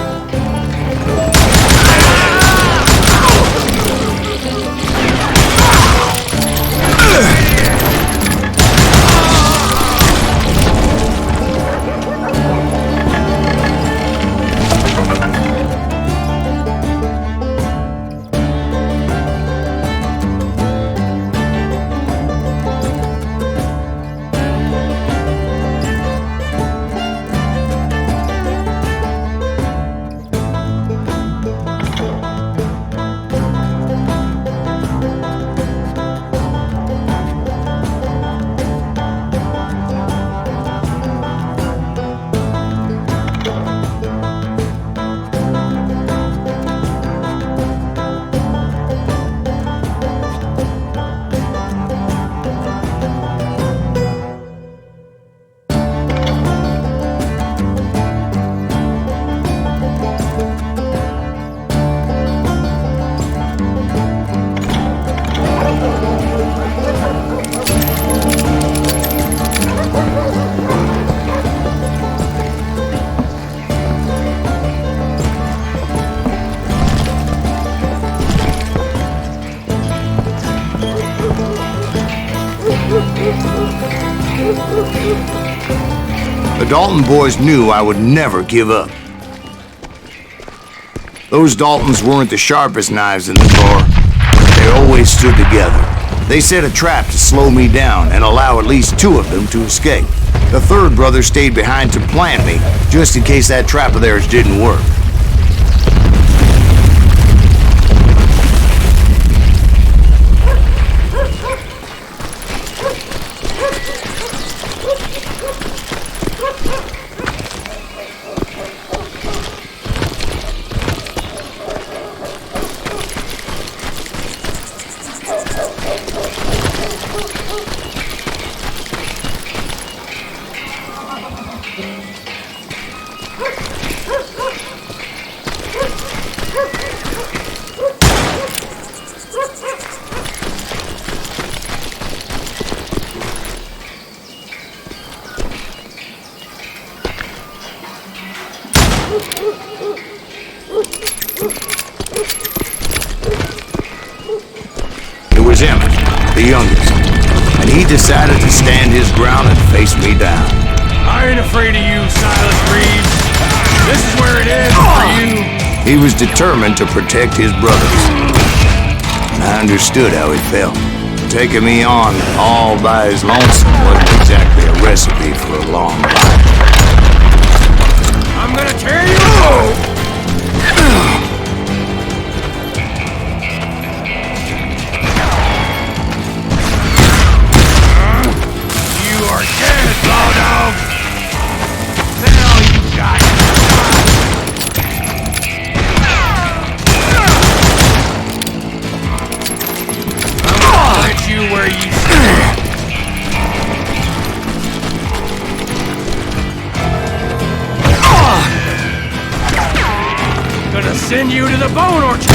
[SPEAKER 2] The Dalton boys knew I would never give up. Those Daltons weren't the sharpest knives in the drawer. They always stood together. They set a trap to slow me down and allow at least 2 of them to escape. The 3rd brother stayed behind to plant me, just in case that trap of theirs didn't work. It was Emmett, the youngest, and he decided to stand his ground and face me down.
[SPEAKER 6] I ain't afraid of you, Silas Reeves. This is where it ends for you.
[SPEAKER 2] He was determined to protect his brothers. And I understood how he felt. Taking me on all by his lonesome wasn't exactly a recipe for a long life.
[SPEAKER 6] I'm gonna tear you apart! You are dead, law dog! Now you got it! I'm gonna put you where you stand! Gonna send you to the bone orchard!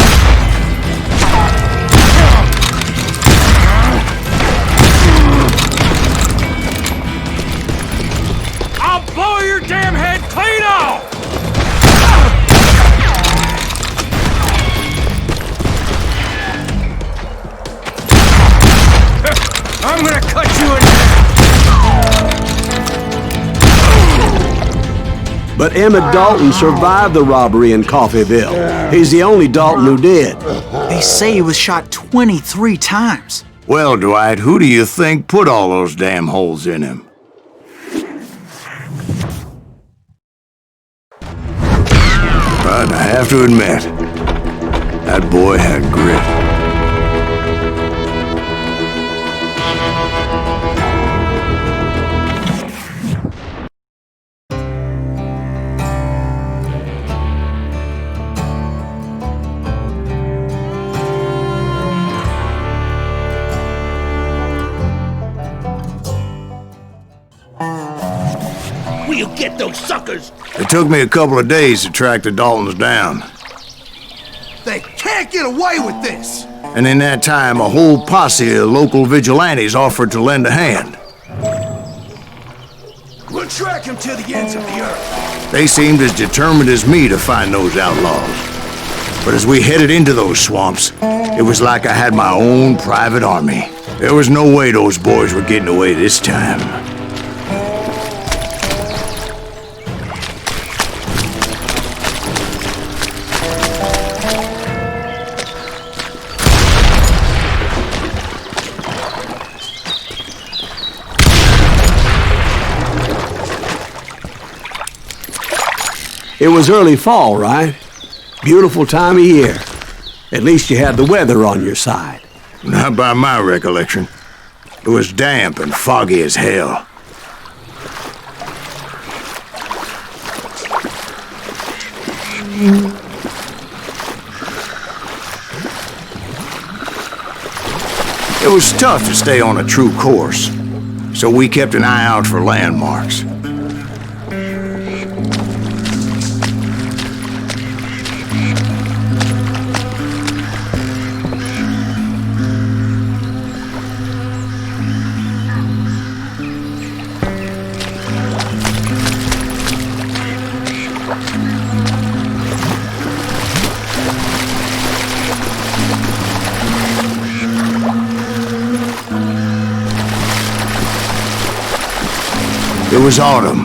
[SPEAKER 6] I'll blow your damn head clean off! I'm gonna cut you in half!
[SPEAKER 1] But Emmett Dalton survived the robbery in Coffeyville. He's the only Dalton who did.
[SPEAKER 3] They say he was shot 23 times.
[SPEAKER 2] Well, Dwight, who do you think put all those damn holes in him? But I have to admit, that boy had grit.
[SPEAKER 8] We'll get those suckers!
[SPEAKER 2] It took me a couple of days to track the Daltons down.
[SPEAKER 8] They can't get away with this!
[SPEAKER 2] And in that time, a whole posse of local vigilantes offered to lend a hand.
[SPEAKER 8] We'll track him to the ends of the earth.
[SPEAKER 2] They seemed as determined as me to find those outlaws. But as we headed into those swamps, it was like I had my own private army. There was no way those boys were getting away this time.
[SPEAKER 1] It was early fall, right? Beautiful time of year. At least you had the weather on your side.
[SPEAKER 2] Not by my recollection. It was damp and foggy as hell. It was tough to stay on a true course, so we kept an eye out for landmarks. It was autumn.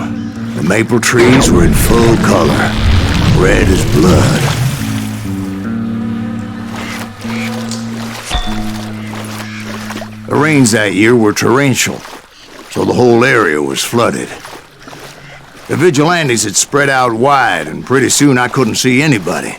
[SPEAKER 2] The maple trees were in full color, red as blood. The rains that year were torrential, so the whole area was flooded. The vigilantes had spread out wide, and pretty soon I couldn't see anybody.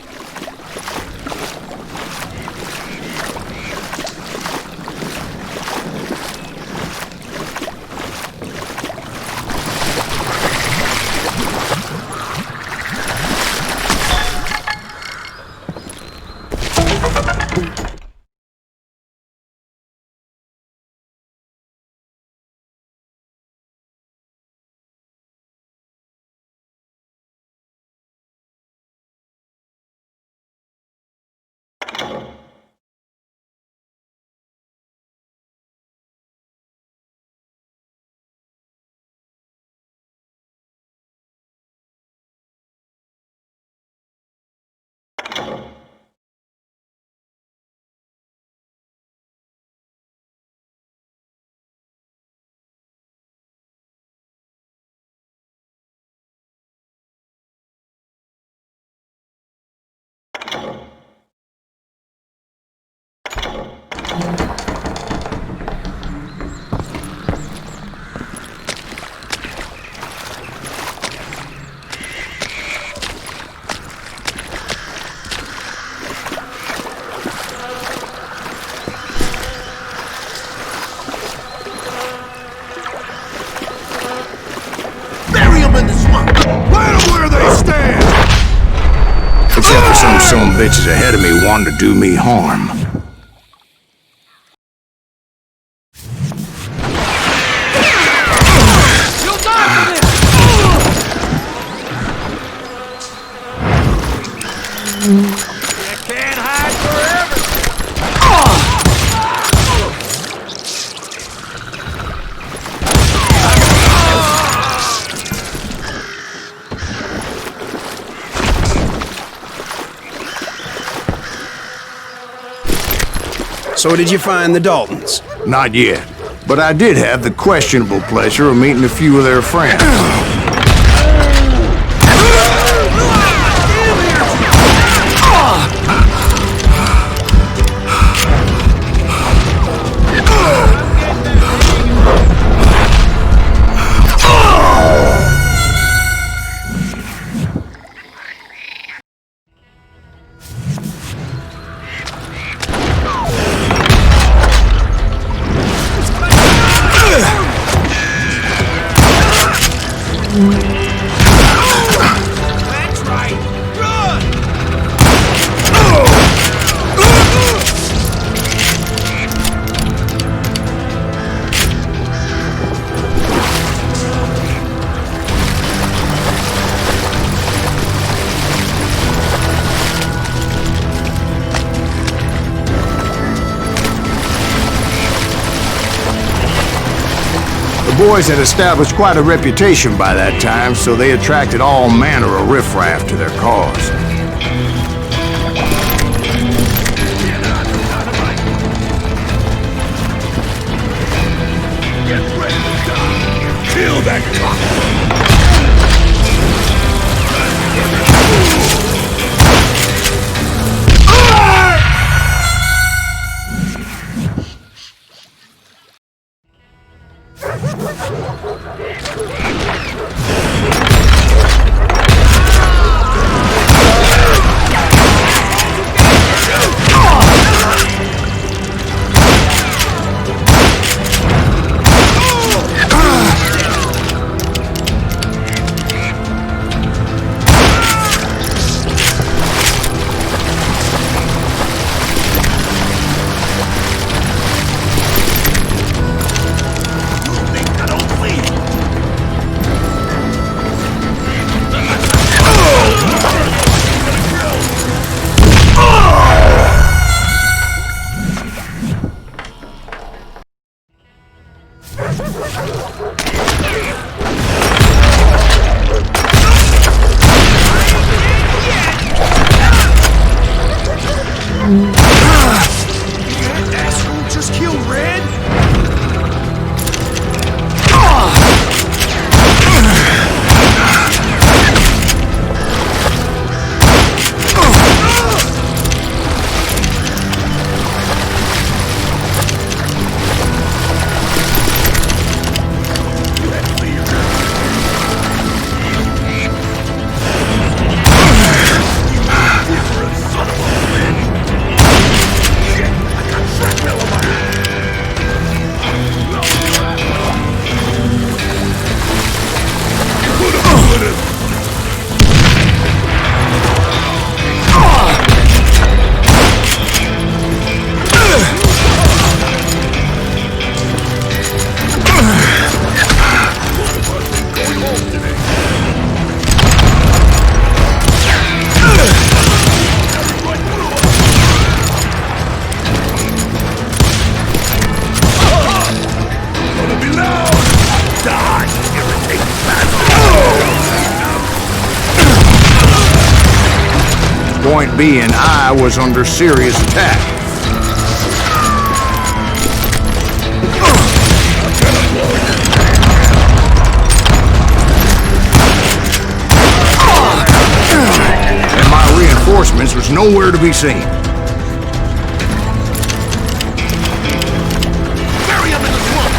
[SPEAKER 2] chances ahead of me wanting to do me harm.
[SPEAKER 6] Can't hide forever.
[SPEAKER 7] So did you find the Daltons?
[SPEAKER 2] Not yet, but I did have the questionable pleasure of meeting a few of their friends. The boys had established quite a reputation by that time, so they attracted all manner of riffraff to their cause.
[SPEAKER 6] Kill that cock.
[SPEAKER 2] Point being, I was under serious attack. And my reinforcements was nowhere to be seen.
[SPEAKER 8] Bury him in the swamp!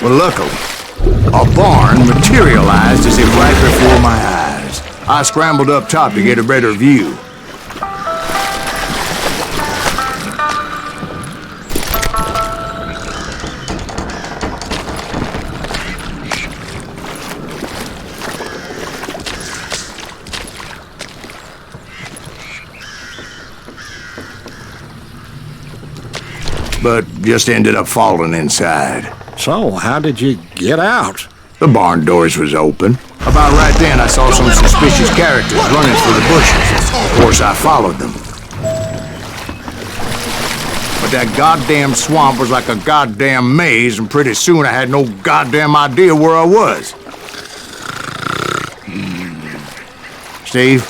[SPEAKER 2] Well, luckily, a barn materialized as if right before my eyes. I scrambled up top to get a better view. But just ended up falling inside.
[SPEAKER 5] So, how did you get out?
[SPEAKER 2] The barn doors was open. About right then, I saw some suspicious characters running through the bushes. Of course, I followed them. But that goddamn swamp was like a goddamn maze, and pretty soon I had no goddamn idea where I was. Steve?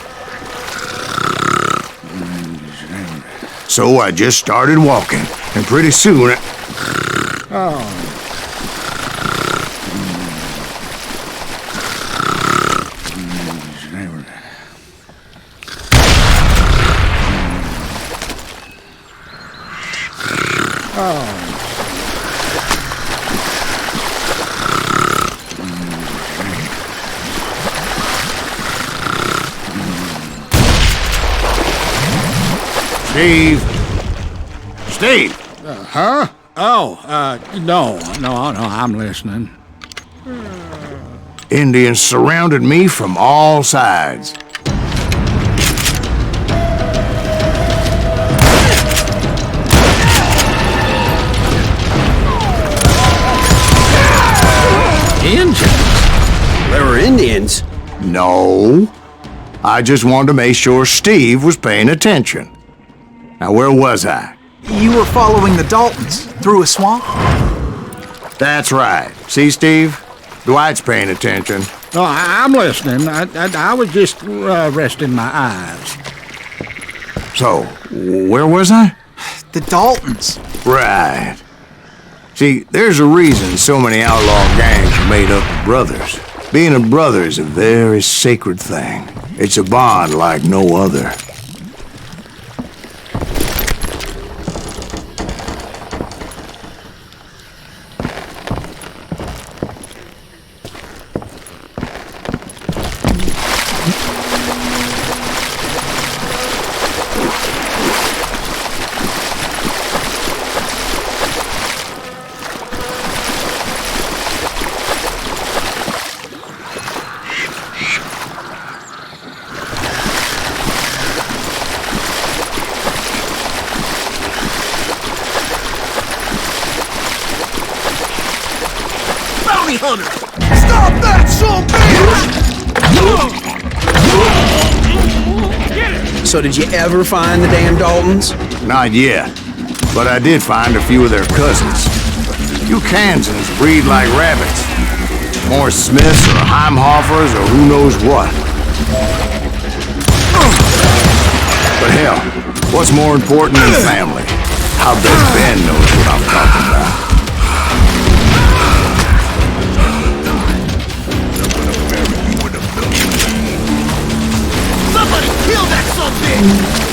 [SPEAKER 2] So I just started walking, and pretty soon Steve? Steve!
[SPEAKER 5] Huh? No, I'm listening.
[SPEAKER 2] Indians surrounded me from all sides.
[SPEAKER 5] Indians?
[SPEAKER 7] There were Indians.
[SPEAKER 2] No. I just wanted to make sure Steve was paying attention. Now, where was I?
[SPEAKER 3] You were following the Daltons through a swamp?
[SPEAKER 2] That's right. See, Steve? Dwight's paying attention.
[SPEAKER 5] Oh, I'm listening. I was just resting my eyes.
[SPEAKER 2] So, where was I?
[SPEAKER 3] The Daltons.
[SPEAKER 2] Right. See, there's a reason so many outlaw gangs are made up of brothers. Being a brother is a very sacred thing. It's a bond like no other.
[SPEAKER 8] Stop that, son bitch!
[SPEAKER 7] So did you ever find the damn Daltons?
[SPEAKER 2] Not yet, but I did find a few of their cousins. You Kansans breed like rabbits. More Smiths or Heimhoffers or who knows what. But hell, what's more important than family? I'll bet Ben knows what I'm talking about.
[SPEAKER 8] Somebody kill that son bitch!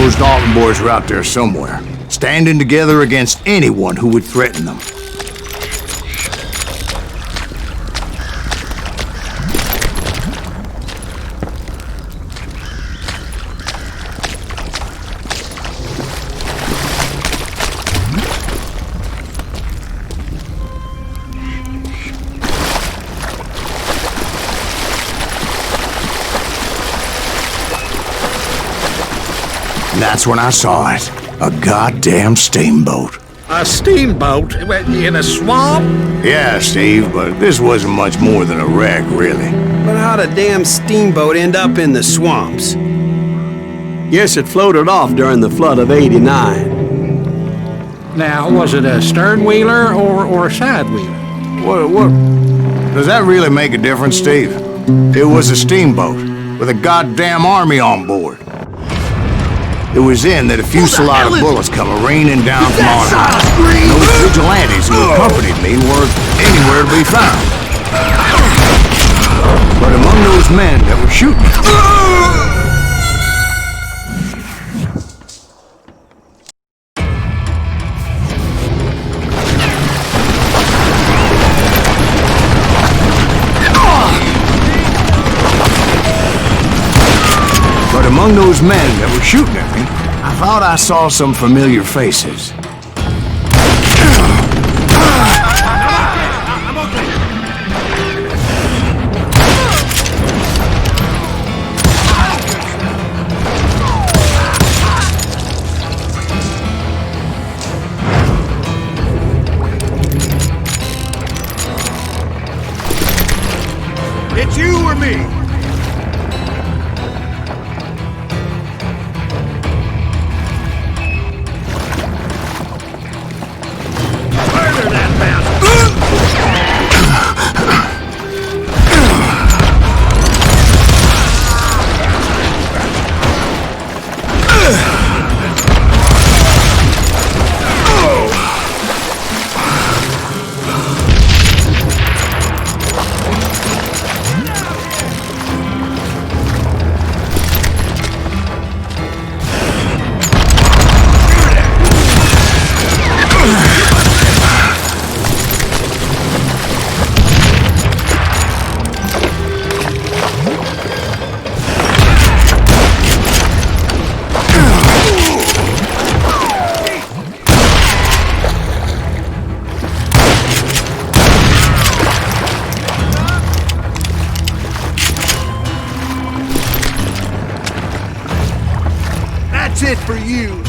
[SPEAKER 2] those Dalton boys are out there somewhere, standing together against anyone who would threaten them. And that's when I saw it. A goddamn steamboat.
[SPEAKER 5] A steamboat in a swamp?
[SPEAKER 2] Yeah, Steve, but this wasn't much more than a wreck, really.
[SPEAKER 7] But how'd a damn steamboat end up in the swamps?
[SPEAKER 1] Guess it floated off during the flood of '89.
[SPEAKER 5] Now, was it a stern wheeler or a side wheeler?
[SPEAKER 2] What? Does that really make a difference, Steve? It was a steamboat with a goddamn army on board. It was then that a fusillade of bullets come raining down from on high. Those vigilantes who accompanied me weren't anywhere to be found. But among those men that were shooting, at me, I thought I saw some familiar faces.
[SPEAKER 6] I'm okay. It's you or me. That's it for you.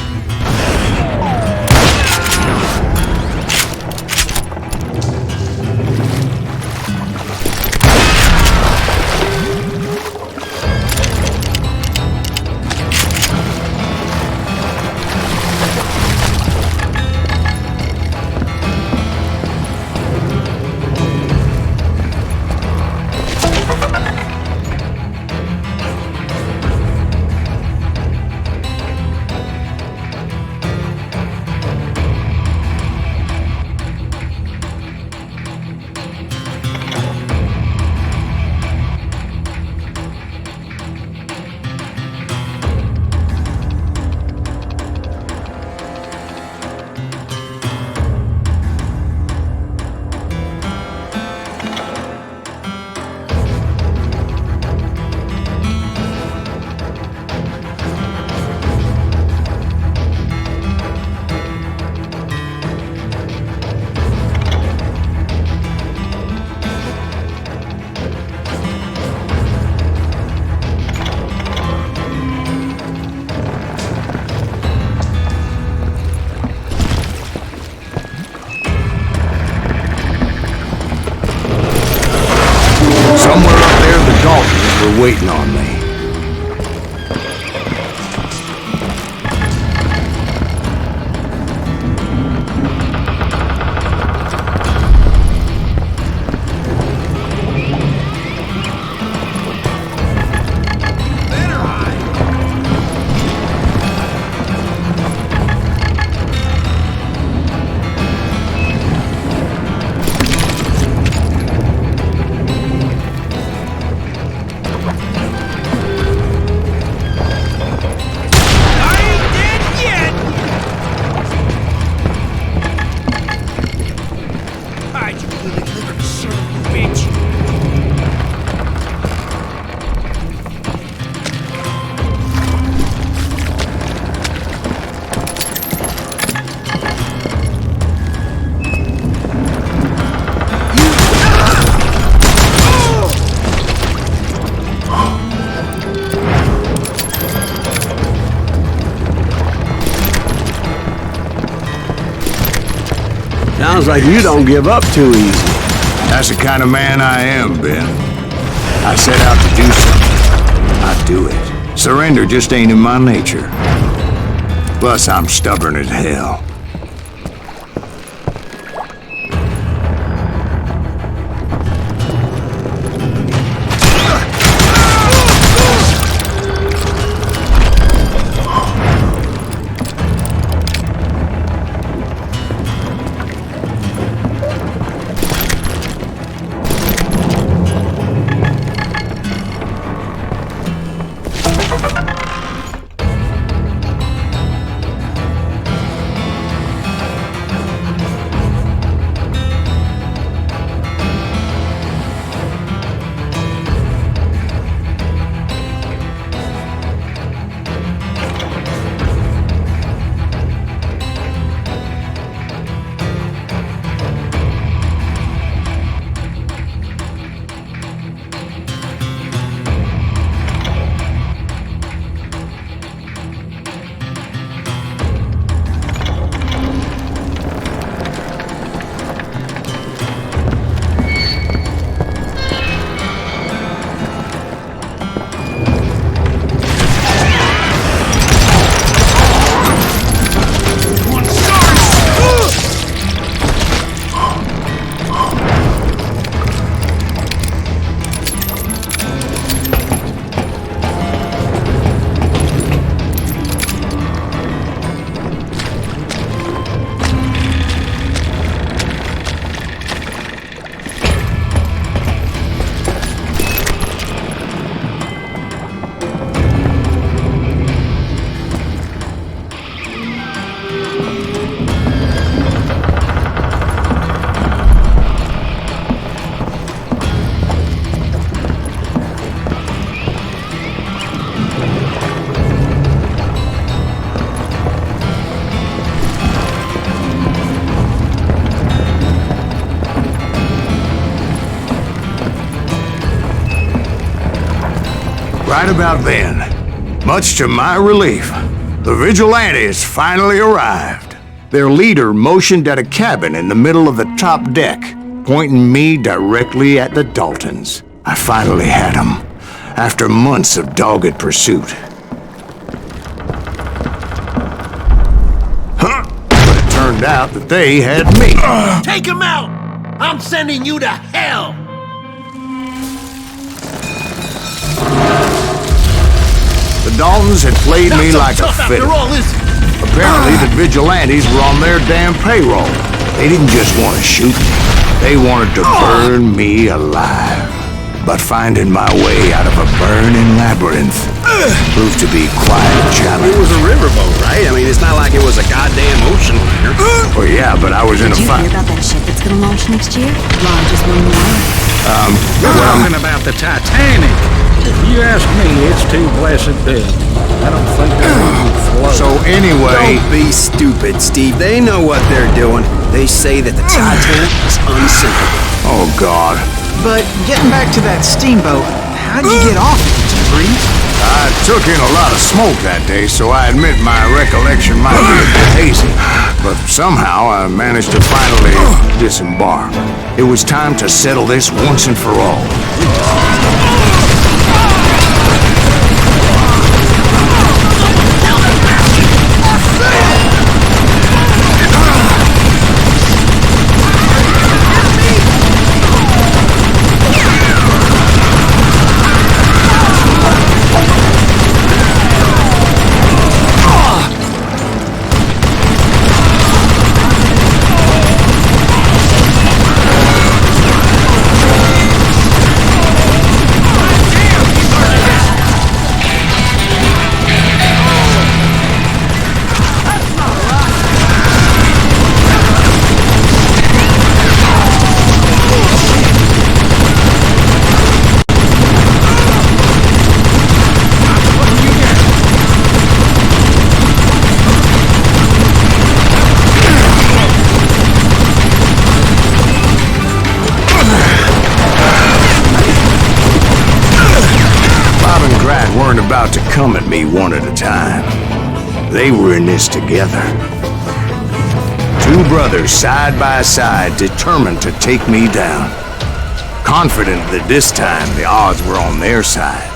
[SPEAKER 2] Somewhere up there, the Daltons were waiting on me.
[SPEAKER 1] Sounds like you don't give up too easy.
[SPEAKER 2] That's the kind of man I am, Ben. I set out to do something. I do it. Surrender just ain't in my nature. Plus, I'm stubborn as hell. Right about then, much to my relief, the vigilantes finally arrived. Their leader motioned at a cabin in the middle of the top deck, pointing me directly at the Daltons. I finally had them, after months of dogged pursuit. But it turned out that they had me.
[SPEAKER 8] Take him out! I'm sending you to hell!
[SPEAKER 2] The Daltons had played me like a fiddle. Apparently, the vigilantes were on their damn payroll. They didn't just want to shoot me. They wanted to burn me alive. But finding my way out of a burning labyrinth proved to be quite a challenge.
[SPEAKER 7] It was a riverboat, right? I mean, it's not like it was a goddamn ocean liner.
[SPEAKER 2] Well, yeah, but I was in a fight.
[SPEAKER 4] Did you hear about that ship that's gonna launch next year? Ron just won the war.
[SPEAKER 5] You're talking about the Titanic. If you ask me, it's too blessed dead. I don't think that would float.
[SPEAKER 2] So anyway...
[SPEAKER 7] Don't be stupid, Steve. They know what they're doing. They say that the Titanic is unsinkable.
[SPEAKER 2] Oh, God.
[SPEAKER 3] But getting back to that steamboat, how'd you get off it? Did you breathe?
[SPEAKER 2] I took in a lot of smoke that day, so I admit my recollection might be a bit hazy. But somehow I managed to finally disembark. It was time to settle this once and for all. come at me one at a time. They were in this together. Two brothers side by side, determined to take me down. Confident that this time the odds were on their side.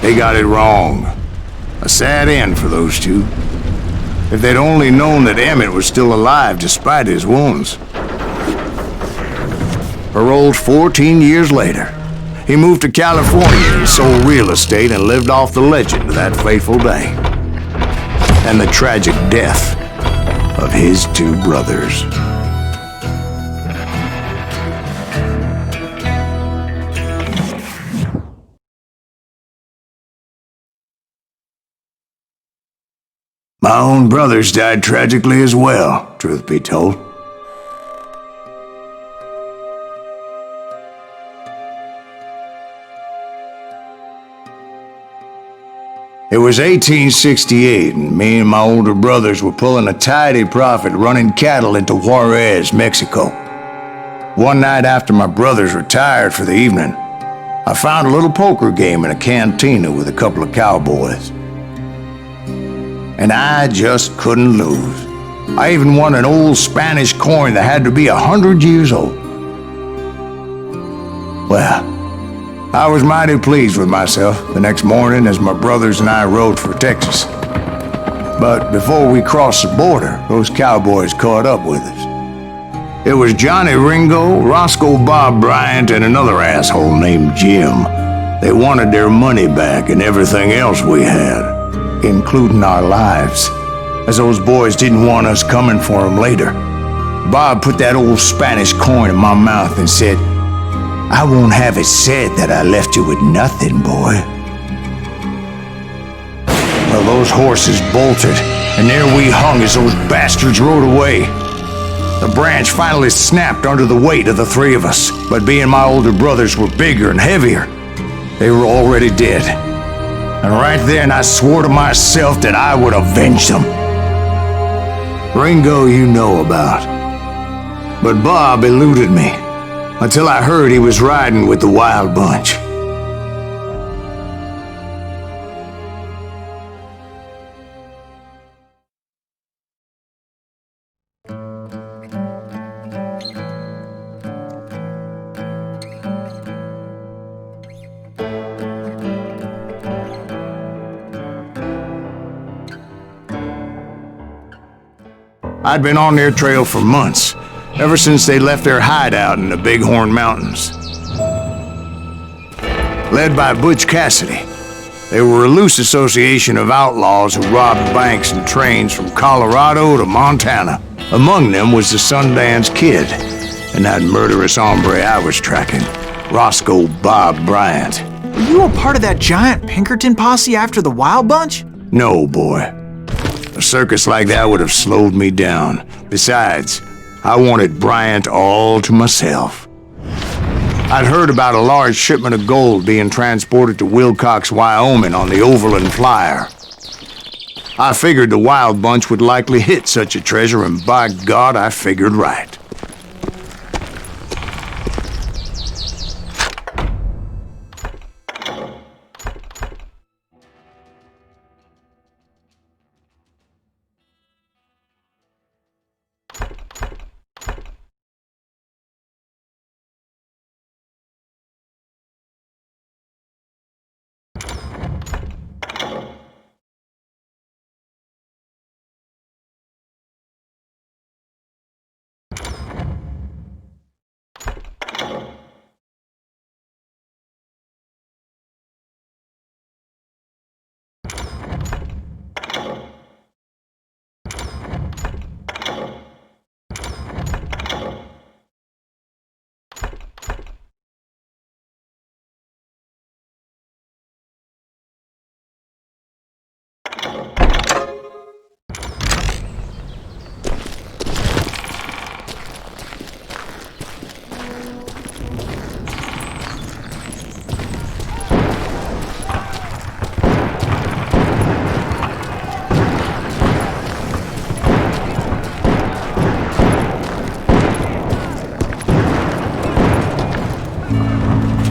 [SPEAKER 2] They got it wrong. A sad end for those two. If they'd only known that Emmett was still alive despite his wounds. Paroled 14 years later, he moved to California and sold real estate and lived off the legend of that fateful day. And the tragic death of his two brothers. My own brothers died tragically as well, truth be told. It was 1868, and me and my older brothers were pulling a tidy profit running cattle into Juarez, Mexico. One night after my brothers retired for the evening, I found a little poker game in a cantina with a couple of cowboys. And I just couldn't lose. I even won an old Spanish coin that had to be 100 years old. Well, I was mighty pleased with myself the next morning as my brothers and I rode for Texas. But before we crossed the border, those cowboys caught up with us. It was Johnny Ringo, Roscoe Bob Bryant, and another asshole named Jim. They wanted their money back and everything else we had, including our lives, as those boys didn't want us coming for them later. Bob put that old Spanish coin in my mouth and said, "I won't have it said that I left you with nothing, boy." Well, those horses bolted, and there we hung as those bastards rode away. The branch finally snapped under the weight of the three of us, but being my older brothers were bigger and heavier, they were already dead. And right then I swore to myself that I would avenge them. Ringo you know about. But Bob eluded me until I heard he was riding with the Wild Bunch. I'd been on their trail for months, ever since they left their hideout in the Bighorn Mountains. Led by Butch Cassidy, they were a loose association of outlaws who robbed banks and trains from Colorado to Montana. Among them was the Sundance Kid, and that murderous hombre I was tracking, Roscoe Bob Bryant.
[SPEAKER 3] Were you a part of that giant Pinkerton posse after the Wild Bunch?
[SPEAKER 2] No, boy. A circus like that would have slowed me down. Besides, I wanted Bryant all to myself. I'd heard about a large shipment of gold being transported to Wilcox, Wyoming on the Overland Flyer. I figured the Wild Bunch would likely hit such a treasure, and by God, I figured right.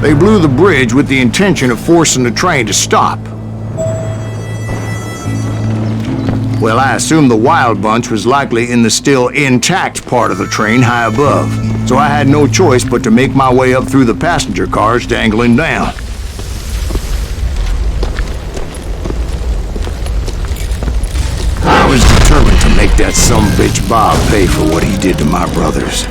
[SPEAKER 2] They blew the bridge with the intention of forcing the train to stop. Well, I assumed the Wild Bunch was likely in the still intact part of the train high above, so I had no choice but to make my way up through the passenger cars dangling down. I was determined to make that sumbitch Bob pay for what he did to my brothers.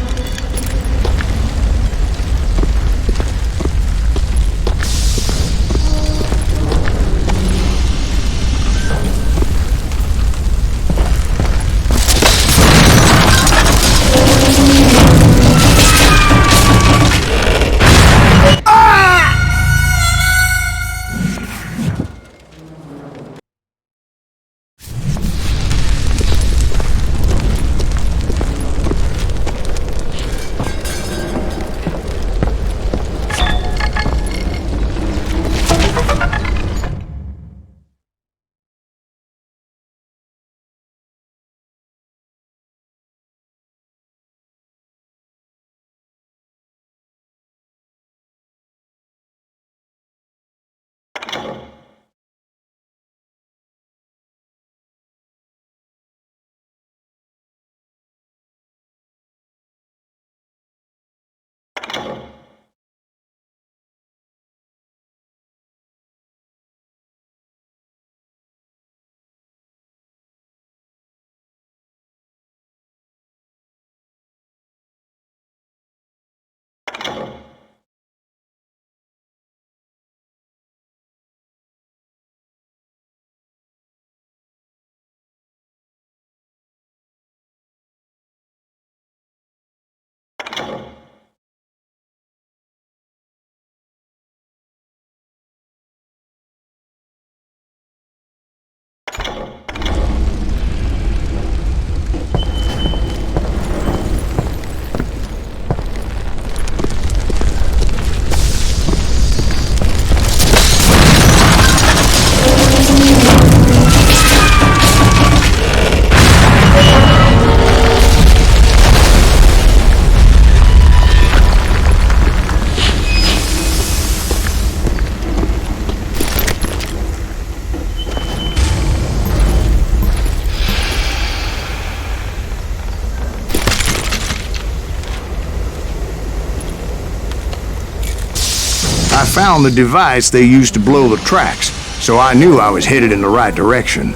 [SPEAKER 2] I found the device they used to blow the tracks, so I knew I was headed in the right direction.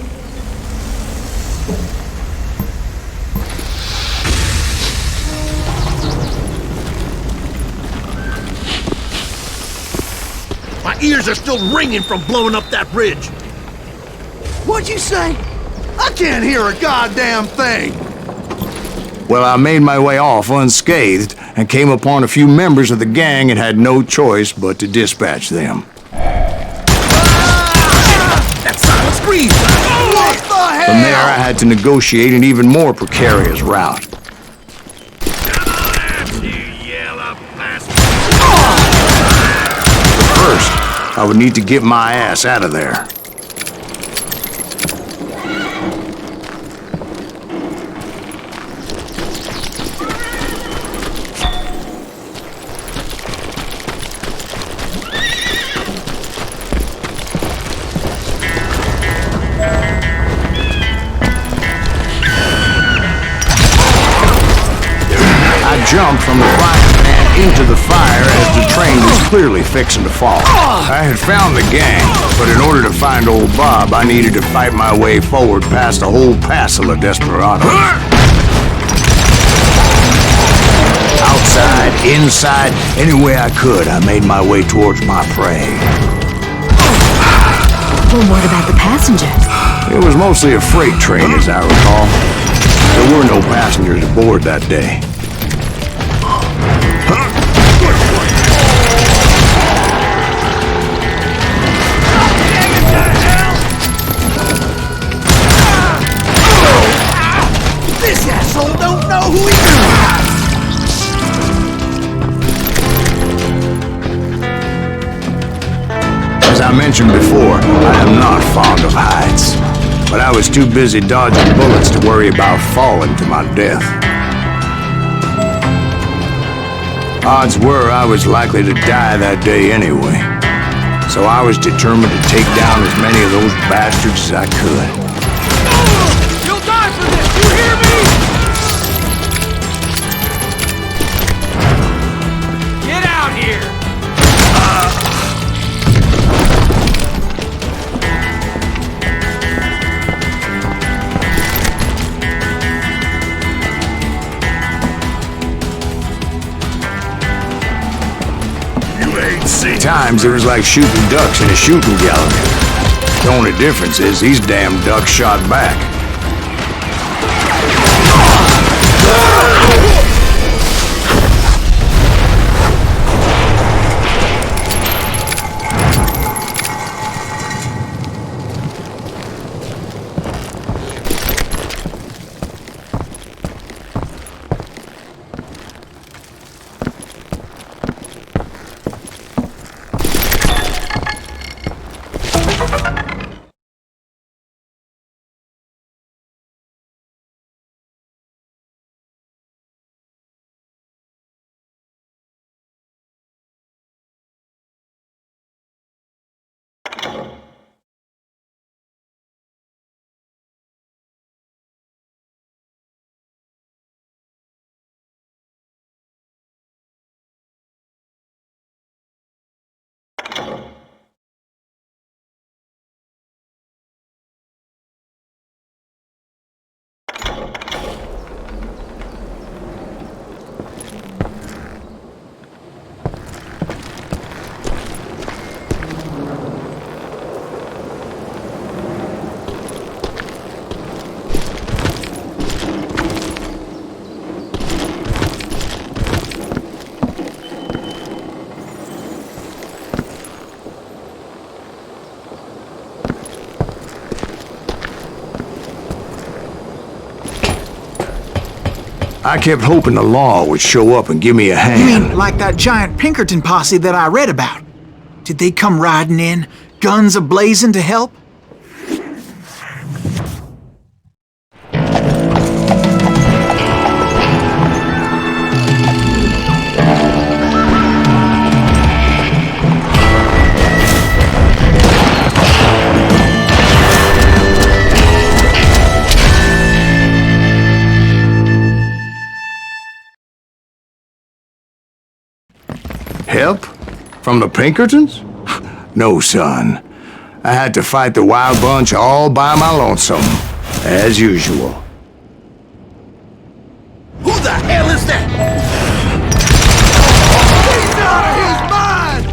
[SPEAKER 8] My ears are still ringing from blowing up that bridge. What'd you say? I can't hear a goddamn thing.
[SPEAKER 2] Well, I made my way off unscathed and came upon a few members of the gang and had no choice but to dispatch them.
[SPEAKER 8] That silence breeze! What the hell?
[SPEAKER 2] From there, I had to negotiate an even more precarious route. First, I would need to get my ass out of there. jumped from the frying pan into the fire as the train was clearly fixing to fall. I had found the gang, but in order to find old Bob, I needed to fight my way forward past a whole passel of desperados. Outside, inside, any way I could, I made my way towards my prey.
[SPEAKER 4] Well, what about the passengers?
[SPEAKER 2] It was mostly a freight train, as I recall. There were no passengers aboard that day.
[SPEAKER 8] This asshole don't know who he is!
[SPEAKER 2] As I mentioned before, I am not fond of heights, but I was too busy dodging bullets to worry about falling to my death. Odds were I was likely to die that day anyway, so I was determined to take down as many of those bastards as I could.
[SPEAKER 8] You'll die for this! You hear me? Get out here!
[SPEAKER 2] Times it was like shooting ducks in a shooting gallery. The only difference is these damn ducks shot back. I kept hoping the law would show up and give me a hand.
[SPEAKER 3] You mean like that giant Pinkerton posse that I read about? Did they come riding in, guns a-blazing to help?
[SPEAKER 2] Help? From the Pinkertons? No, son. I had to fight the wild bunch all by my lonesome, as usual.
[SPEAKER 8] Who the hell is that? He's out of his mind!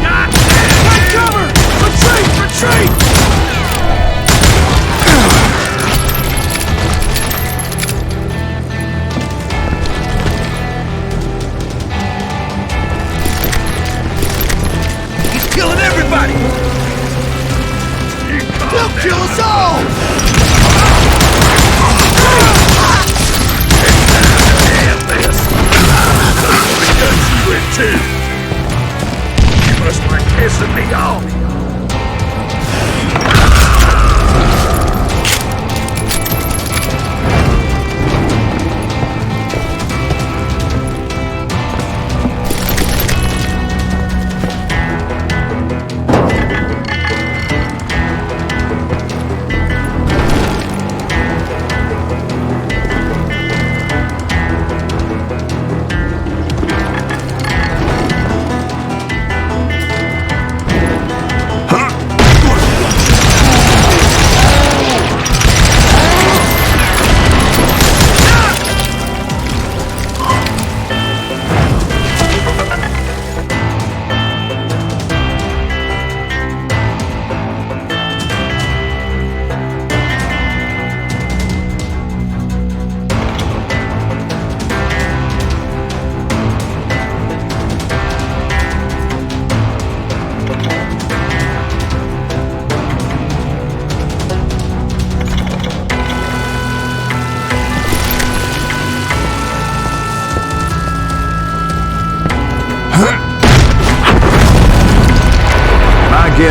[SPEAKER 8] God damn! Take cover! Retreat! Retreat! He's killing everybody! He'll kill us all!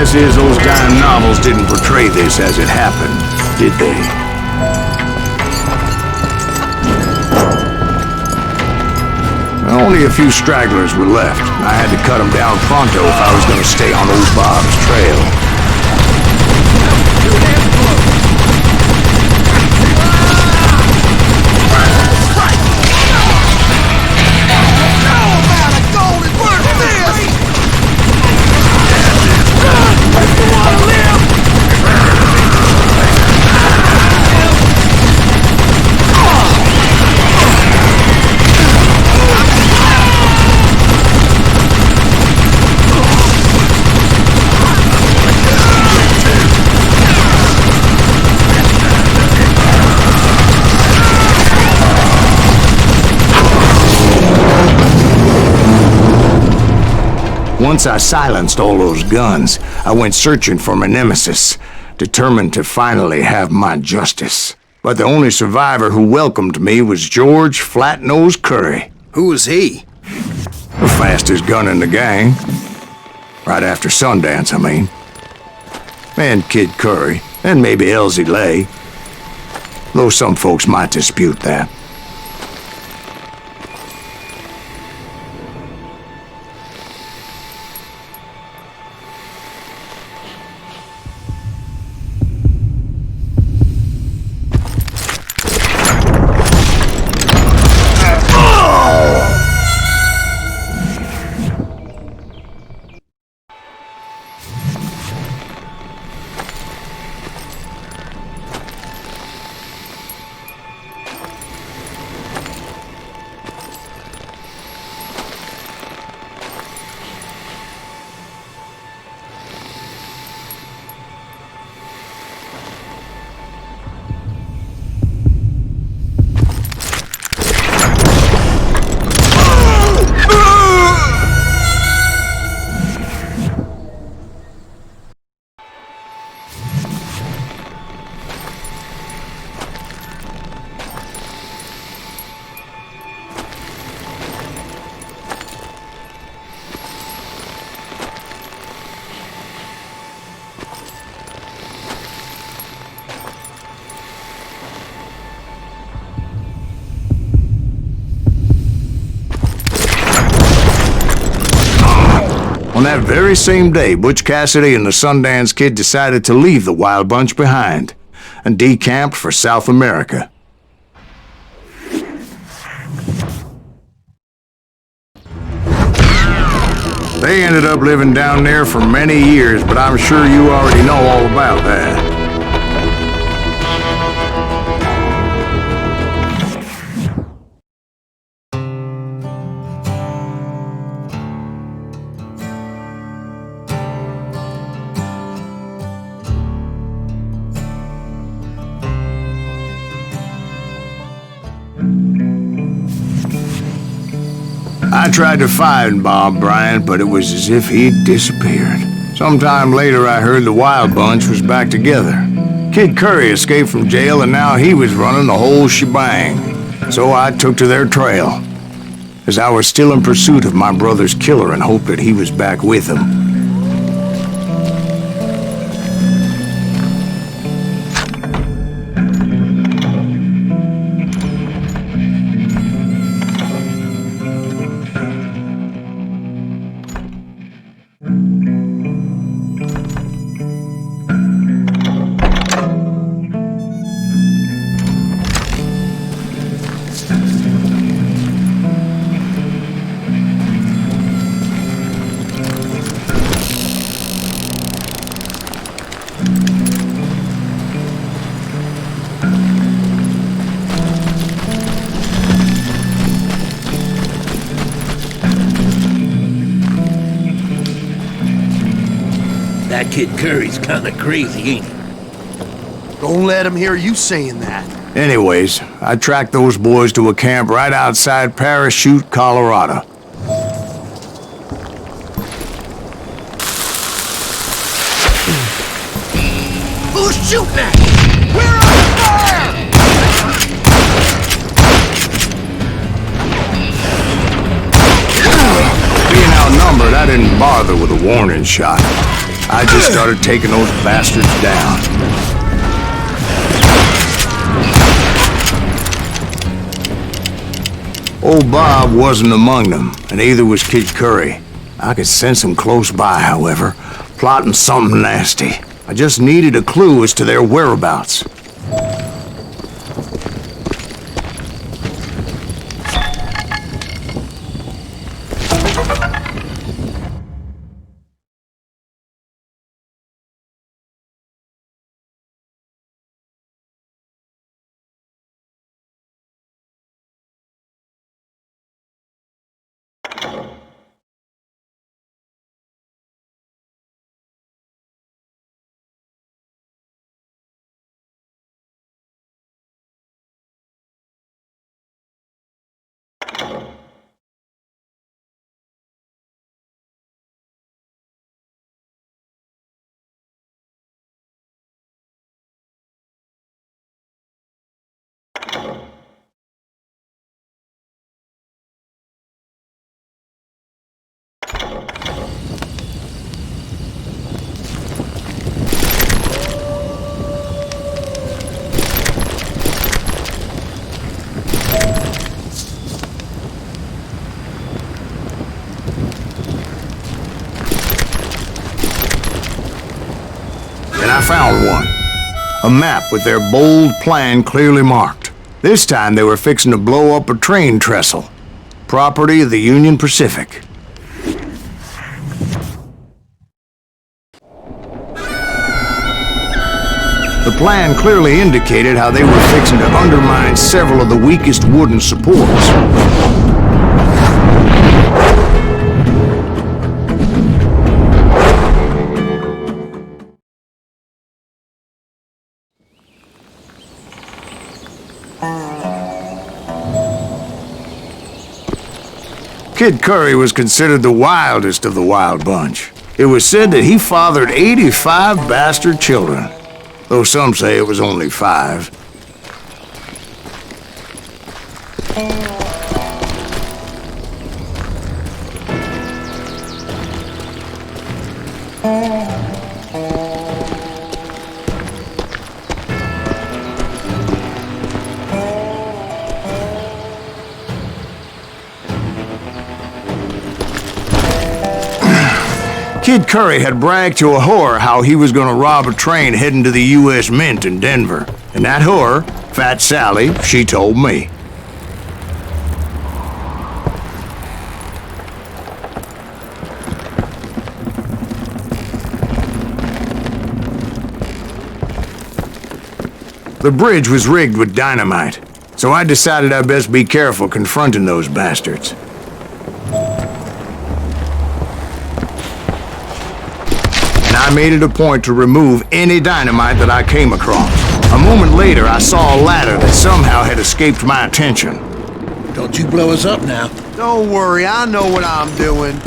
[SPEAKER 2] guess is those dime novels didn't portray this as it happened, did they? Only a few stragglers were left. I had to cut them down pronto if I was going to stay on old Bob's trail. Once I silenced all those guns, I went searching for my nemesis, determined to finally have my justice. But the only survivor who welcomed me was George Flat-Nosed Curry.
[SPEAKER 7] Who was he?
[SPEAKER 2] The fastest gun in the gang. Right after Sundance, I mean. And Kid Curry, and maybe Elsie Lay. Though some folks might dispute that. On that very same day, Butch Cassidy and the Sundance Kid decided to leave the Wild Bunch behind and decamped for South America. They ended up living down there for many years, but I'm sure you already know all about that. I tried to find Bob Bryant, but it was as if he'd disappeared. Sometime later, I heard the Wild Bunch was back together. Kid Curry escaped from jail, and now he was running the whole shebang. So I took to their trail, as I was still in pursuit of my brother's killer and hoped that he was back with him.
[SPEAKER 11] That Kid Curry's kinda crazy, ain't he?
[SPEAKER 8] Don't let him hear you saying that.
[SPEAKER 2] Anyways, I tracked those boys to a camp right outside Parachute, Colorado.
[SPEAKER 8] Who's shooting at you? We're on fire!
[SPEAKER 2] Being outnumbered, I didn't bother with a warning shot. I just started taking those bastards down. Old Bob wasn't among them, and neither was Kid Curry. I could sense him close by, however, plotting something nasty. I just needed a clue as to their whereabouts. I found one. A map with their bold plan clearly marked. This time they were fixing to blow up a train trestle. Property of the Union Pacific. The plan clearly indicated how they were fixing to undermine several of the weakest wooden supports. Kid Curry was considered the wildest of the wild bunch. It was said that he fathered 85 bastard children, though some say it was only 5. Kid Curry had bragged to a whore how he was gonna rob a train heading to the U.S. Mint in Denver. And that whore, Fat Sally, she told me. The bridge was rigged with dynamite, so I decided I'd best be careful confronting those bastards. I made it a point to remove any dynamite that I came across. A moment later, I saw a ladder that somehow had escaped my attention.
[SPEAKER 11] Don't you blow us up now.
[SPEAKER 8] Don't worry, I know what I'm doing.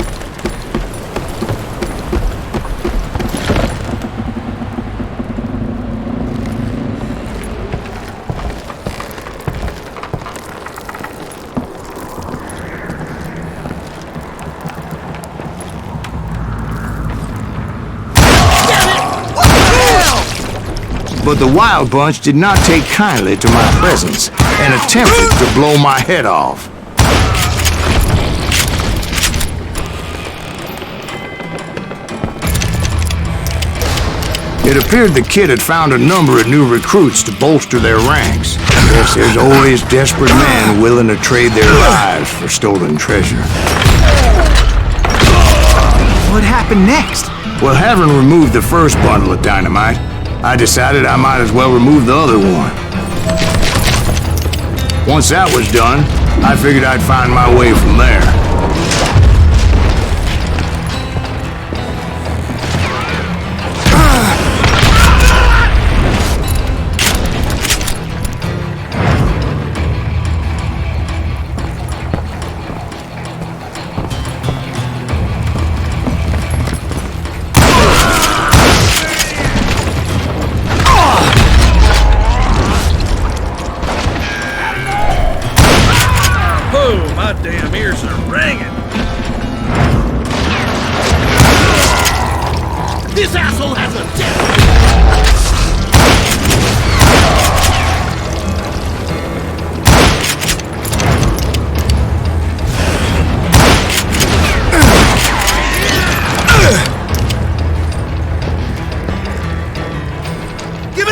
[SPEAKER 8] But the Wild Bunch did not take kindly to my presence and attempted to blow my head off. It appeared the kid had found a number of new recruits to bolster their ranks. I guess there's always desperate men willing to trade their lives for stolen treasure.
[SPEAKER 3] What happened next?
[SPEAKER 2] Well, having removed the first bundle of dynamite, I decided I might as well remove the other one. Once that was done, I figured I'd find my way from there.
[SPEAKER 11] My damn ears are red.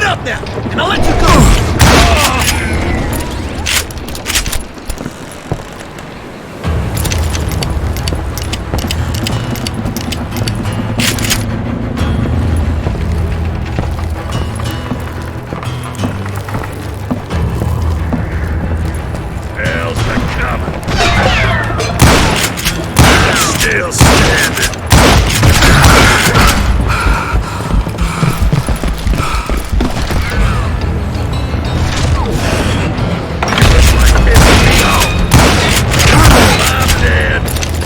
[SPEAKER 8] up now, and I'll let you go!
[SPEAKER 6] Hell's a coming. Still standing. I'm dead.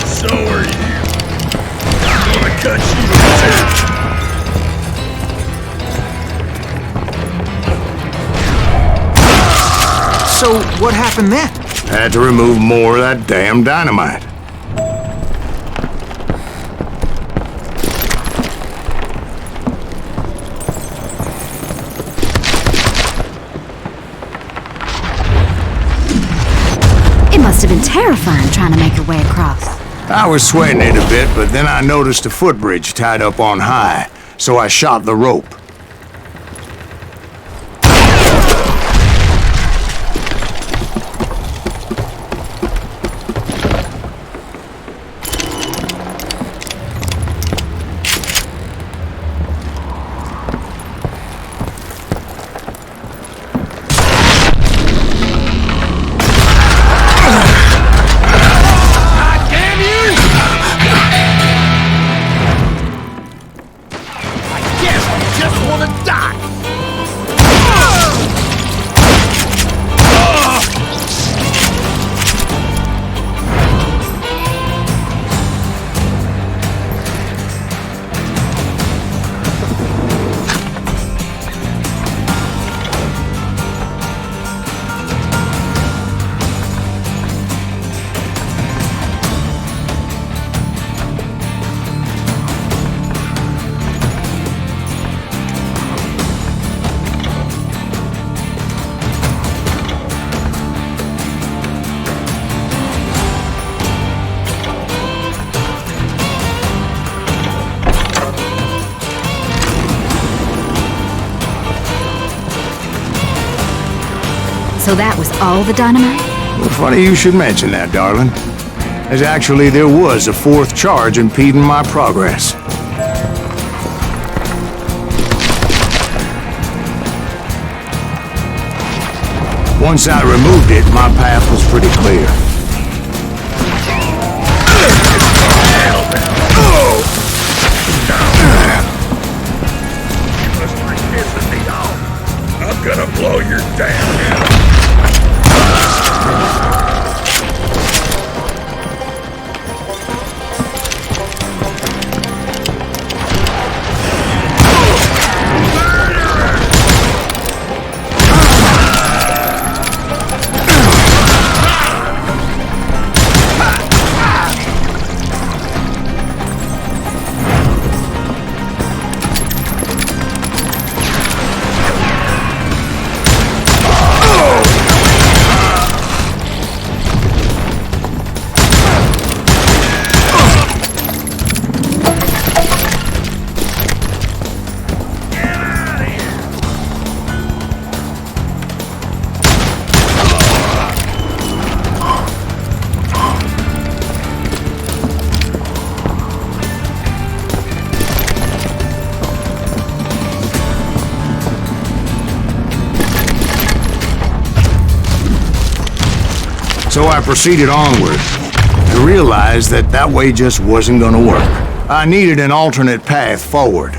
[SPEAKER 6] So are you. I'm gonna cut you to
[SPEAKER 3] So, what happened then?
[SPEAKER 2] Had to remove more of that damn dynamite.
[SPEAKER 4] It must have been terrifying trying to make your way across.
[SPEAKER 2] I was sweating it a bit, but then I noticed a footbridge tied up on high, so I shot the rope.
[SPEAKER 8] Just wanna die!
[SPEAKER 4] So that was all the dynamite?
[SPEAKER 2] Well, funny you should mention that, darling. As actually there was a fourth charge impeding my progress. Once I removed it, my path was pretty clear.
[SPEAKER 6] You must be pissing me off. I'm gonna blow your damn head off.
[SPEAKER 2] So I proceeded onward to realize that that way just wasn't gonna work. I needed an alternate path forward.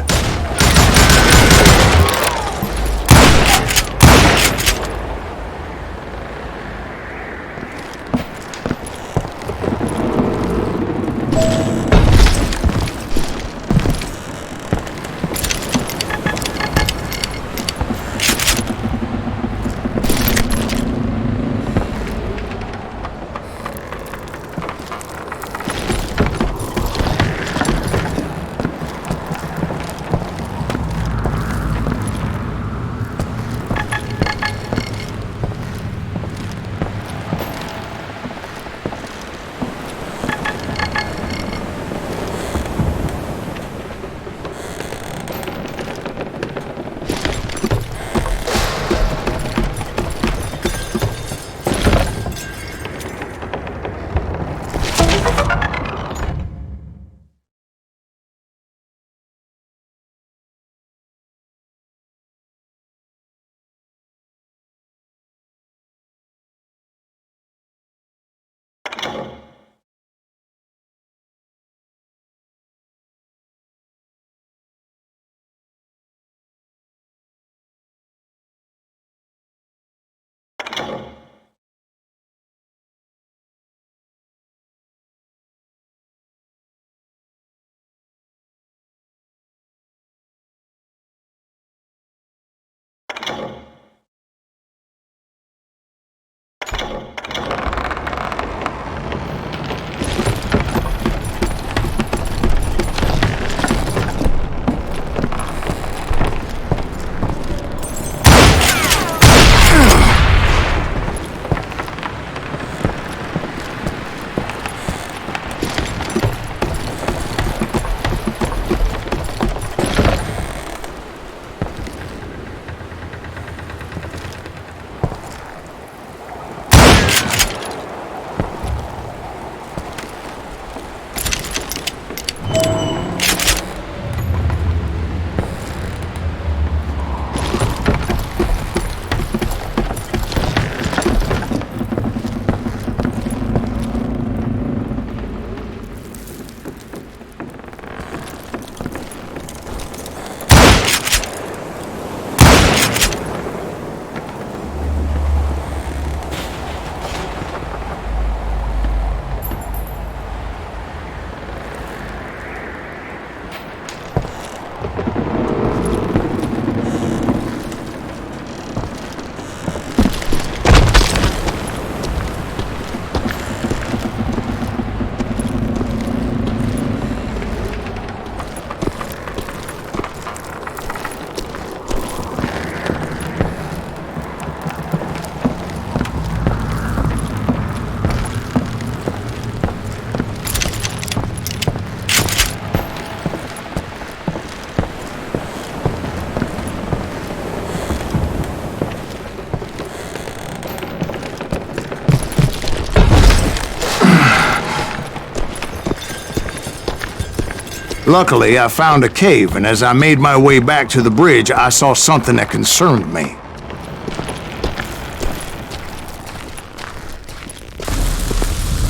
[SPEAKER 2] Luckily, I found a cave, and as I made my way back to the bridge, I saw something that concerned me.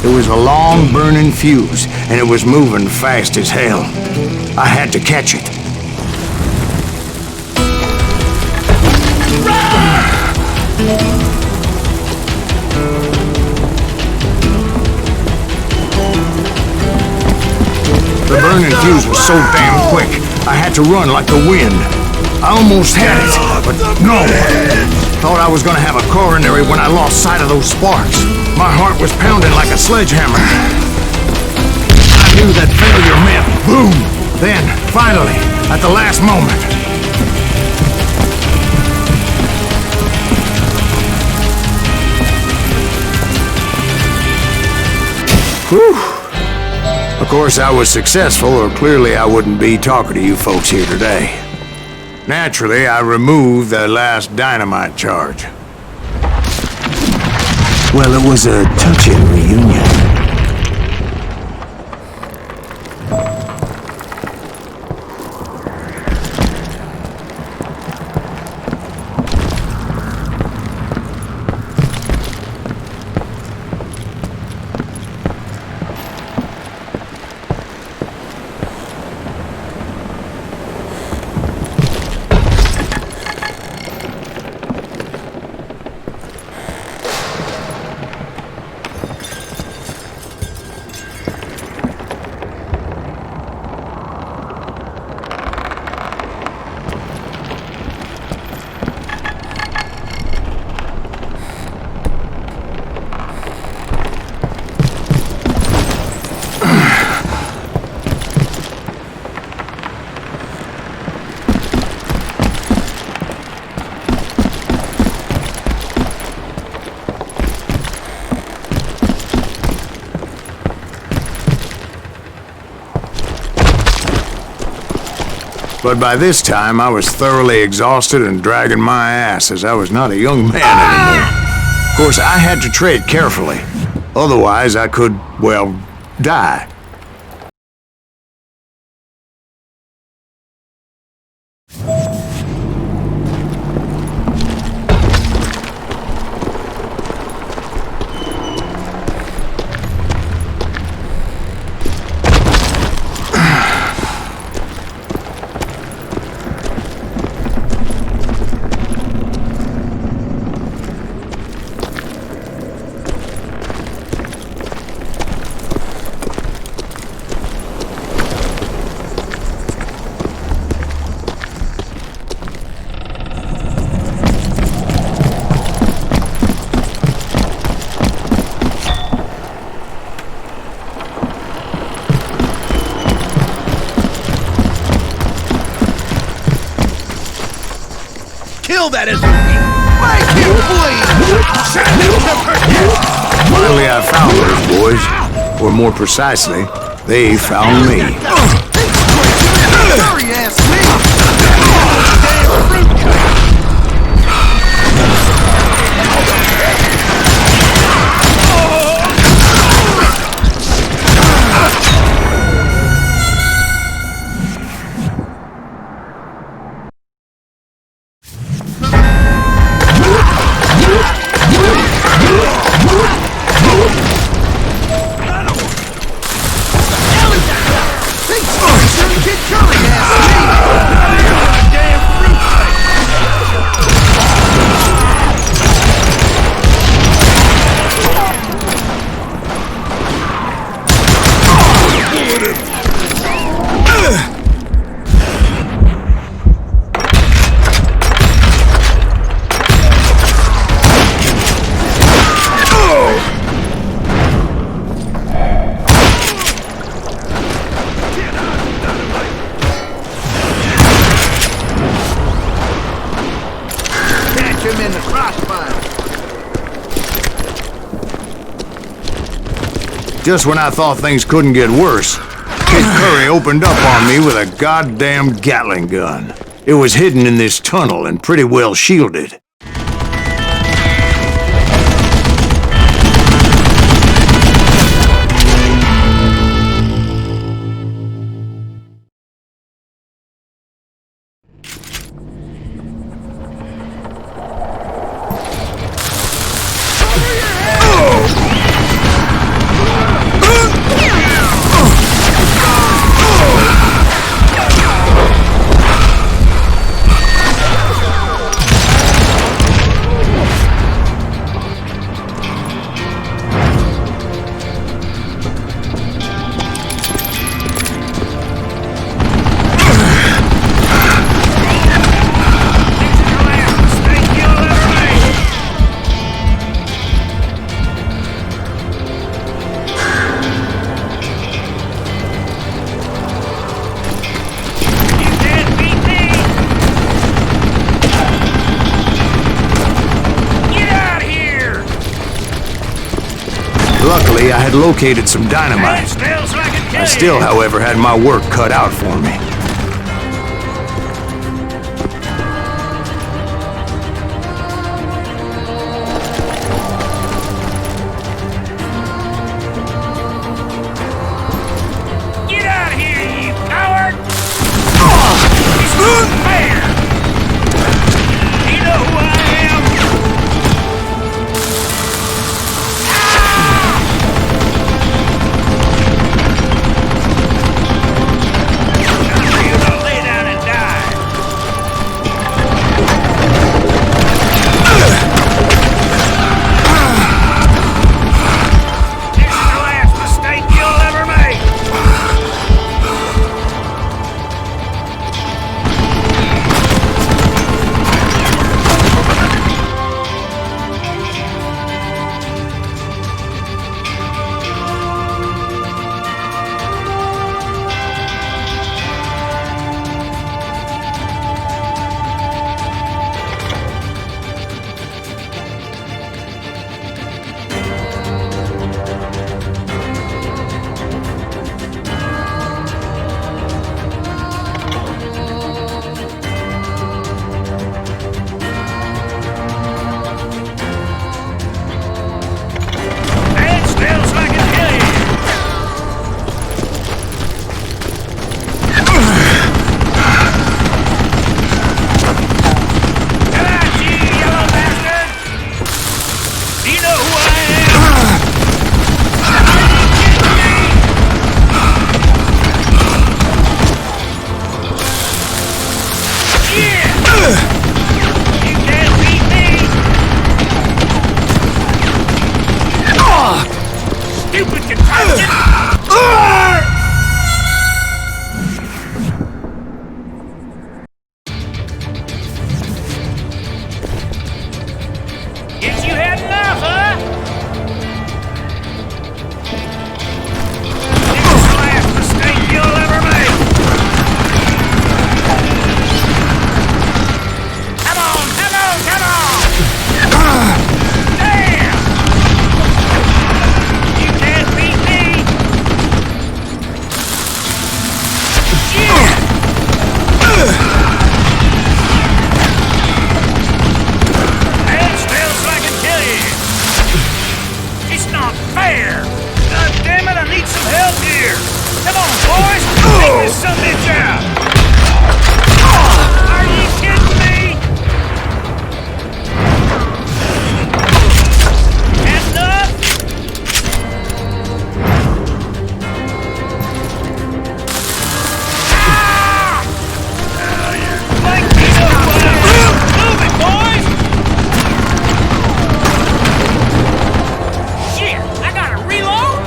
[SPEAKER 2] It was a long, burning fuse, and it was moving fast as hell. I had to catch it. The burning fuse was so damn quick, I had to run like the wind. I almost had it, but no. Thought I was gonna have a coronary when I lost sight of those sparks. My heart was pounding like a sledgehammer. I knew that failure meant boom. Then, finally, at the last moment. Whew. Of course, I was successful, or clearly I wouldn't be talking to you folks here today. Naturally, I removed the last dynamite charge.
[SPEAKER 1] Well, it was a touching reunion.
[SPEAKER 2] But by this time, I was thoroughly exhausted and dragging my ass, as I was not a young man anymore. Of course, I had to tread carefully. Otherwise, I could, well, die.
[SPEAKER 8] Kill that SUV! Make him bleed!
[SPEAKER 2] Finally, I found those boys. Or more precisely, they found me.
[SPEAKER 8] Sorry, ass damn fruitcake! In the crossfire.
[SPEAKER 2] Just when I thought things couldn't get worse, Kid Curry opened up on me with a goddamn Gatling gun. It was hidden in this tunnel and pretty well shielded. Luckily, I had located some dynamite.
[SPEAKER 6] Still so I can kill
[SPEAKER 2] I still, however, had my work cut out for me.
[SPEAKER 6] Get out of here, you coward! It's not fair! You know who I am? Guess you had enough, huh? This is the last mistake you'll ever make. Come on, come on, come on! Damn! You can't beat me! Yeah! Stand still so I can kill you! It's not fair! God damn it, I need some help here! Come on, boys! Take this sumbitch out! Are you kidding me? Enough? Ah! Like you know what? Move it, boys! Shit, I gotta reload?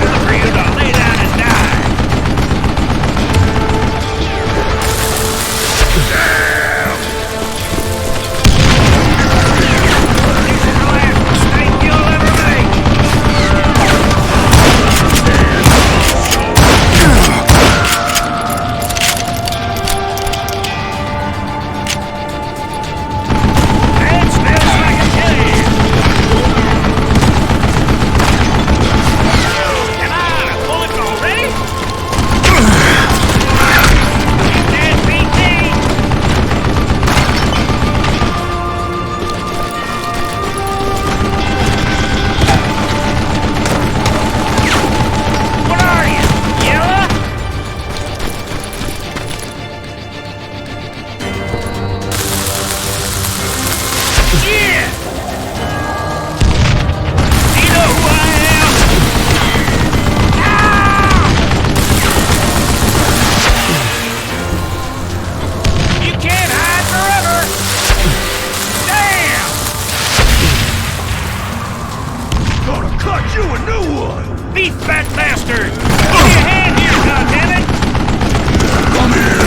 [SPEAKER 6] Good for you to lay down and die. Damn! This is the last mistake you'll ever make. Stand still so I can kill you. Am I out of bullets already? You can't beat me. What are you, yellow? Yeah! Do you know who I am? Ah! You can't hide forever! Damn! Gonna cut you a new one! Beef fat bastard! Give me a hand here, goddammit! Come here!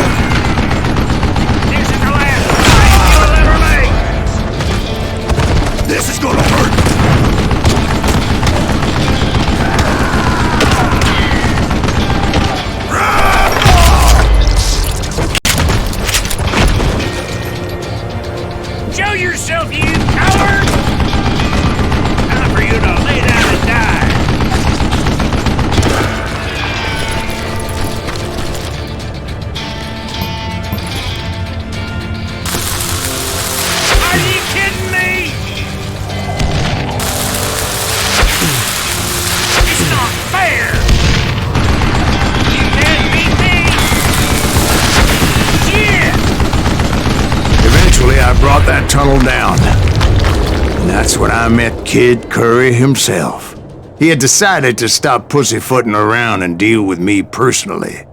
[SPEAKER 6] This is the last mistake you'll ever make! This is gonna hurt! Show yourself, you coward!
[SPEAKER 2] I brought that tunnel down. And that's when I met Kid Curry himself. He had decided to stop pussyfooting around and deal with me personally.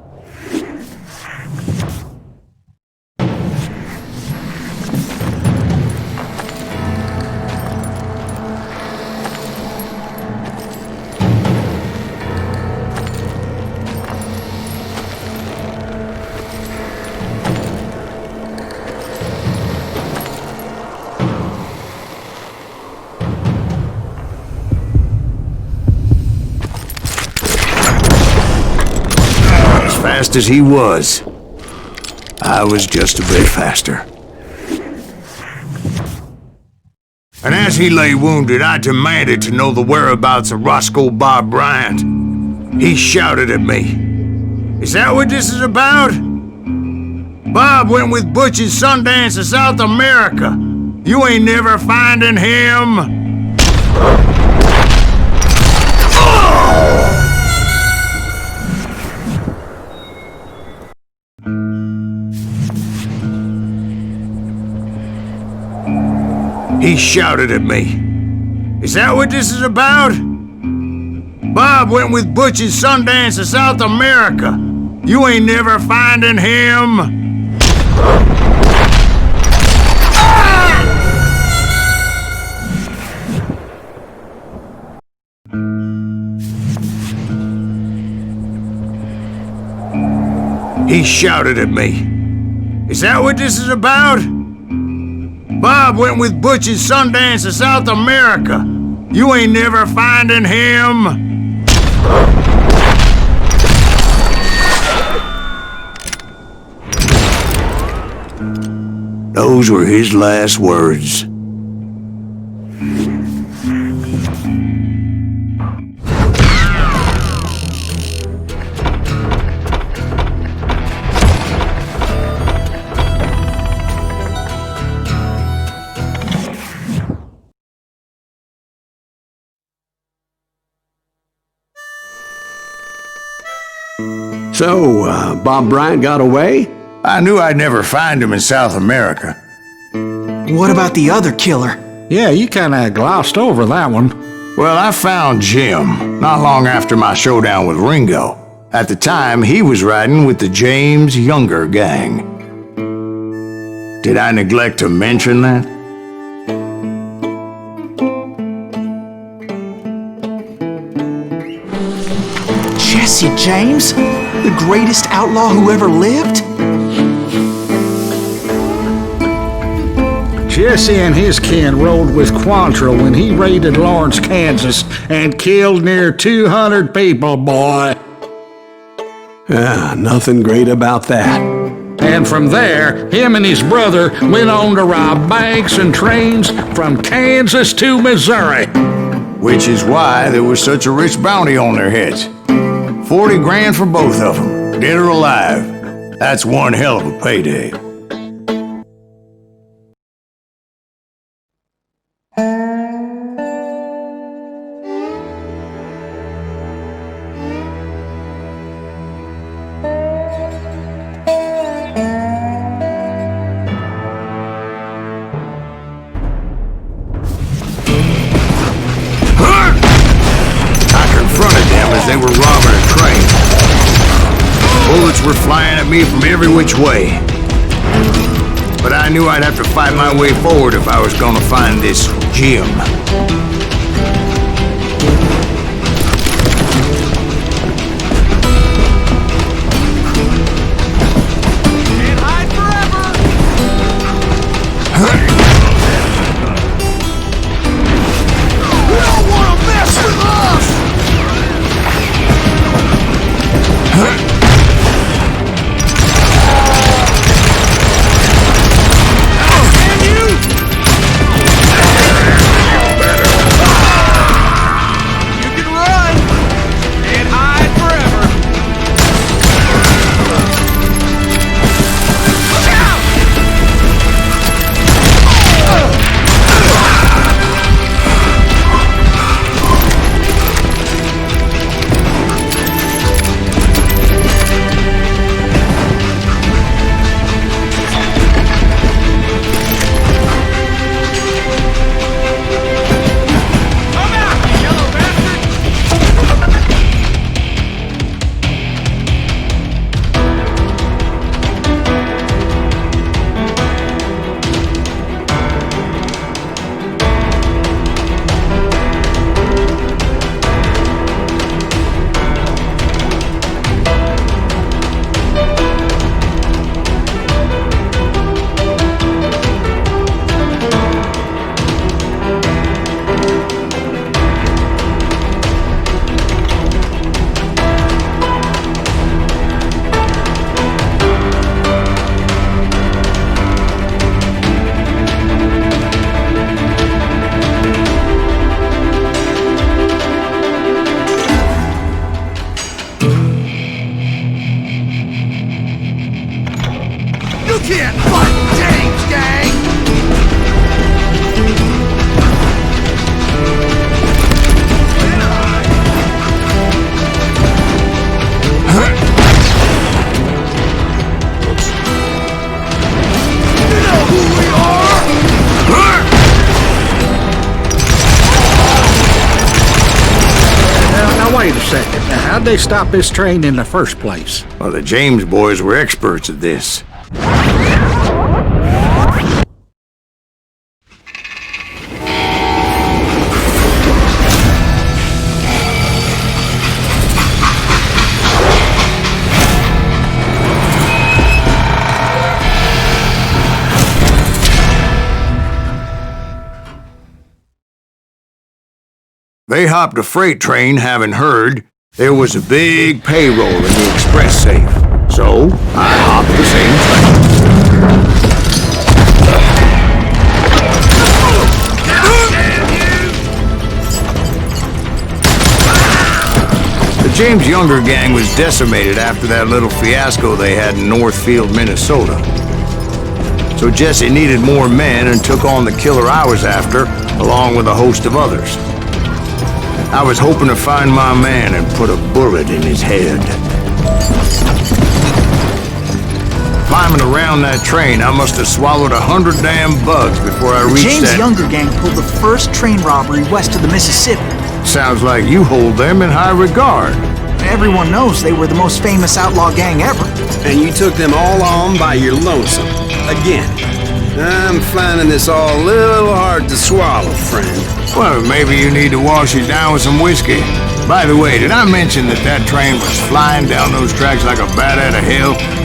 [SPEAKER 2] Fast as he was, I was just a bit faster. And as he lay wounded, I demanded to know the whereabouts of Roscoe Bob Bryant. He shouted at me, "Is that what this is about? Bob went with Butch and Sundance to South America. You ain't never finding him." He shouted at me, "Is that what this is about? Bob went with Butch and Sundance to South America. You ain't never finding him." He shouted at me, "Is that what this is about? Bob went with Butch and Sundance to South America. You ain't never finding him." Those were his last words.
[SPEAKER 1] So, Bob Bryant got away?
[SPEAKER 2] I knew I'd never find him in South America.
[SPEAKER 3] What about the other killer?
[SPEAKER 5] Yeah, you kinda glossed over that one.
[SPEAKER 2] Well, I found Jim not long after my showdown with Ringo. At the time, he was riding with the James Younger gang. Did I neglect to mention that?
[SPEAKER 3] Jesse James? The greatest outlaw who ever lived?
[SPEAKER 5] Jesse and his kin rode with Quantrill when he raided Lawrence, Kansas, and killed near 200 people, boy.
[SPEAKER 1] Nothing great about that.
[SPEAKER 5] And from there, him and his brother went on to rob banks and trains from Kansas to Missouri.
[SPEAKER 2] Which is why there was such a rich bounty on their heads. 40 grand for both of them, dead or alive. That's one hell of a payday. They were robbing a train. Bullets were flying at me from every which way. But I knew I'd have to fight my way forward if I was gonna find this Jim.
[SPEAKER 8] Can't hide forever! You don't wanna mess with us! Can you? can't fight James, gang! You know who we are!
[SPEAKER 5] Now wait a second. Now, how'd they stop this train in the first place?
[SPEAKER 2] Well, the James boys were experts at this. They hopped a freight train having heard there was a big payroll in the express safe. So, I hopped the same train. The James Younger gang was decimated after that little fiasco they had in Northfield, Minnesota. So Jesse needed more men and took on the killer I was after, along with a host of others. I was hoping to find my man and put a bullet in his head. Climbing around that train, I must have swallowed 100 damn bugs before I reached
[SPEAKER 3] James
[SPEAKER 2] that...
[SPEAKER 3] Younger gang pulled the first train robbery west of the Mississippi.
[SPEAKER 2] Sounds like you hold them in high regard.
[SPEAKER 3] Everyone knows they were the most famous outlaw gang ever.
[SPEAKER 7] And you took them all on by your lonesome. Again. I'm finding this all a little hard to swallow, friend.
[SPEAKER 2] Well, maybe you need to wash it down with some whiskey. By the way, did I mention that that train was flying down those tracks like a bat out of hell?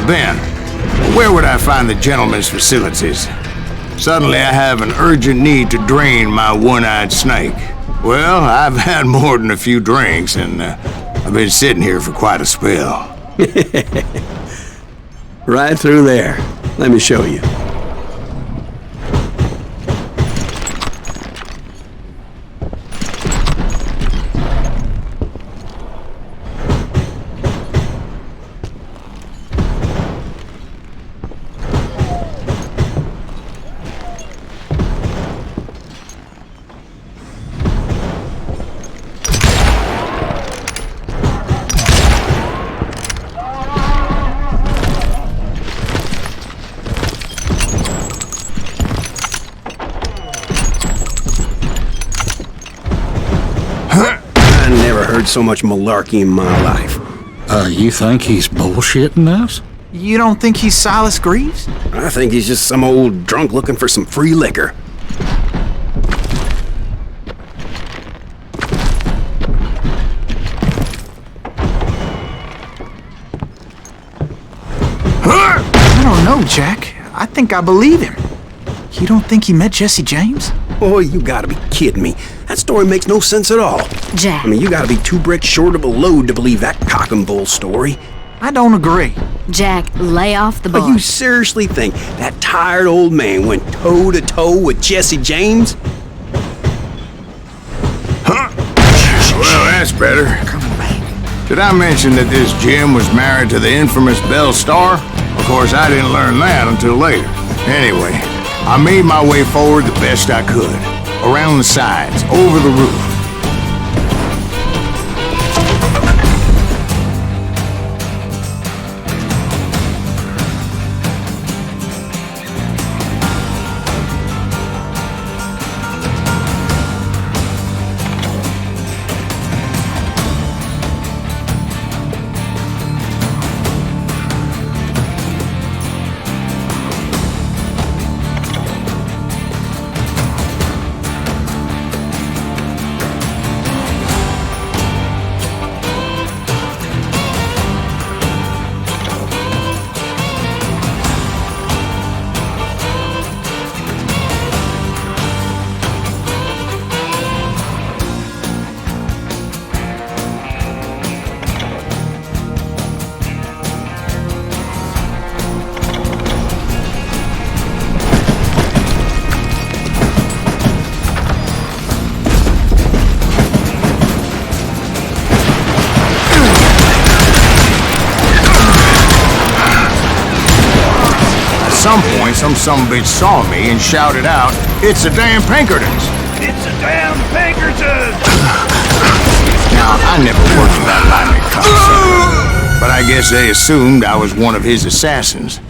[SPEAKER 2] been. Where would I find the gentleman's facilities? Suddenly I have an urgent need to drain my one-eyed snake. Well, I've had more than a few drinks, and I've been sitting here for quite a spell.
[SPEAKER 1] Right through there. Let me show you.
[SPEAKER 7] I never heard so much malarkey in my life.
[SPEAKER 5] You think he's bullshitting us?
[SPEAKER 3] You don't think he's Silas Greaves?
[SPEAKER 7] I think he's just some old drunk looking for some free liquor.
[SPEAKER 3] I don't know, Jack. I think I believe him. You don't think he met Jesse James?
[SPEAKER 7] Oh, you gotta be kidding me. That story makes no sense at all.
[SPEAKER 4] Jack.
[SPEAKER 7] I mean, you gotta be 2 bricks short of a load to believe that cock and bull story.
[SPEAKER 3] I don't agree.
[SPEAKER 4] Jack, lay off the bar.
[SPEAKER 7] Oh, you seriously think that tired old man went toe-to-toe with Jesse James?
[SPEAKER 2] Huh? Well, that's better. Did I mention that this Jim was married to the infamous Belle Starr? Of course, I didn't learn that until later. Anyway, I made my way forward the best I could. Around the sides, over the roof. At some point, some sumbitch saw me and shouted out, "It's the damn Pinkertons!"
[SPEAKER 6] It's a damn Pinkerton!
[SPEAKER 2] Now, I never worked for that lightning cocksucker, but I guess they assumed I was one of his assassins.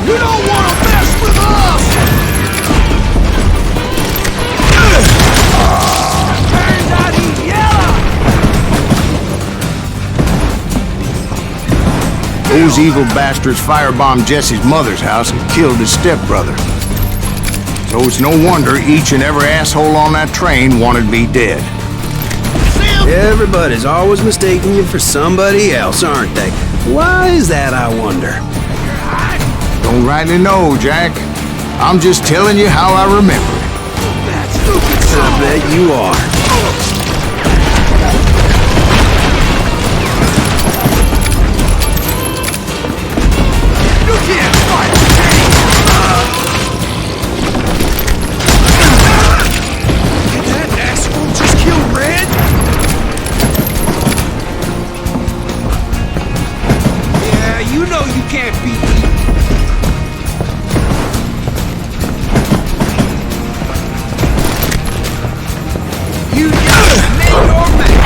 [SPEAKER 8] You don't want to mess with us! Turns out he's yellow!
[SPEAKER 2] Those evil bastards firebombed Jesse's mother's house and killed his stepbrother. So it's no wonder each and every asshole on that train wanted me dead.
[SPEAKER 7] Everybody's always mistaking you for somebody else, aren't they? Why is that, I wonder?
[SPEAKER 2] Don't rightly know, Jack. I'm just telling you how I remember it.
[SPEAKER 7] I bet you are.
[SPEAKER 8] You can't fight me! Did that asshole just kill Red? Yeah, you know you can't beat me. You just made your man.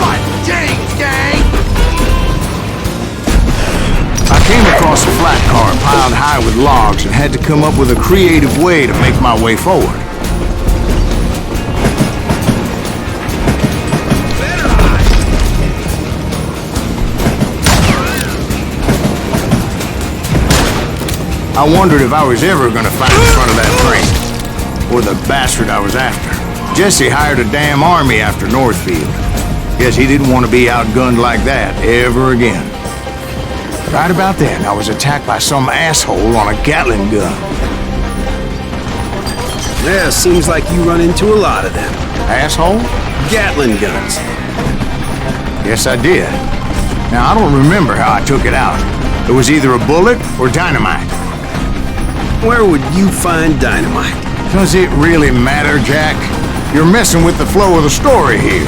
[SPEAKER 8] Fight James, gang!
[SPEAKER 2] I came across a flat car piled high with logs and had to come up with a creative way to make my way forward. I wondered if I was ever gonna find the front of that train, or the bastard I was after. Jesse hired a damn army after Northfield. Guess he didn't want to be outgunned like that ever again. Right about then, I was attacked by some asshole on a Gatling gun.
[SPEAKER 7] Yeah, seems like you run into a lot of them.
[SPEAKER 2] Asshole?
[SPEAKER 7] Gatling guns.
[SPEAKER 2] Yes, I did. Now, I don't remember how I took it out. It was either a bullet or dynamite.
[SPEAKER 7] Where would you find dynamite?
[SPEAKER 2] Does it really matter, Jack? You're messing with the flow of the story here.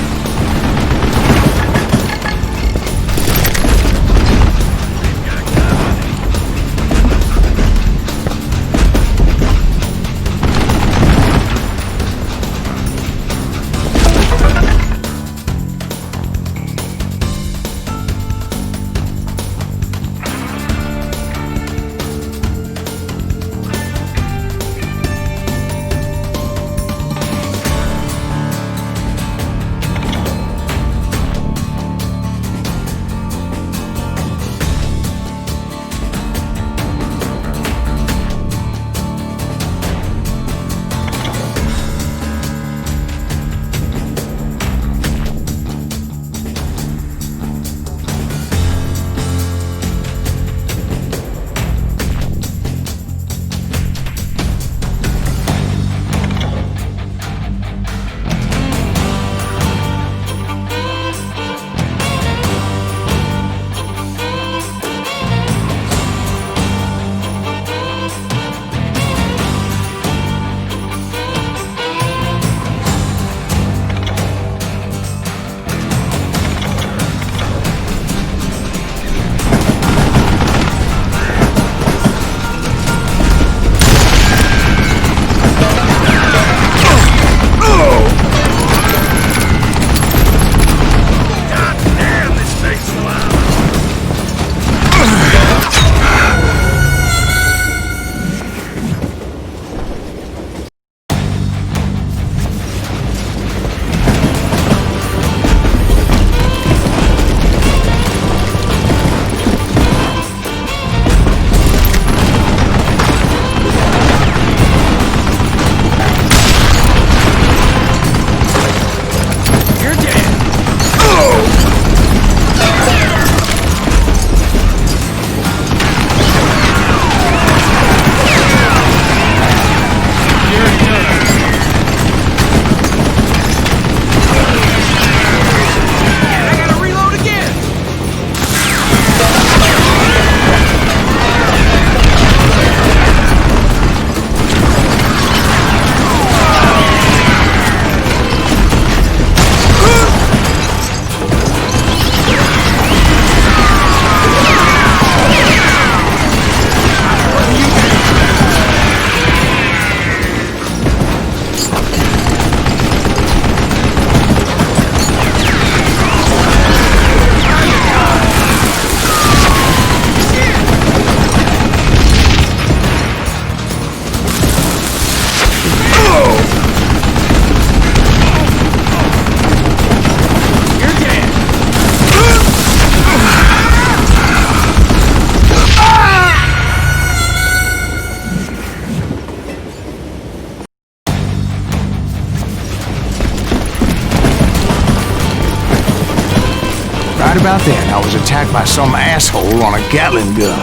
[SPEAKER 2] Right about then, I was attacked by some asshole on a Gatling gun.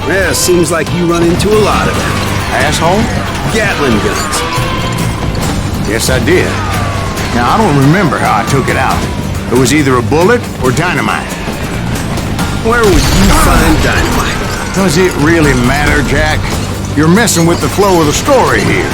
[SPEAKER 7] Yeah, seems like you run into a lot of them.
[SPEAKER 2] Asshole?
[SPEAKER 7] Gatling guns.
[SPEAKER 2] Yes, I did. Now, I don't remember how I took it out. It was either a bullet or dynamite.
[SPEAKER 7] Where would you find dynamite?
[SPEAKER 2] Does it really matter, Jack? You're messing with the flow of the story here.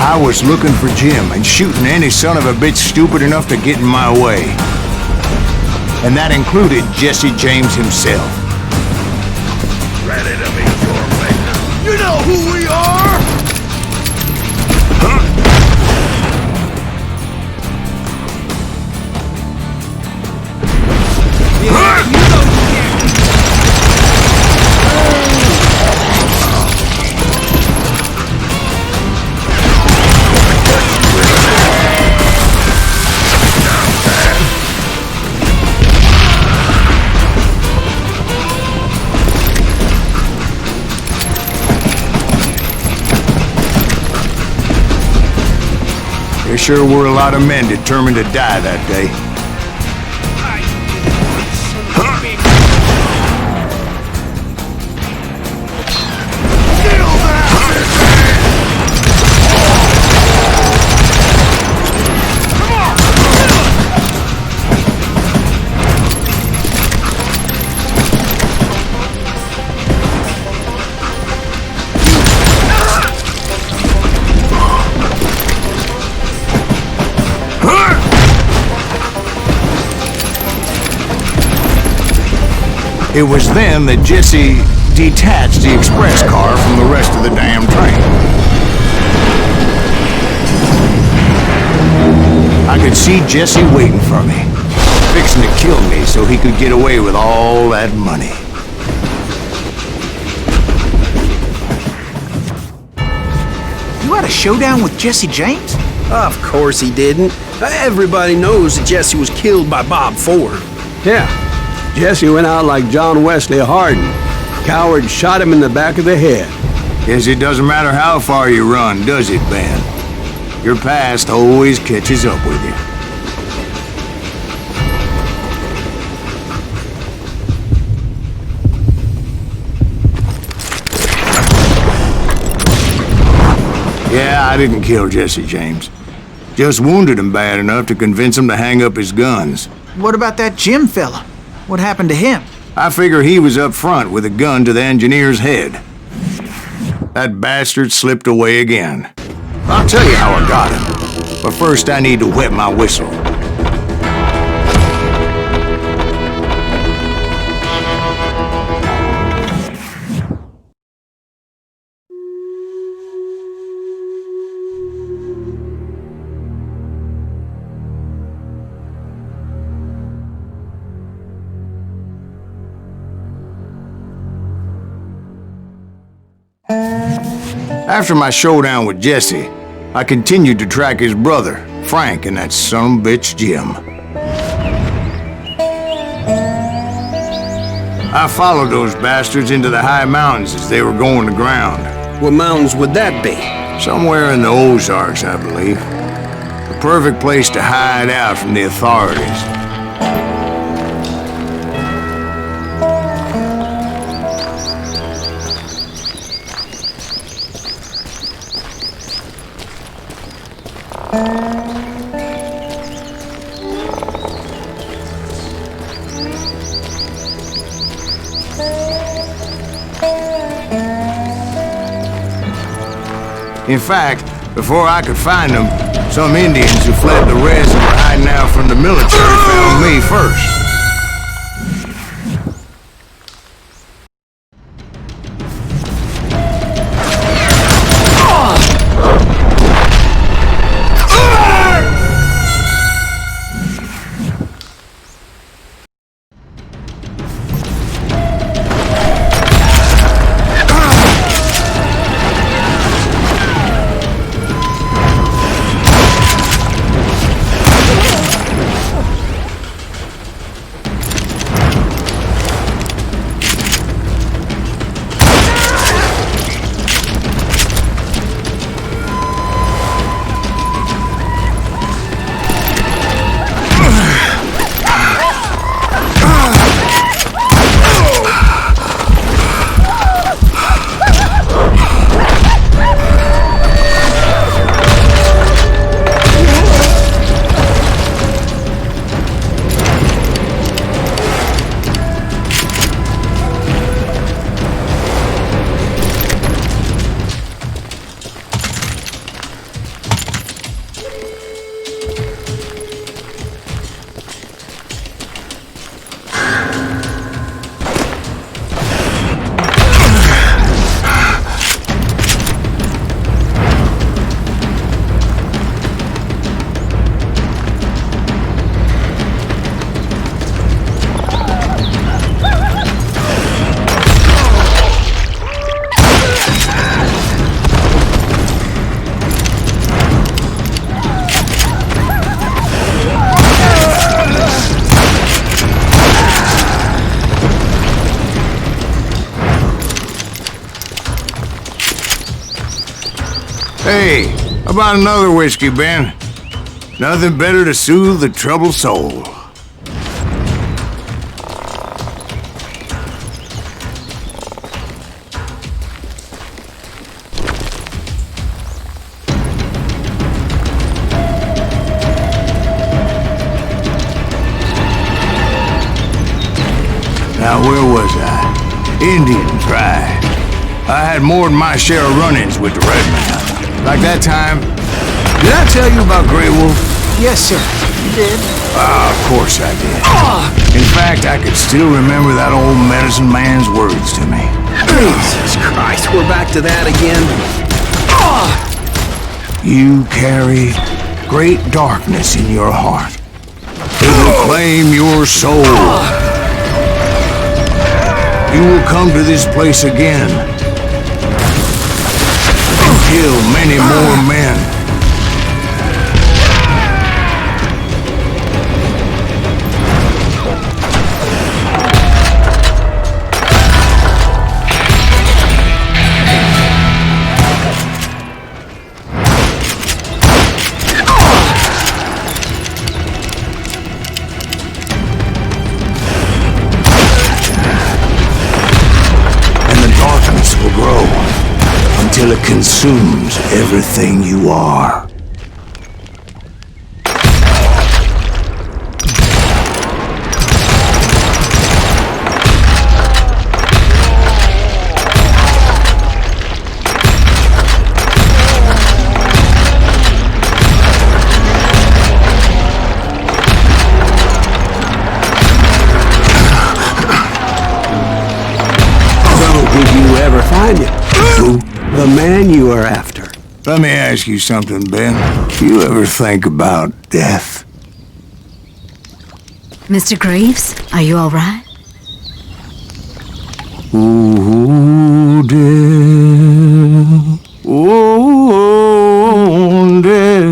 [SPEAKER 2] I was looking for Jim and shooting any son of a bitch stupid enough to get in my way. And that included Jesse James himself.
[SPEAKER 8] Ready to meet your maker. You know who we are!
[SPEAKER 2] There sure were a lot of men determined to die that day. It was then that Jesse detached the express car from the rest of the damn train. I could see Jesse waiting for me, fixing to kill me so he could get away with all that money.
[SPEAKER 3] You had a showdown with Jesse James?
[SPEAKER 7] Of course he didn't. Everybody knows that Jesse was killed by Bob Ford.
[SPEAKER 1] Yeah, Jesse went out like John Wesley Hardin. Coward shot him in the back of the head.
[SPEAKER 2] Guess it doesn't matter how far you run, does it, Ben? Your past always catches up with you. Yeah, I didn't kill Jesse James. Just wounded him bad enough to convince him to hang up his guns.
[SPEAKER 3] What about that Jim fella? What happened to him?
[SPEAKER 2] I figure he was up front with a gun to the engineer's head. That bastard slipped away again. I'll tell you how I got him. But first I need to wet my whistle. After my showdown with Jesse, I continued to track his brother, Frank, and that sumbitch Jim. I followed those bastards into the high mountains as they were going to ground.
[SPEAKER 7] What mountains would that be?
[SPEAKER 2] Somewhere in the Ozarks, I believe. The perfect place to hide out from the authorities. In fact, before I could find them, some Indians who fled the res and were hiding out from the military found me first. Hey, how about another whiskey, Ben? Nothing better to soothe the troubled soul. Now, where was I? Indian tribe. I had more than my share of run-ins with the red man. Like that time. Did I tell you about Grey Wolf?
[SPEAKER 3] Yes, sir. You did.
[SPEAKER 2] Of course I did. In fact, I could still remember that old medicine man's words to me.
[SPEAKER 7] Jesus Christ, we're back to that again.
[SPEAKER 2] You carry great darkness in your heart. It will claim your soul. You will come to this place again and kill many more men. Will grow until it consumes everything you are.
[SPEAKER 1] Find it. Who? The man you are after.
[SPEAKER 2] Let me ask you something, Ben. Do you ever think about death?
[SPEAKER 4] Mr. Greaves, are you all right?
[SPEAKER 2] Ooh, death. Ooh, death.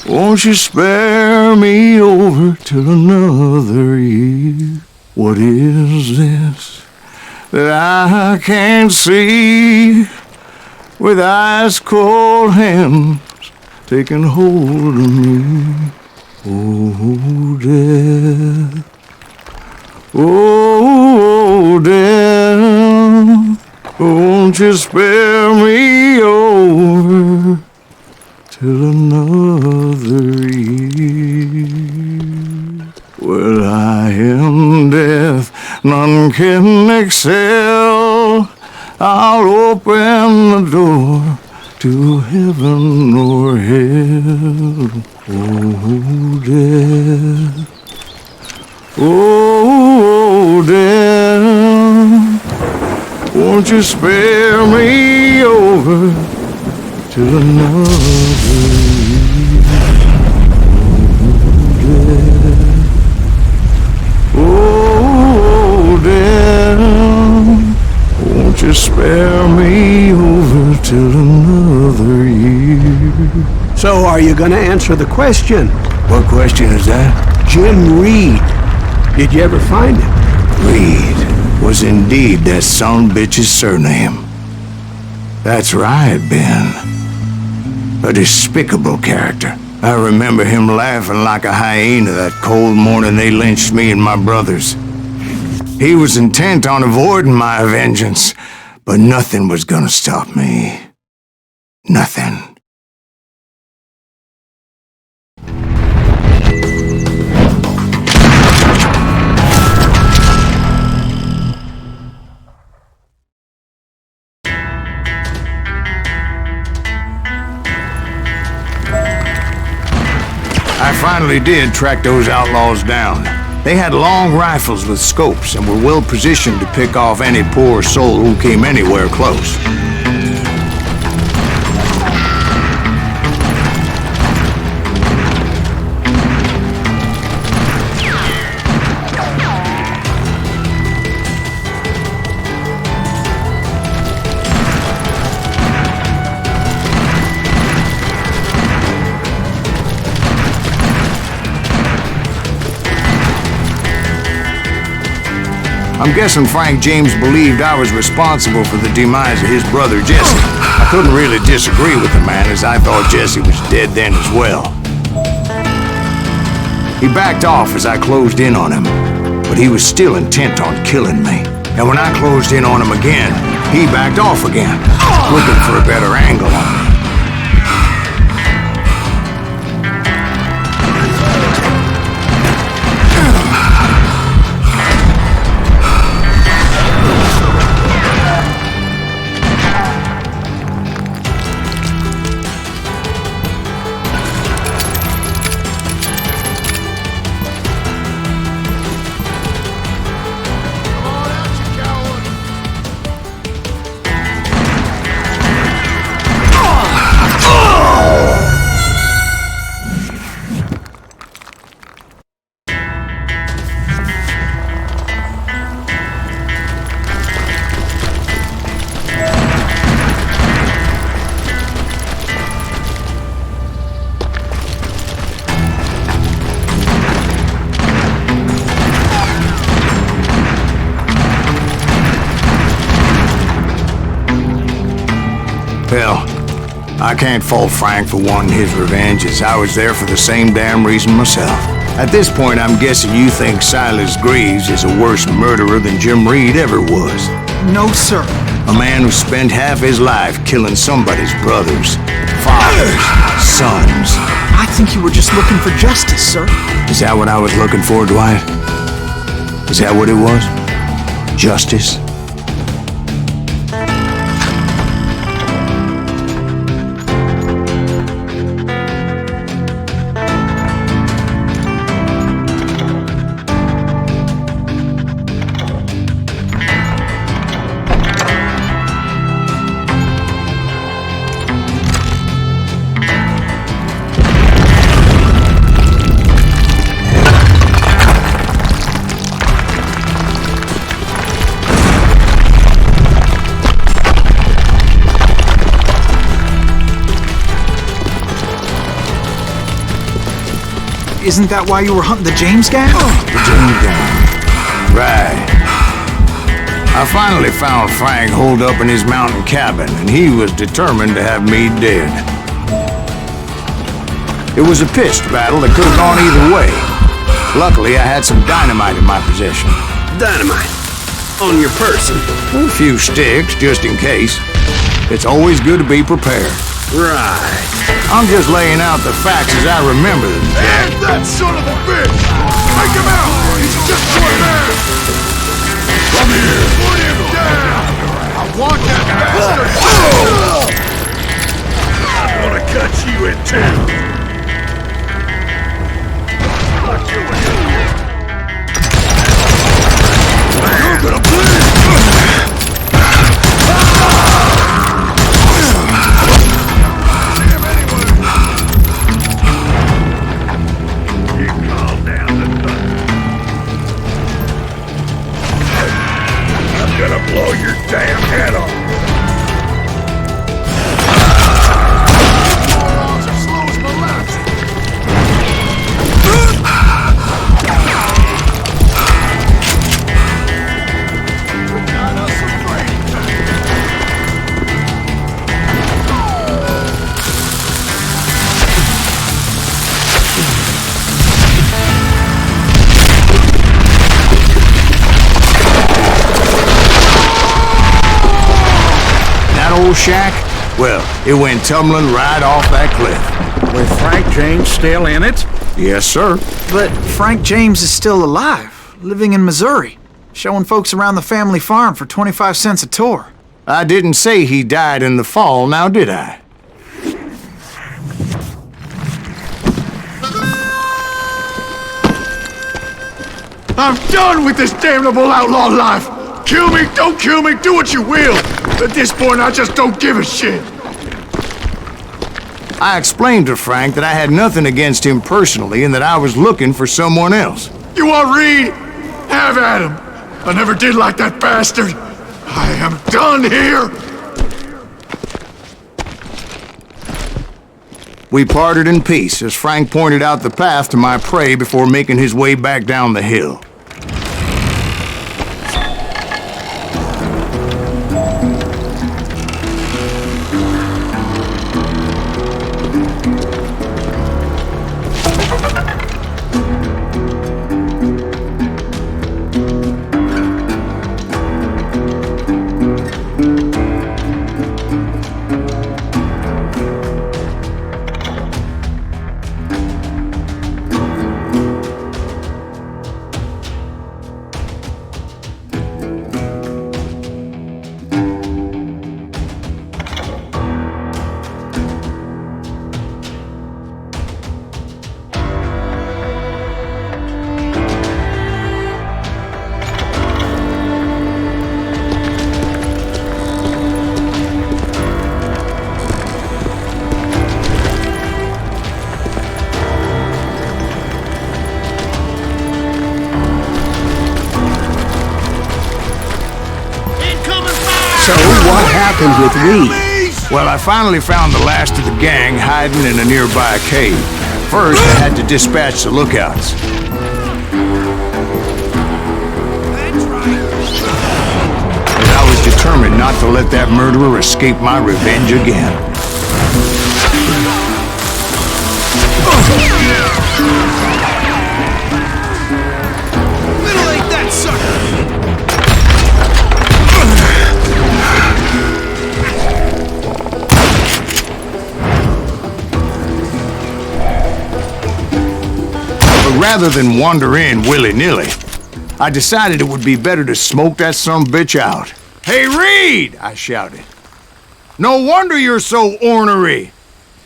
[SPEAKER 2] Won't you spare me over till another year? What is this that I can't see with ice cold hands taking hold of me? Oh, death. Oh, death. Won't you spare me over till another year? Well, I am death, none can excel. I'll open the door to heaven or hell. Oh, death. Oh, death. Won't you spare me over till another year? Oh, death. Won't you spare me over till another year?
[SPEAKER 1] So are you going to answer the question?
[SPEAKER 2] What question is that?
[SPEAKER 1] Jim Reed. Did you ever find him?
[SPEAKER 2] Reed was indeed that son bitch's surname. That's right, Ben. A despicable character. I remember him laughing like a hyena that cold morning they lynched me and my brothers. He was intent on avoiding my vengeance, but nothing was gonna stop me. Nothing. I finally did track those outlaws down. They had long rifles with scopes and were well positioned to pick off any poor soul who came anywhere close. I'm guessing Frank James believed I was responsible for the demise of his brother Jesse. I couldn't really disagree with the man, as I thought Jesse was dead then as well. He backed off as I closed in on him, but he was still intent on killing me. And when I closed in on him again, he backed off again, looking for a better angle on me. Well, I can't fault Frank for wanting his revenge, as I was there for the same damn reason myself. At this point, I'm guessing you think Silas Greaves is a worse murderer than Jim Reed ever was.
[SPEAKER 3] No, sir.
[SPEAKER 2] A man who spent half his life killing somebody's brothers, fathers, sons.
[SPEAKER 3] I think you were just looking for justice, sir.
[SPEAKER 2] Is that what I was looking for, Dwight? Is that what it was? Justice?
[SPEAKER 3] Isn't that why you were hunting the James gang?
[SPEAKER 2] The James gang. Right. I finally found Frank holed up in his mountain cabin, and he was determined to have me dead. It was a pitched battle that could have gone either way. Luckily, I had some dynamite in my possession.
[SPEAKER 7] Dynamite? On your person?
[SPEAKER 2] A few sticks, just in case. It's always good to be prepared.
[SPEAKER 7] Right.
[SPEAKER 2] I'm just laying out the facts as I remember them, Jack.
[SPEAKER 8] And that son of a bitch! Take him out! He's just one man! Come here! Put him down! I want that bastard! I'm gonna cut you in two! Cut you in two! You're gonna bleed! Blow your damn head off! Morons are slow as molasses! We got us some brains!
[SPEAKER 2] old shack, well, it went tumbling right off that cliff.
[SPEAKER 5] With Frank James still in it?
[SPEAKER 2] Yes, sir.
[SPEAKER 3] But Frank James is still alive, living in Missouri, showing folks around the family farm for 25 cents a tour.
[SPEAKER 2] I didn't say he died in the fall, now did I?
[SPEAKER 8] I'm done with this damnable outlaw life! Kill me, don't kill me, do what you will! At this point, I just don't give a shit!
[SPEAKER 2] I explained to Frank that I had nothing against him personally and that I was looking for someone else.
[SPEAKER 8] You want Reed? Have at him! I never did like that bastard! I am done here!
[SPEAKER 2] We parted in peace as Frank pointed out the path to my prey before making his way back down the hill.
[SPEAKER 1] So what happened with Reed?
[SPEAKER 2] Well, I finally found the last of the gang hiding in a nearby cave. First, I had to dispatch the lookouts. But I was determined not to let that murderer escape my revenge again.
[SPEAKER 11] Middle-ain't that sucker!
[SPEAKER 2] But rather than wander in willy-nilly, I decided it would be better to smoke that sumbitch out. "Hey, Reed!" I shouted. "No wonder you're so ornery.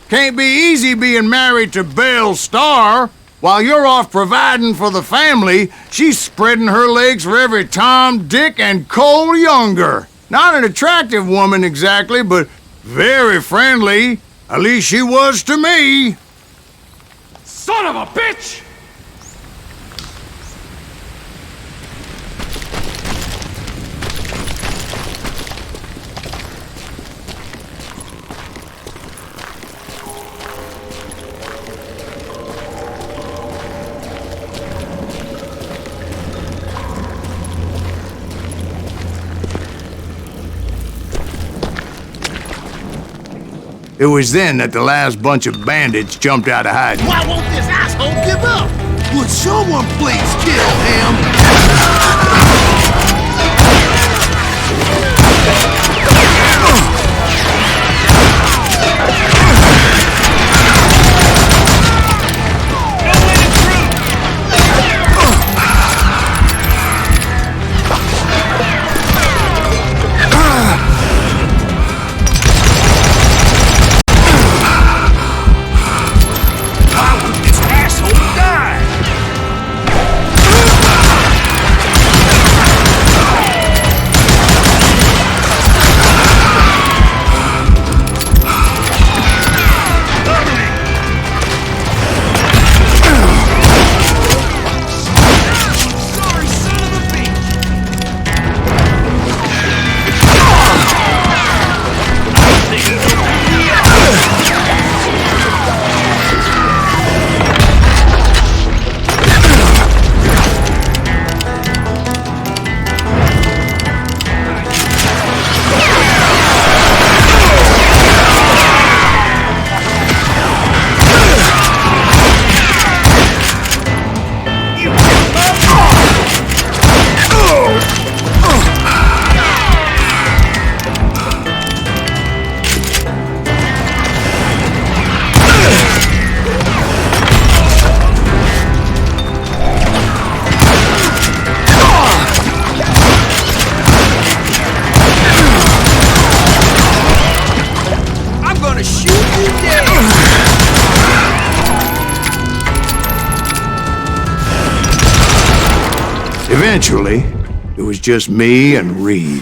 [SPEAKER 2] Can't be easy being married to Belle Starr. While you're off providing for the family, she's spreading her legs for every Tom, Dick, and Cole Younger. Not an attractive woman exactly, but very friendly. At least she was to me."
[SPEAKER 6] Son of a bitch!
[SPEAKER 2] It was then that the last bunch of bandits jumped out of hiding.
[SPEAKER 11] Why won't this asshole give up? Would someone please kill him?
[SPEAKER 2] Eventually, it was just me and Reed.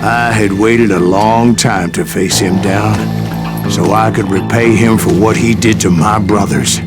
[SPEAKER 2] I had waited a long time to face him down, so I could repay him for what he did to my brothers.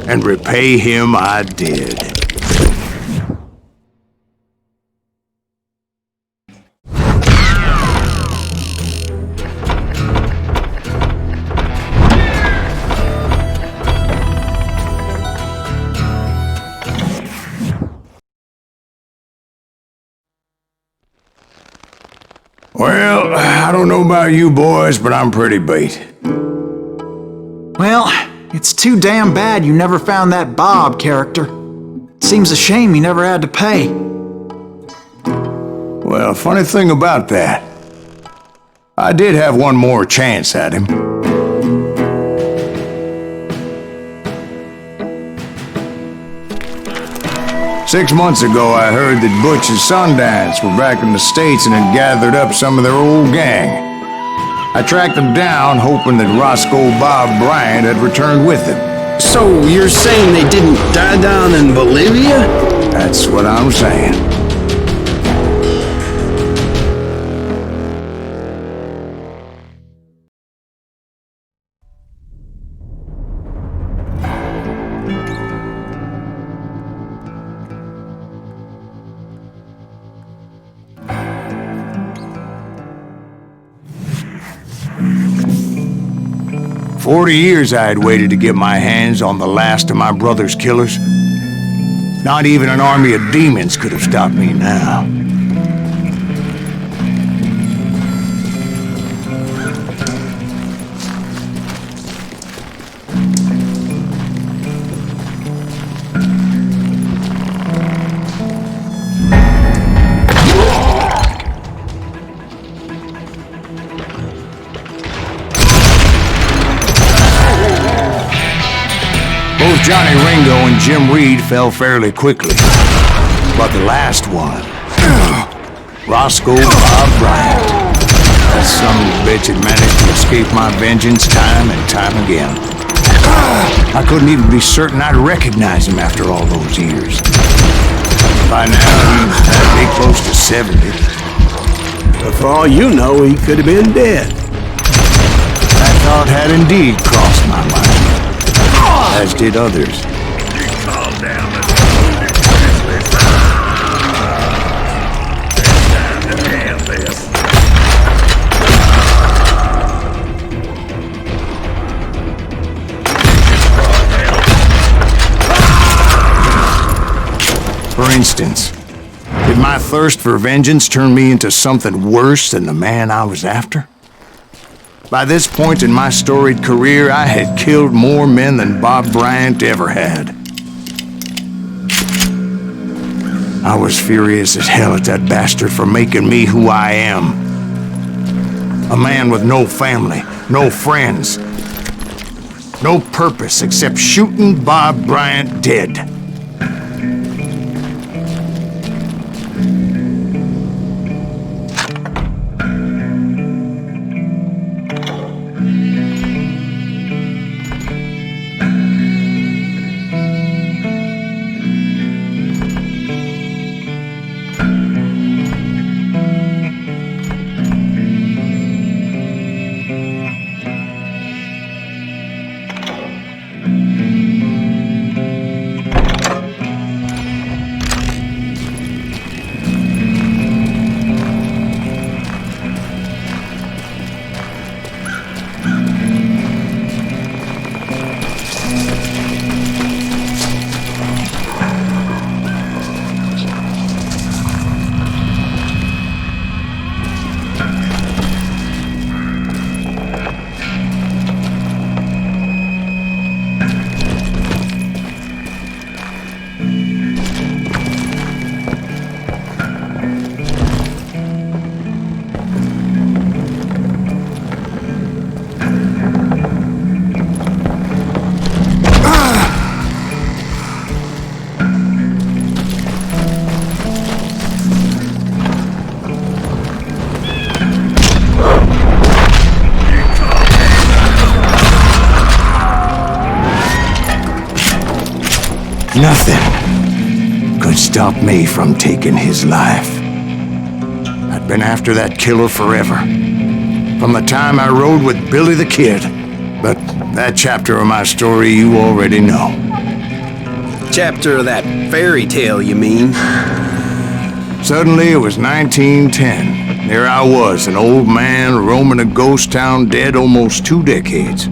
[SPEAKER 2] And repay him I did. Well, I don't know about you boys, but I'm pretty beat.
[SPEAKER 3] Well, it's too damn bad you never found that Bob character. Seems a shame you never had to pay.
[SPEAKER 2] Well, funny thing about that, I did have one more chance at him. Six months ago, I heard that Butch and Sundance were back in the States and had gathered up some of their old gang. I tracked them down, hoping that Roscoe Bob Bryant had returned with them.
[SPEAKER 7] So you're saying they didn't die down in Bolivia?
[SPEAKER 2] That's what I'm saying. 40 years I had waited to get my hands on the last of my brother's killers. Not even an army of demons could have stopped me now. Both Johnny Ringo and Jim Reed fell fairly quickly. But the last one, Roscoe Bob Bryant, that son of a bitch had managed to escape my vengeance time and time again. I couldn't even be certain I'd recognize him after all those years. By now, he'd be close to 70.
[SPEAKER 1] But for all you know, he could have been dead.
[SPEAKER 2] That thought had indeed crossed my mind, as did others.
[SPEAKER 8] Calm down,
[SPEAKER 2] For instance, did my thirst for vengeance turn me into something worse than the man I was after? By this point in my storied career, I had killed more men than Bob Bryant ever had. I was furious as hell at that bastard for making me who I am. A man with no family, no friends, no purpose except shooting Bob Bryant dead. Nothing could stop me from taking his life. I'd been after that killer forever, from the time I rode with Billy the Kid. But that chapter of my story you already know.
[SPEAKER 7] Chapter of that fairy tale, you mean?
[SPEAKER 2] Suddenly it was 1910. There I was, an old man roaming a ghost town dead almost 2 decades.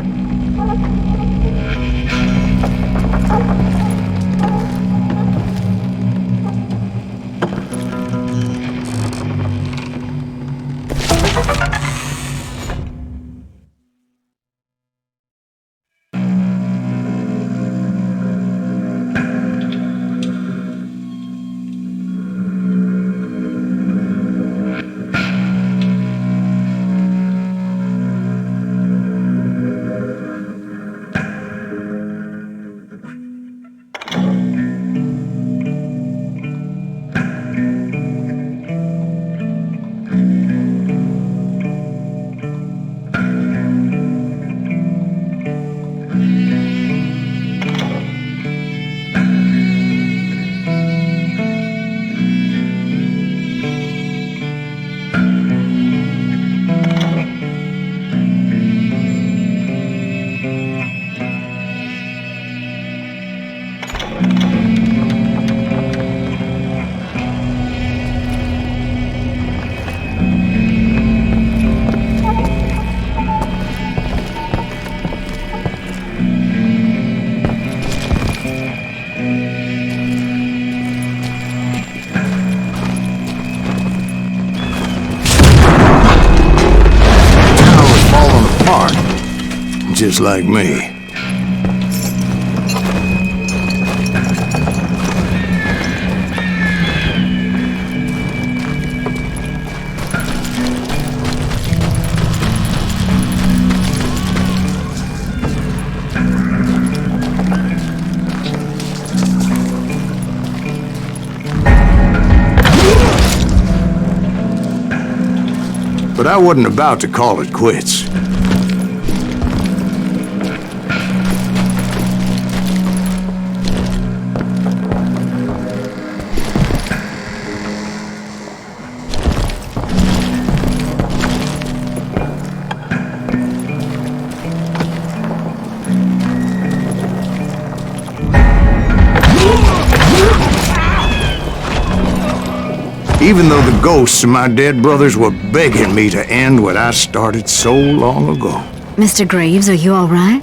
[SPEAKER 2] Just like me. But I wasn't about to call it quits. Even though the ghosts of my dead brothers were begging me to end what I started so long ago.
[SPEAKER 4] Mr. Graves, are you all right?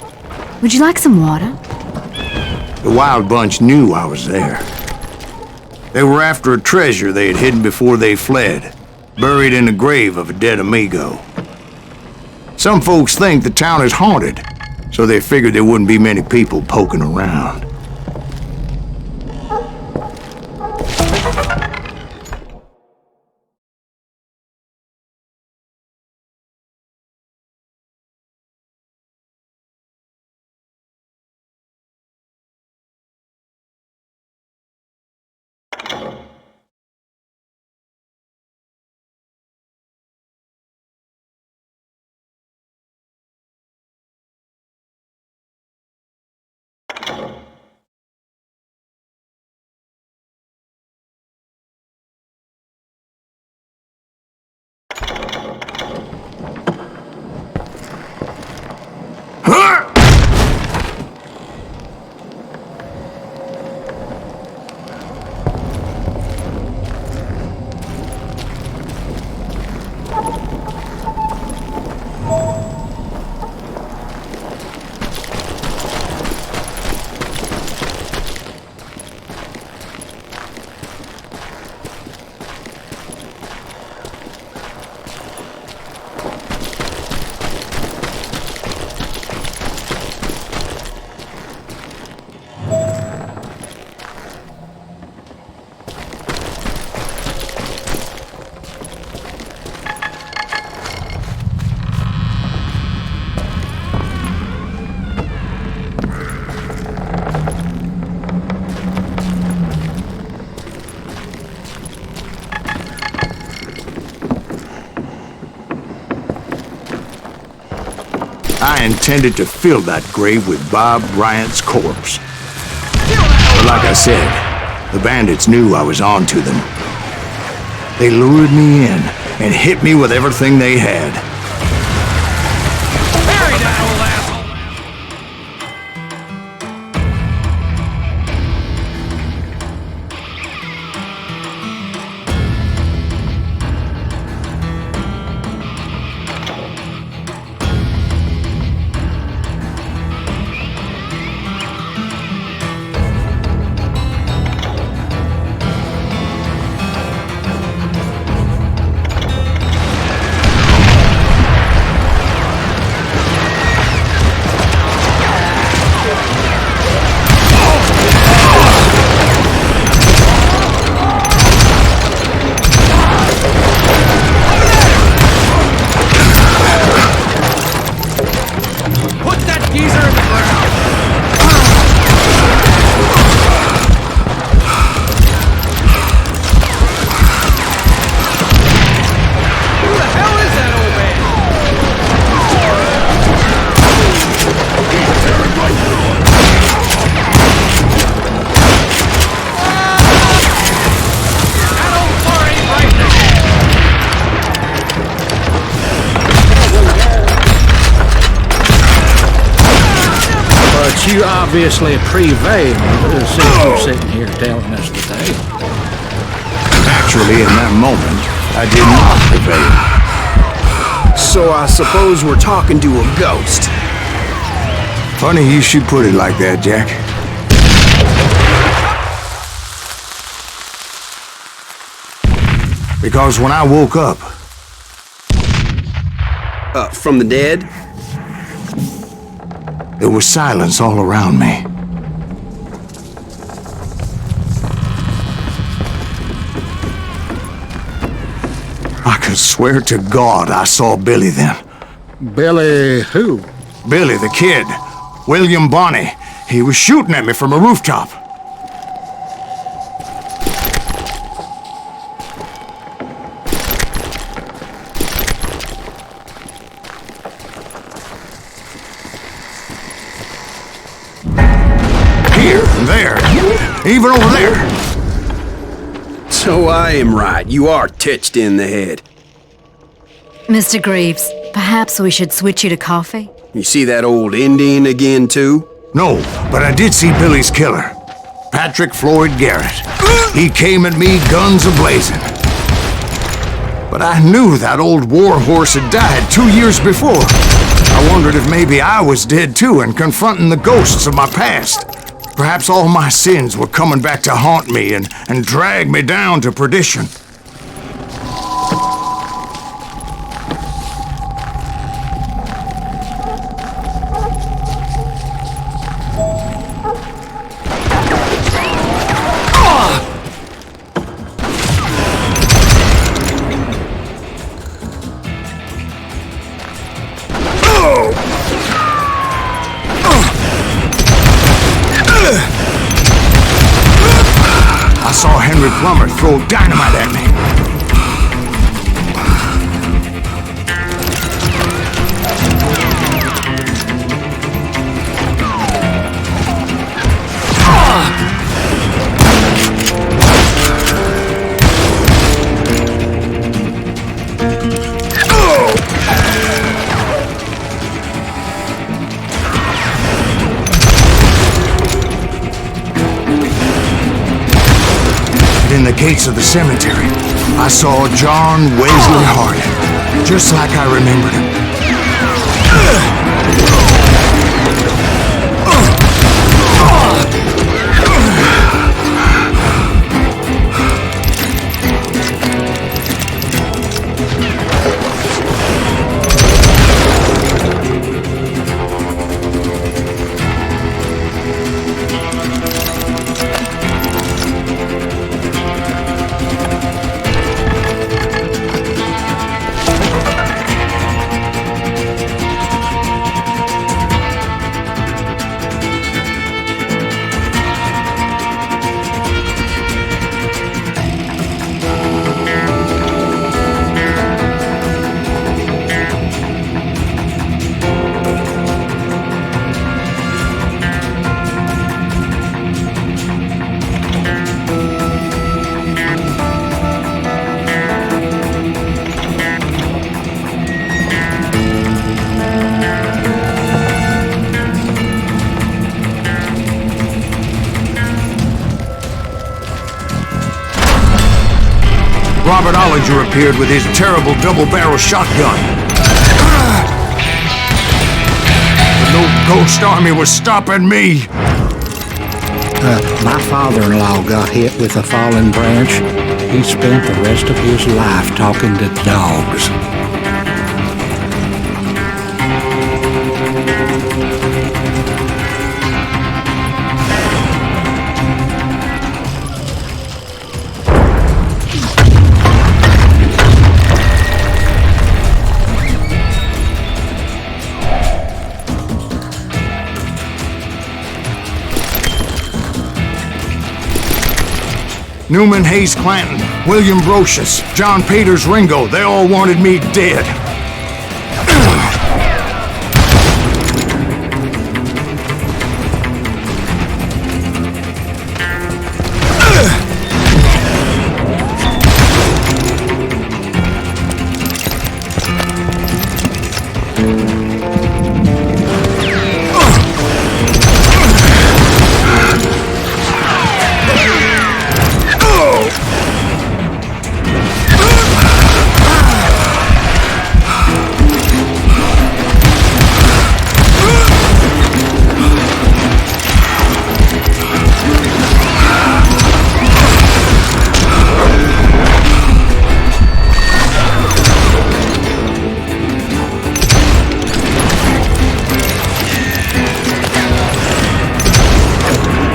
[SPEAKER 4] Would you like some water?
[SPEAKER 2] The Wild Bunch knew I was there. They were after a treasure they had hidden before they fled, buried in the grave of a dead amigo. Some folks think the town is haunted, so they figured there wouldn't be many people poking around. I intended to fill that grave with Bob Bryant's corpse. But like I said, the bandits knew I was on to them. They lured me in and hit me with everything they had.
[SPEAKER 6] Bury that old asshole!
[SPEAKER 5] You obviously prevailed since you're sitting here telling us the tale.
[SPEAKER 2] Actually, in that moment, I did not prevail.
[SPEAKER 7] So I suppose we're talking to a ghost.
[SPEAKER 2] Funny you should put it like that, Jack. Because when I woke up...
[SPEAKER 7] From the dead?
[SPEAKER 2] There was silence all around me. I could swear to God I saw Billy then.
[SPEAKER 5] Billy who?
[SPEAKER 2] Billy the kid. William Bonney. He was shooting at me from a rooftop. Here and there. Even over there.
[SPEAKER 7] So I am right. You are titched in the head.
[SPEAKER 4] Mr. Greaves, perhaps we should switch you to coffee?
[SPEAKER 7] You see that old Indian again, too?
[SPEAKER 2] No, but I did see Billy's killer. Patrick Floyd Garrett. He came at me guns a-blazing. But I knew that old war horse had died 2 years before. I wondered if maybe I was dead too and confronting the ghosts of my past. Perhaps all my sins were coming back to haunt me and drag me down to perdition. I saw Henry Plummer throw dynamite at me. In the gates of the cemetery, I saw John Wesley Harding, just like I remembered him. Robert Ollinger appeared with his terrible double-barrel shotgun. But no ghost army was stopping me.
[SPEAKER 5] My father-in-law got hit with a fallen branch. He spent the rest of his life talking to dogs.
[SPEAKER 2] Newman Hayes Clanton, William Brocious, John Peters Ringo, they all wanted me dead.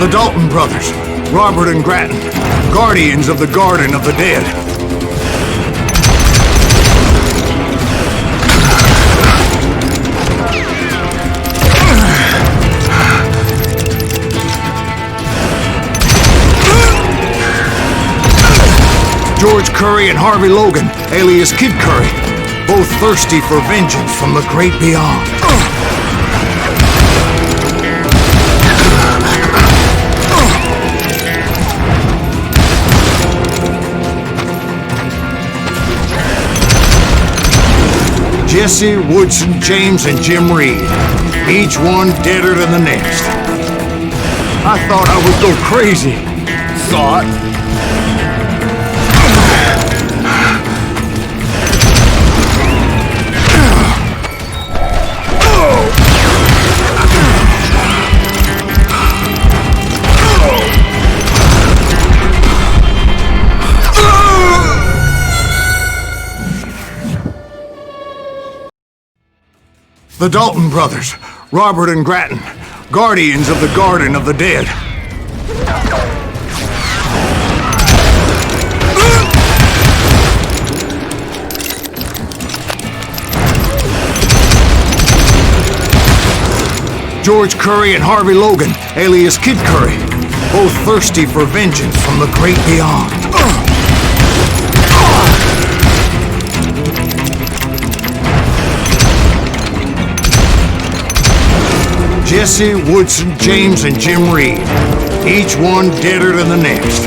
[SPEAKER 2] The Dalton brothers, Robert and Grattan, guardians of the Garden of the Dead. George Curry and Harvey Logan, alias Kid Curry, both thirsty for vengeance from the great beyond. Jesse, Woodson, James, and Jim Reed. Each one deader than the next. I thought I would go crazy. Thought. The Dalton brothers, Robert and Grattan, guardians of the Garden of the Dead. George Curry and Harvey Logan, alias Kid Curry, both thirsty for vengeance from the great beyond. Jesse, Woodson, James, and Jim Reed, each one deader than the next.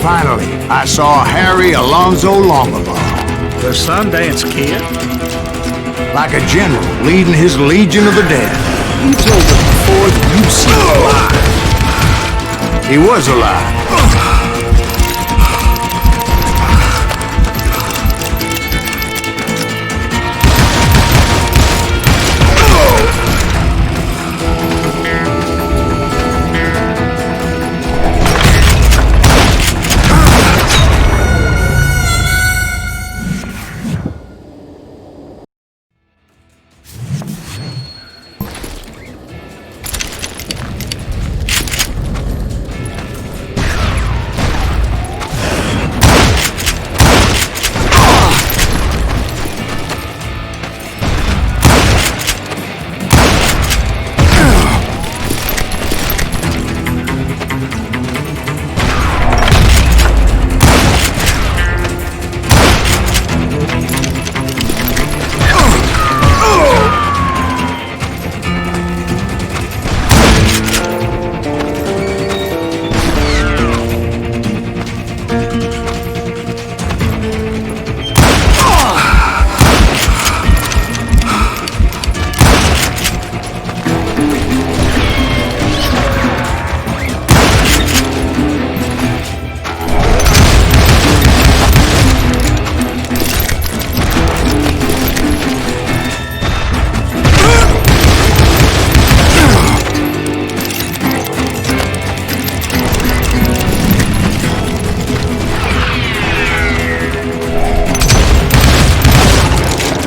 [SPEAKER 2] Finally, I saw Harry Alonzo Longabaugh.
[SPEAKER 5] The Sundance Kid?
[SPEAKER 2] Like a general leading his legion of the dead.
[SPEAKER 7] You told us before that you'd seen him alive.
[SPEAKER 2] He was alive.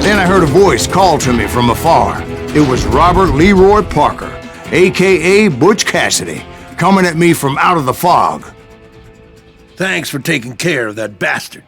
[SPEAKER 2] Then I heard a voice call to me from afar. It was Robert Leroy Parker, a.k.a. Butch Cassidy, coming at me from out of the fog.
[SPEAKER 11] Thanks for taking care of that bastard.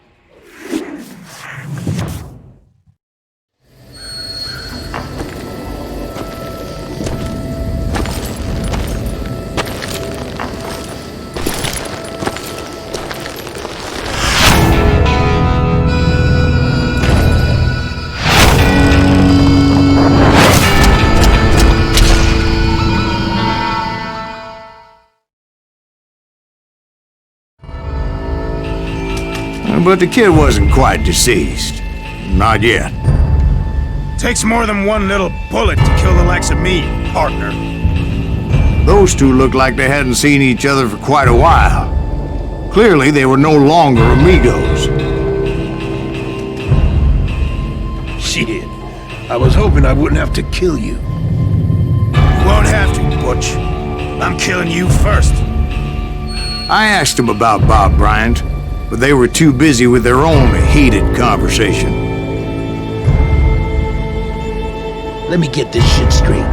[SPEAKER 2] But the kid wasn't quite deceased. Not yet.
[SPEAKER 6] Takes more than one little bullet to kill the likes of me, partner.
[SPEAKER 2] Those two looked like they hadn't seen each other for quite a while. Clearly, they were no longer amigos.
[SPEAKER 11] Shit. I was hoping I wouldn't have to kill you.
[SPEAKER 6] You won't have to, Butch. I'm killing you first.
[SPEAKER 2] I asked them about Bob Bryant, but they were too busy with their own heated conversation.
[SPEAKER 11] Let me get this shit straight.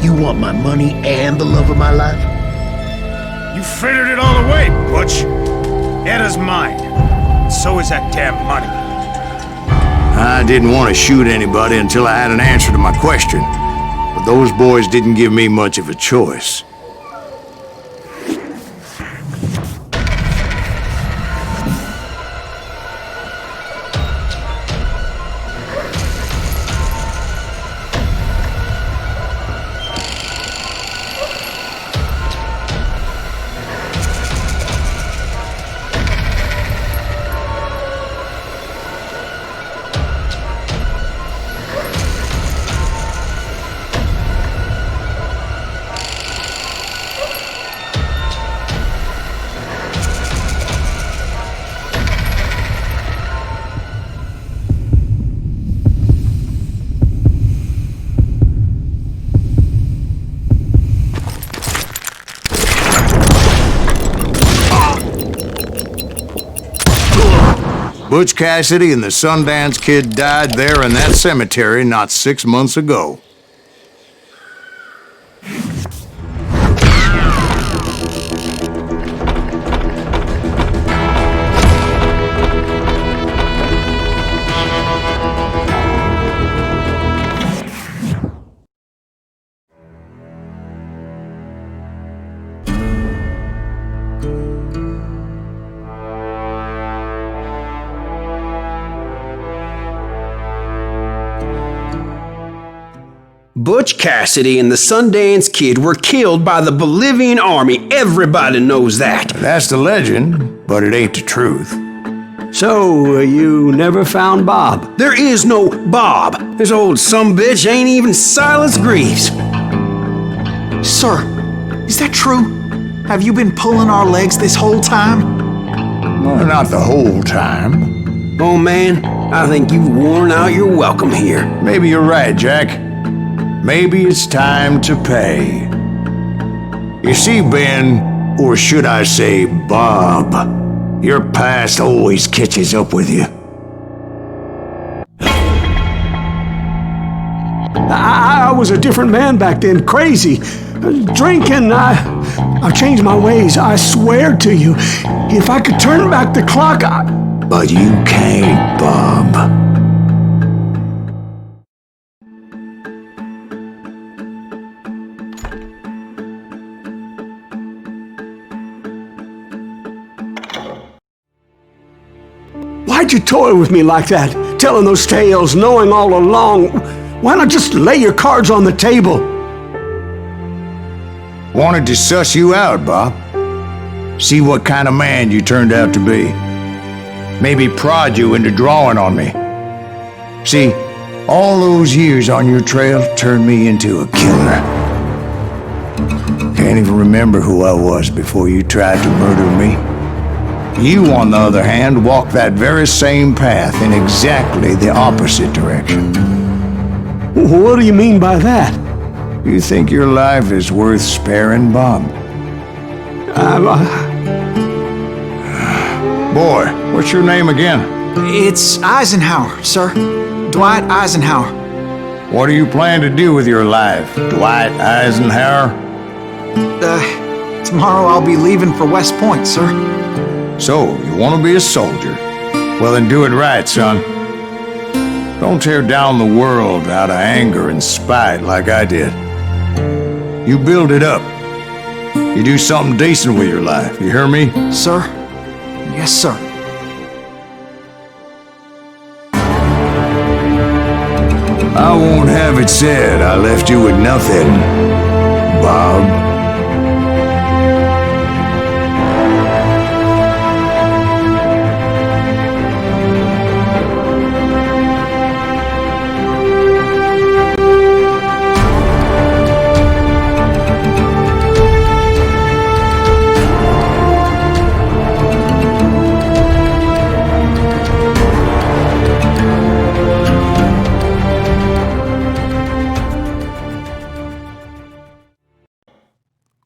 [SPEAKER 11] You want my money and the love of my life?
[SPEAKER 6] You frittered it all away, Butch. Edda's mine. So is that damn money.
[SPEAKER 2] I didn't want to shoot anybody until I had an answer to my question, but those boys didn't give me much of a choice. Butch Cassidy and the Sundance Kid died there in that cemetery not 6 months ago.
[SPEAKER 7] Butch Cassidy and the Sundance Kid were killed by the Bolivian army. Everybody knows that.
[SPEAKER 2] That's the legend, but it ain't the truth.
[SPEAKER 1] So, you never found Bob?
[SPEAKER 7] There is no Bob. This old sumbitch ain't even Silas Greaves.
[SPEAKER 3] Sir, is that true? Have you been pulling our legs this whole time?
[SPEAKER 2] Well, not the whole time.
[SPEAKER 7] Oh man, I think you've worn out your welcome here.
[SPEAKER 2] Maybe you're right, Jack. Maybe it's time to pay. You see, Ben, or should I say Bob, your past always catches up with you.
[SPEAKER 1] I was a different man back then, crazy. Drinking, I've changed my ways, I swear to you. If I could turn back the clock,
[SPEAKER 2] But you can't, Bob.
[SPEAKER 1] Why'd you toy with me like that? Telling those tales, knowing all along. Why not just lay your cards on the table?
[SPEAKER 2] Wanted to suss you out, Bob. See what kind of man you turned out to be. Maybe prod you into drawing on me. See, all those years on your trail turned me into a killer. Can't even remember who I was before you tried to murder me. You, on the other hand, walked that very same path in exactly the opposite direction.
[SPEAKER 1] What do you mean by that?
[SPEAKER 2] You think your life is worth sparing, Bob? Boy, what's your name again?
[SPEAKER 3] It's Eisenhower, sir. Dwight Eisenhower.
[SPEAKER 2] What do you plan to do with your life, Dwight Eisenhower?
[SPEAKER 3] Tomorrow I'll be leaving for West Point, sir.
[SPEAKER 2] So, you want to be a soldier? Well, then do it right, son. Don't tear down the world out of anger and spite like I did. You build it up. You do something decent with your life, you hear me?
[SPEAKER 3] Sir? Yes, sir.
[SPEAKER 2] I won't have it said I left you with nothing, Bob.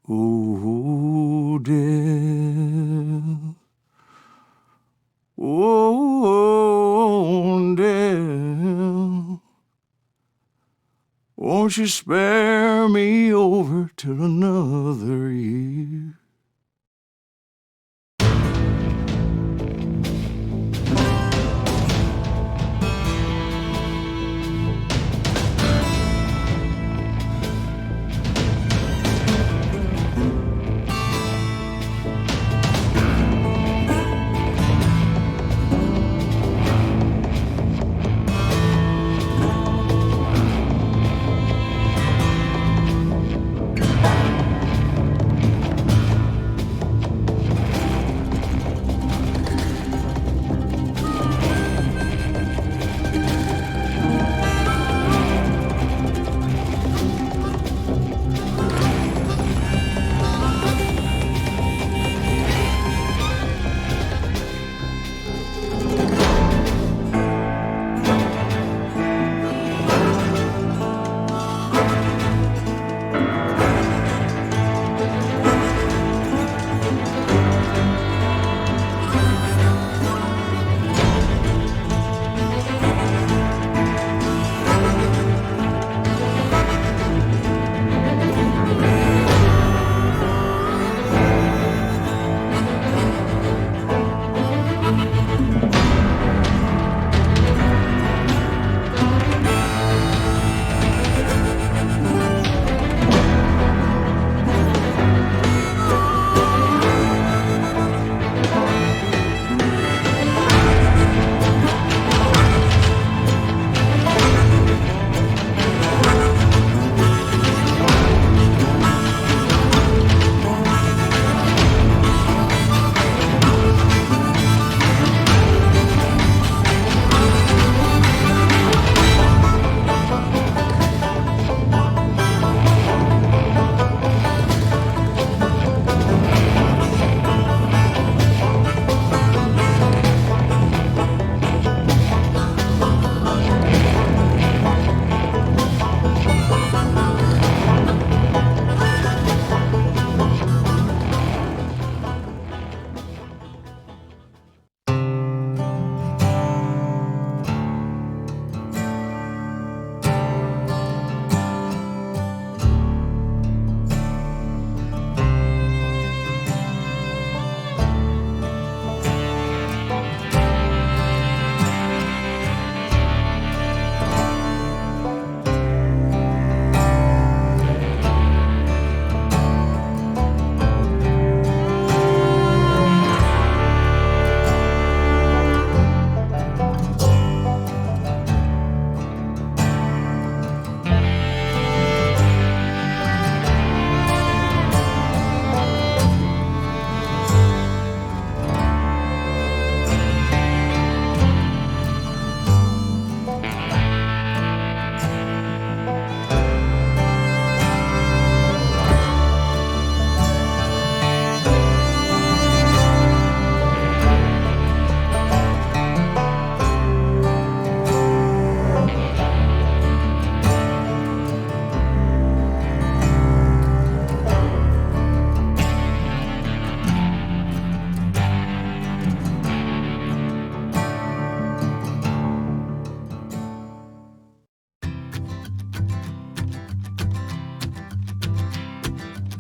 [SPEAKER 2] Oh, dear. Oh, dear. Won't you spare me over till another year?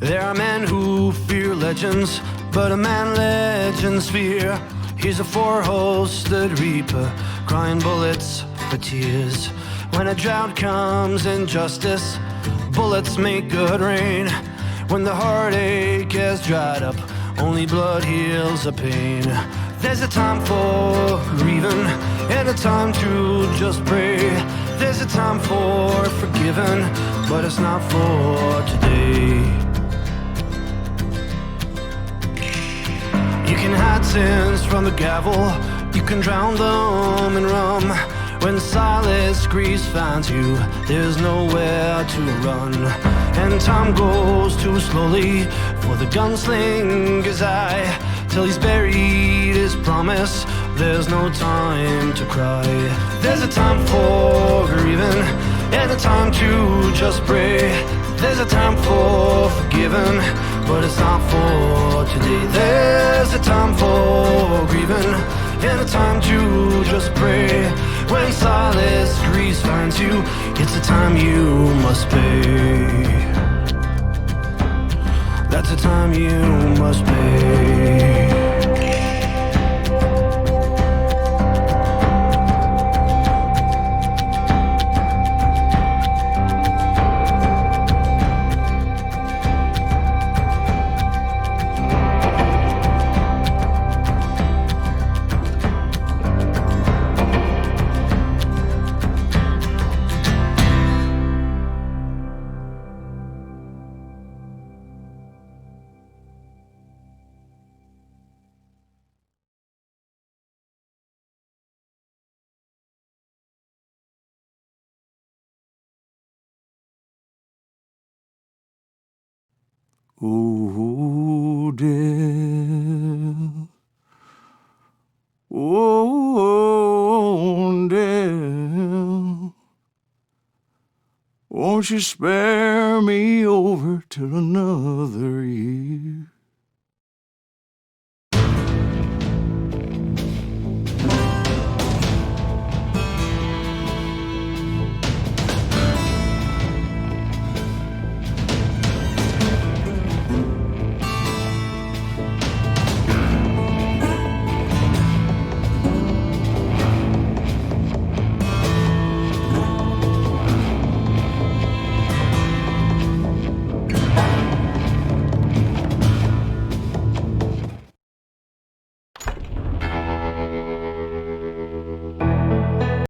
[SPEAKER 12] There are men who fear legends, but a man legends fear. He's a four-hosted reaper, crying bullets for tears. When a drought comes in justice, bullets make good rain. When the heartache has dried up, only blood heals the pain. There's a time for grieving, and a time to just pray. There's a time for forgiving, but it's not for today. You can hide sins from the gavel, you can drown them in rum. When silence grease finds you, there's nowhere to run. And time goes too slowly for the gunslinger's eye. Till he's buried his promise, there's no time to cry. There's a time for grieving, and a time to just pray. There's a time for forgiving, but it's not for today. There's a time for grieving, and a time to just pray. When silence grease finds you, it's a time you must pay. That's a time you must pay.
[SPEAKER 8] Oh, dear. Oh, dear. Won't you spare me over till another year?